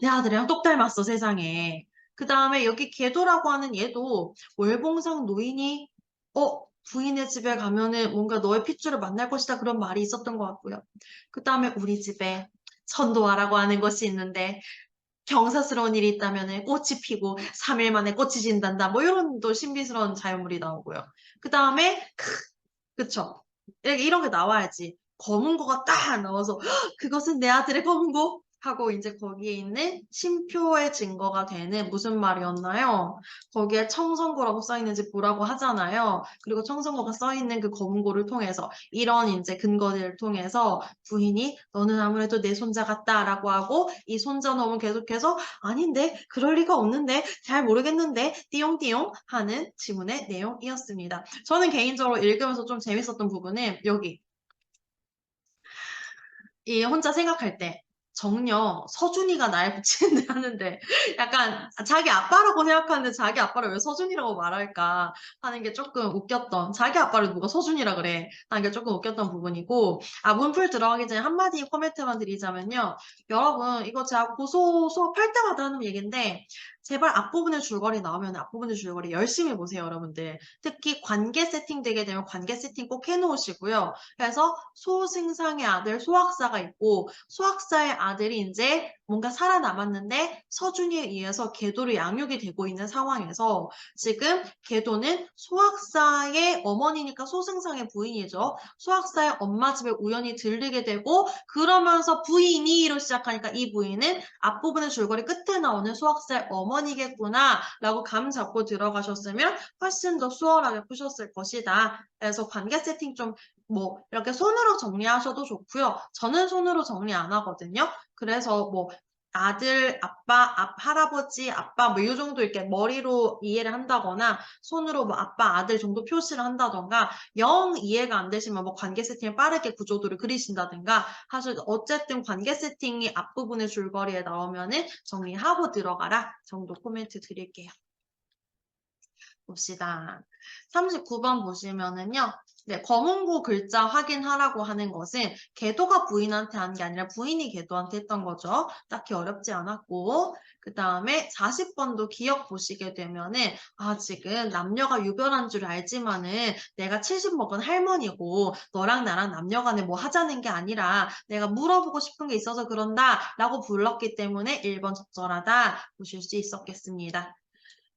내 아들이랑 똑 닮았어 세상에. 그 다음에 여기 계도라고 하는 얘도 월봉상 노인이 부인의 집에 가면은 뭔가 너의 핏줄을 만날 것이다 그런 말이 있었던 것 같고요. 그 다음에 우리 집에 천도화라고 하는 것이 있는데 경사스러운 일이 있다면은 꽃이 피고 3일 만에 꽃이 진단다. 뭐 이런 또 신비스러운 자연물이 나오고요. 그 다음에 그쵸. 이런 게 나와야지. 검은고가 딱 나와서 그것은 내 아들의 검은고 하고 이제 거기에 있는 심표의 증거가 되는 무슨 말이었나요? 거기에 청선고라고 써있는지 보라고 하잖아요. 그리고 청선고가 써있는 그 검은고를 통해서 이런 이제 근거들을 통해서 부인이 너는 아무래도 내 손자 같다라고 하고 이 손자 놈은 계속해서 아닌데 그럴 리가 없는데 잘 모르겠는데 띠용띠용 하는 지문의 내용이었습니다. 저는 개인적으로 읽으면서 좀 재밌었던 부분은 여기 이 혼자 생각할 때 정녕 서준이가 날 붙이는데 하는데 약간 자기 아빠라고 생각하는데 자기 아빠를 왜 서준이라고 말할까 하는 게 조금 웃겼던 자기 아빠를 누가 서준이라 그래 하는 게 조금 웃겼던 부분이고 문풀 들어가기 전에 한마디 코멘트만 드리자면요 여러분 이거 제가 고소 수업할 때마다 하는 얘기인데 제발 앞부분의 줄거리 나오면 앞부분의 줄거리 열심히 보세요 여러분들 특히 관계 세팅 되게 되면 관계 세팅 꼭 해놓으시고요 그래서 소승상의 아들 소학사가 있고 소학사의 아들이 이제 뭔가 살아남았는데 서준이에 의해서 계도로 양육이 되고 있는 상황에서 지금 계도는 소학사의 어머니니까 소승상의 부인이죠. 소학사의 엄마 집에 우연히 들르게 되고 그러면서 부인이로 시작하니까 이 부인은 앞부분의 줄거리 끝에 나오는 소학사의 어머니겠구나 라고 감 잡고 들어가셨으면 훨씬 더 수월하게 푸셨을 것이다. 그래서 관계 세팅 좀 뭐 이렇게 손으로 정리하셔도 좋고요. 저는 손으로 정리 안 하거든요. 그래서 뭐 아들, 아빠, 할아버지, 아빠 뭐 이 정도 이렇게 머리로 이해를 한다거나 손으로 뭐 아빠, 아들 정도 표시를 한다던가 영 이해가 안 되시면 뭐 관계 세팅을 빠르게 구조도를 그리신다든가 사실 어쨌든 관계 세팅이 앞부분의 줄거리에 나오면은 정리하고 들어가라 정도 코멘트 드릴게요. 봅시다. 39번 보시면은요. 네, 검은고 글자 확인하라고 하는 것은 계도가 부인한테 한 게 아니라 부인이 계도한테 했던 거죠. 딱히 어렵지 않았고 그 다음에 40번도 기억 보시게 되면은 지금 남녀가 유별한 줄 알지만은 내가 70 먹은 할머니고 너랑 나랑 남녀간에 뭐 하자는 게 아니라 내가 물어보고 싶은 게 있어서 그런다 라고 불렀기 때문에 1번 적절하다 보실 수 있었겠습니다.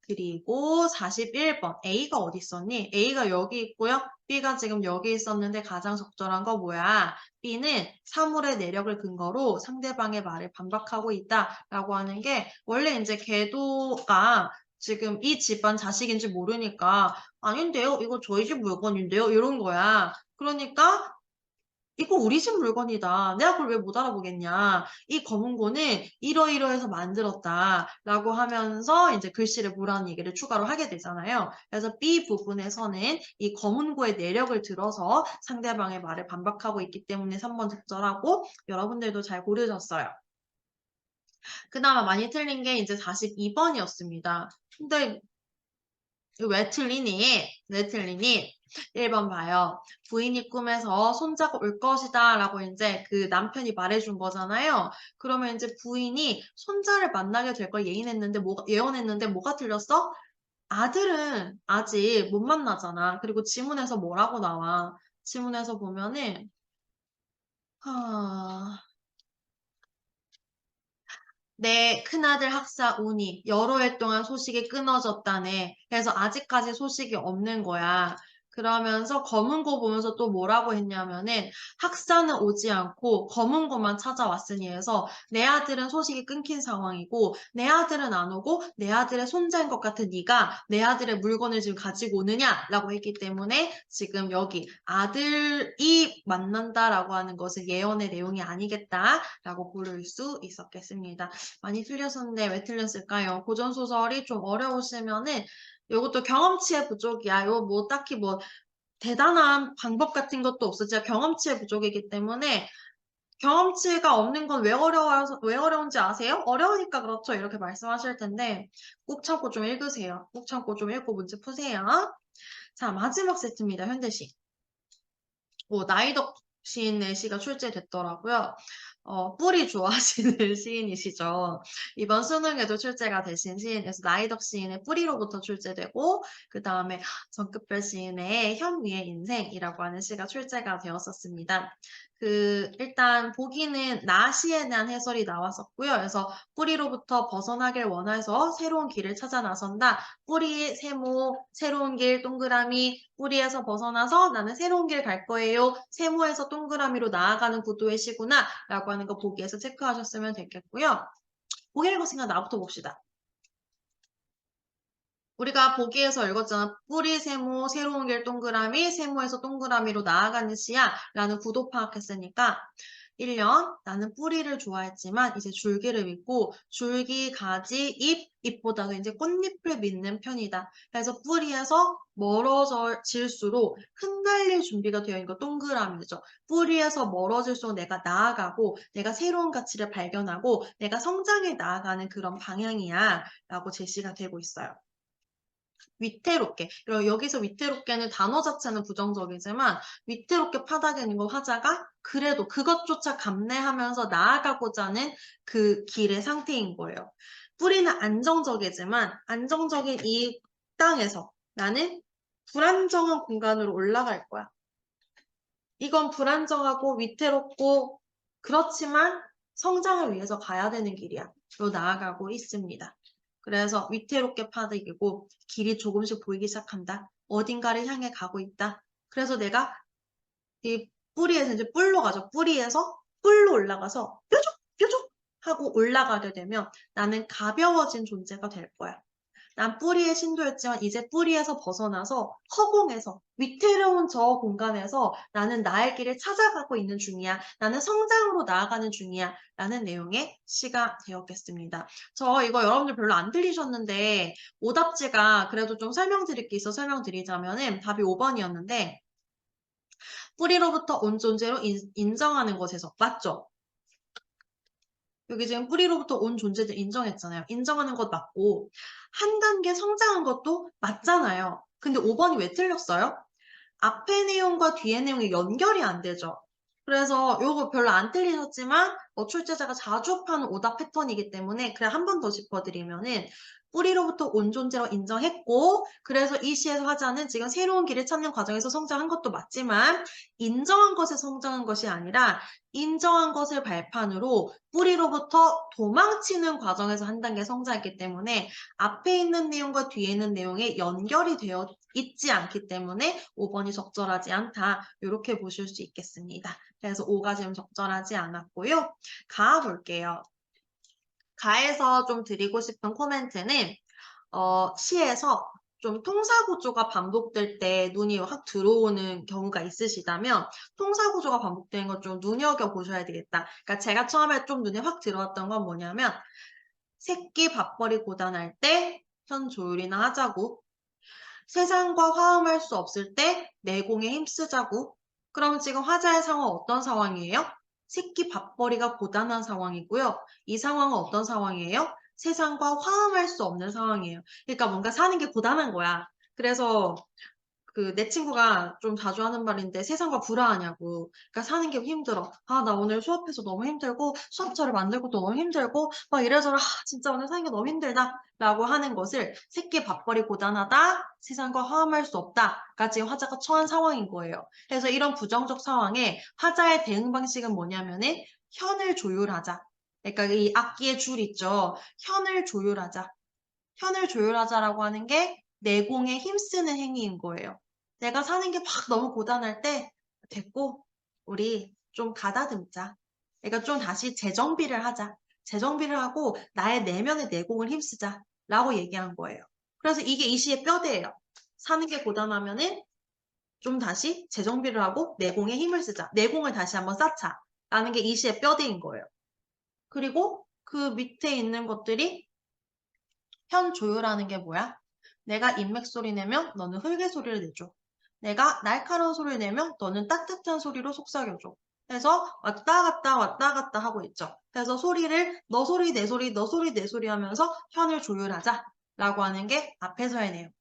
그리고 41번 A가 어디 있었니? A가 여기 있고요. B가 지금 여기 있었는데 가장 적절한 거 뭐야? B는 사물의 내력을 근거로 상대방의 말을 반박하고 있다라고 하는 게 원래 이제 계도가 지금 이 집안 자식인지 모르니까 아닌데요? 이거 저희 집 물건인데요? 이런 거야. 그러니까 이거 우리 집 물건이다. 내가 그걸 왜 못 알아보겠냐. 이 검은고는 이러이러해서 만들었다. 라고 하면서 이제 글씨를 보라는 얘기를 추가로 하게 되잖아요. 그래서 B 부분에서는 이 검은고의 내력을 들어서 상대방의 말을 반박하고 있기 때문에 3번 적절하고 여러분들도 잘 고르셨어요. 그나마 많이 틀린 게 이제 42번이었습니다. 근데 왜 틀리니? 왜 틀리니? 1번 봐요. 부인이 꿈에서 손자가 올 것이다 라고 이제 그 남편이 말해준 거잖아요. 그러면 이제 부인이 손자를 만나게 될 걸 예언했는데 뭐가 틀렸어? 아들은 아직 못 만나잖아. 그리고 지문에서 뭐라고 나와? 지문에서 보면은 내 큰아들 학사 운이 여러 해 동안 소식이 끊어졌다네. 그래서 아직까지 소식이 없는 거야. 그러면서 검은 거 보면서 또 뭐라고 했냐면은 학사는 오지 않고 검은 거만 찾아왔으니 해서 내 아들은 소식이 끊긴 상황이고 내 아들은 안 오고 내 아들의 손자인 것 같은 네가 내 아들의 물건을 지금 가지고 오느냐라고 했기 때문에 지금 여기 아들이 만난다라고 하는 것은 예언의 내용이 아니겠다라고 고를 수 있었겠습니다. 많이 틀렸었는데 왜 틀렸을까요? 고전소설이 좀 어려우시면은 이것도 경험치의 부족이야. 이거 뭐 딱히 뭐 대단한 방법 같은 것도 없어. 진짜 경험치의 부족이기 때문에 경험치가 없는 건 왜 어려운지 아세요? 어려우니까 그렇죠. 이렇게 말씀하실 텐데 꼭 참고 좀 읽으세요. 꼭 참고 좀 읽고 문제 푸세요. 자, 마지막 세트입니다. 현대시. 나이덕 시인의 시가 출제됐더라고요. 뿌리 좋아하시는 시인이시죠. 이번 수능에도 출제가 되신 시인에서 나이덕 시인의 뿌리로부터 출제되고 그 다음에 정급별 시인의 현 위의 인생이라고 하는 시가 출제가 되었었습니다. 일단 보기는 나시에 대한 해설이 나왔었고요. 그래서 뿌리로부터 벗어나길 원해서 새로운 길을 찾아 나선다. 뿌리, 세모, 새로운 길, 동그라미, 뿌리에서 벗어나서 나는 새로운 길 갈 거예요. 세모에서 동그라미로 나아가는 구도의 시구나 라고 하는 거 보기에서 체크하셨으면 되겠고요. 보기 읽었으니까 나부터 봅시다. 우리가 보기에서 읽었잖아. 뿌리, 세모, 새로운 길, 동그라미, 세모에서 동그라미로 나아가는 시야 라는 구도 파악했으니까 1년 나는 뿌리를 좋아했지만 이제 줄기를 믿고 줄기, 가지, 잎보다도 이제 꽃잎을 믿는 편이다. 그래서 뿌리에서 멀어질수록 흩날릴 준비가 되어 있는 거 동그라미죠. 뿌리에서 멀어질수록 내가 나아가고 내가 새로운 가치를 발견하고 내가 성장해 나아가는 그런 방향이야 라고 제시가 되고 있어요. 위태롭게. 여기서 위태롭게는 단어 자체는 부정적이지만 위태롭게 파닥이는 거 화자가 그래도 그것조차 감내하면서 나아가고자 하는 그 길의 상태인 거예요. 뿌리는 안정적이지만 안정적인 이 땅에서 나는 불안정한 공간으로 올라갈 거야. 이건 불안정하고 위태롭고 그렇지만 성장을 위해서 가야 되는 길이야. 로 나아가고 있습니다. 그래서 위태롭게 파득이고 길이 조금씩 보이기 시작한다. 어딘가를 향해 가고 있다. 그래서 내가 이 뿌리에서 이제 뿔로 가죠. 뿌리에서 뿔로 올라가서 뾰족 뾰족 하고 올라가게 되면 나는 가벼워진 존재가 될 거야. 난 뿌리의 신도였지만 이제 뿌리에서 벗어나서 허공에서 위태로운 저 공간에서 나는 나의 길을 찾아가고 있는 중이야. 나는 성장으로 나아가는 중이야. 라는 내용의 시가 되었겠습니다. 저 이거 여러분들 별로 안 들리셨는데 오답지가 그래도 좀 설명드릴 게 있어 설명드리자면은 답이 5번이었는데 뿌리로부터 온 존재로 인정하는 것에서 맞죠? 여기 지금 뿌리로부터 온 존재들 인정했잖아요. 인정하는 것 맞고 한 단계 성장한 것도 맞잖아요. 근데 5번이 왜 틀렸어요? 앞에 내용과 뒤에 내용이 연결이 안 되죠. 그래서 요거 별로 안 틀리셨지만 출제자가 자주 파는 오답 패턴이기 때문에 그래 한 번 더 짚어드리면은 뿌리로부터 온 존재로 인정했고 그래서 이 시에서 화자는 지금 새로운 길을 찾는 과정에서 성장한 것도 맞지만 인정한 것에 성장한 것이 아니라 인정한 것을 발판으로 뿌리로부터 도망치는 과정에서 한 단계 성장했기 때문에 앞에 있는 내용과 뒤에 있는 내용이 연결이 되어 있지 않기 때문에 5번이 적절하지 않다. 이렇게 보실 수 있겠습니다. 그래서 5가 지금 적절하지 않았고요. 가 볼게요. 가에서 좀 드리고 싶은 코멘트는 시에서 좀 통사구조가 반복될 때 눈이 확 들어오는 경우가 있으시다면 통사구조가 반복되는 걸 좀 눈여겨보셔야 되겠다. 그러니까 제가 처음에 좀 눈에 확 들어왔던 건 뭐냐면 새끼 밥벌이 고단할 때 현조율이나 하자고 세상과 화음할 수 없을 때 내공에 힘쓰자고 그럼 지금 화자의 상황은 어떤 상황이에요? 새끼 밥벌이가 고단한 상황이고요. 이 상황은 어떤 상황이에요? 세상과 화음할 수 없는 상황이에요. 그러니까 뭔가 사는 게 고단한 거야. 그래서 내 친구가 좀 자주 하는 말인데 세상과 불화하냐고. 그러니까 사는 게 힘들어. 아, 나 오늘 수업해서 너무 힘들고 수업처를 만들고 너무 힘들고 막 이래저래 진짜 오늘 사는 게 너무 힘들다 라고 하는 것을 새끼 밥벌이 고단하다, 세상과 화음할 수 없다 까지 화자가 처한 상황인 거예요. 그래서 이런 부정적 상황에 화자의 대응 방식은 뭐냐면은 현을 조율하자. 그러니까 이 악기의 줄 있죠. 현을 조율하자. 현을 조율하자라고 하는 게 내공에 힘쓰는 행위인 거예요. 내가 사는 게 막 너무 고단할 때 됐고 우리 좀 가다듬자. 그러니까 좀 다시 재정비를 하자. 재정비를 하고 나의 내면의 내공을 힘쓰자 라고 얘기한 거예요. 그래서 이게 이 시의 뼈대예요. 사는 게 고단하면은 좀 다시 재정비를 하고 내공에 힘을 쓰자. 내공을 다시 한번 쌓자 라는 게 이 시의 뼈대인 거예요. 그리고 그 밑에 있는 것들이 현 조율하는 게 뭐야? 내가 인맥 소리 내면 너는 흙의 소리를 내줘. 내가 날카로운 소리를 내면 너는 따뜻한 소리로 속삭여줘. 그래서 왔다 갔다 하고 있죠. 그래서 소리를 너 소리 내 소리 너 소리 내 소리 하면서 현을 조율하자 라고 하는 게 앞에서의 내용.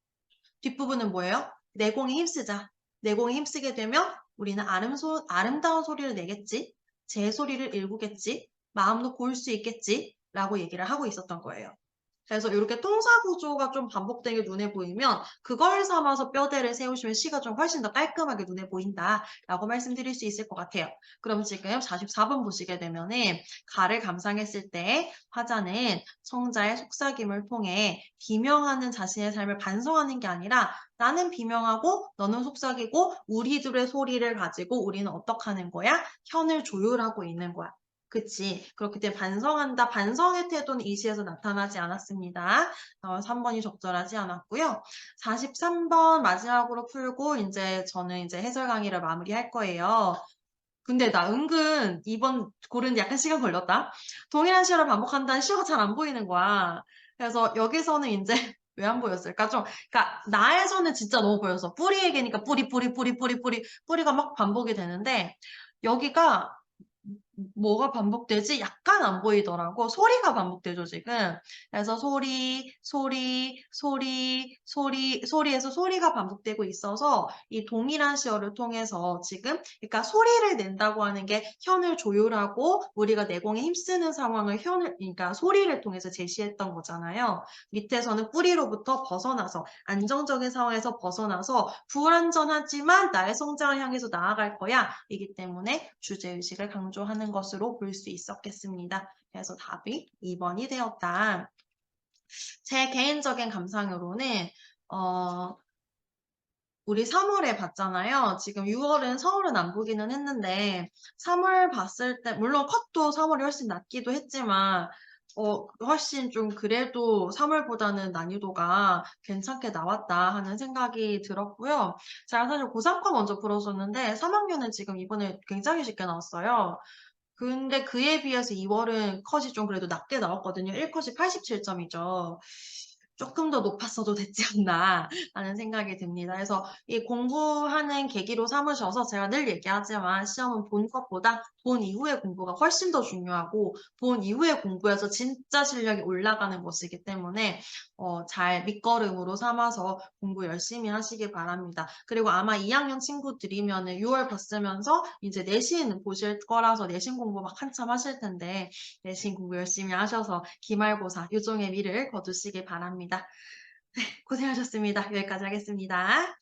뒷부분은 뭐예요? 내공에 힘쓰자. 내공에 힘쓰게 되면 우리는 아름다운 소리를 내겠지. 제 소리를 일구겠지, 마음 놓고 울 수 있겠지 라고 얘기를 하고 있었던 거예요. 그래서 이렇게 통사 구조가 좀 반복되게 눈에 보이면 그걸 삼아서 뼈대를 세우시면 시가 좀 훨씬 더 깔끔하게 눈에 보인다라고 말씀드릴 수 있을 것 같아요. 그럼 지금 44번 보시게 되면은 가를 감상했을 때 화자는 성자의 속삭임을 통해 비명하는 자신의 삶을 반성하는 게 아니라 나는 비명하고 너는 속삭이고 우리 둘의 소리를 가지고 우리는 어떻게 하는 거야? 현을 조율하고 있는 거야. 그치. 그렇기 때문에 반성한다. 반성의 태도는 이 시에서 나타나지 않았습니다. 3번이 적절하지 않았고요. 43번 마지막으로 풀고 이제 저는 이제 해설 강의를 마무리할 거예요. 근데 나 은근 이번 고르는데 약간 시간 걸렸다. 동일한 시어를 반복한다는 시어가 잘 안 보이는 거야. 그래서 여기서는 이제 왜 안 보였을까? 좀, 그러니까 나에서는 진짜 너무 보여서 뿌리에게니까 뿌리가 막 반복이 되는데 여기가 뭐가 반복되지? 약간 안 보이더라고. 소리가 반복되죠, 지금. 그래서 소리에서 소리가 반복되고 있어서 이 동일한 시어를 통해서 지금, 그러니까 소리를 낸다고 하는 게 현을 조율하고 우리가 내공에 힘쓰는 상황을 그러니까 소리를 통해서 제시했던 거잖아요. 밑에서는 뿌리로부터 벗어나서 안정적인 상황에서 벗어나서 불완전하지만 나의 성장을 향해서 나아갈 거야. 이기 때문에 주제의식을 강조하는 것으로 볼 수 있었겠습니다. 그래서 답이 2번이 되었다. 제 개인적인 감상으로는 우리 3월에 봤잖아요. 지금 6월은 서울은 안 보기는 했는데 3월 봤을 때 물론 컷도 3월이 훨씬 낮기도 했지만 훨씬 좀 그래도 3월보다는 난이도가 괜찮게 나왔다 하는 생각이 들었고요. 제가 사실 고3과 먼저 풀었었는데 3학년은 지금 이번에 굉장히 쉽게 나왔어요. 근데 그에 비해서 2월은 컷이 좀 그래도 낮게 나왔거든요. 1컷이 87점이죠. 조금 더 높았어도 됐지 않나 하는 생각이 듭니다. 그래서 이 공부하는 계기로 삼으셔서 제가 늘 얘기하지만 시험은 본 것보다 본 이후의 공부가 훨씬 더 중요하고 본 이후의 공부에서 진짜 실력이 올라가는 것이기 때문에 잘 밑거름으로 삼아서 공부 열심히 하시길 바랍니다. 그리고 아마 2학년 친구들이면 6월 봤으면서 이제 내신 보실 거라서 내신 공부 막 한참 하실 텐데 내신 공부 열심히 하셔서 기말고사 유종의 미를 거두시길 바랍니다. 네, 고생하셨습니다. 여기까지 하겠습니다.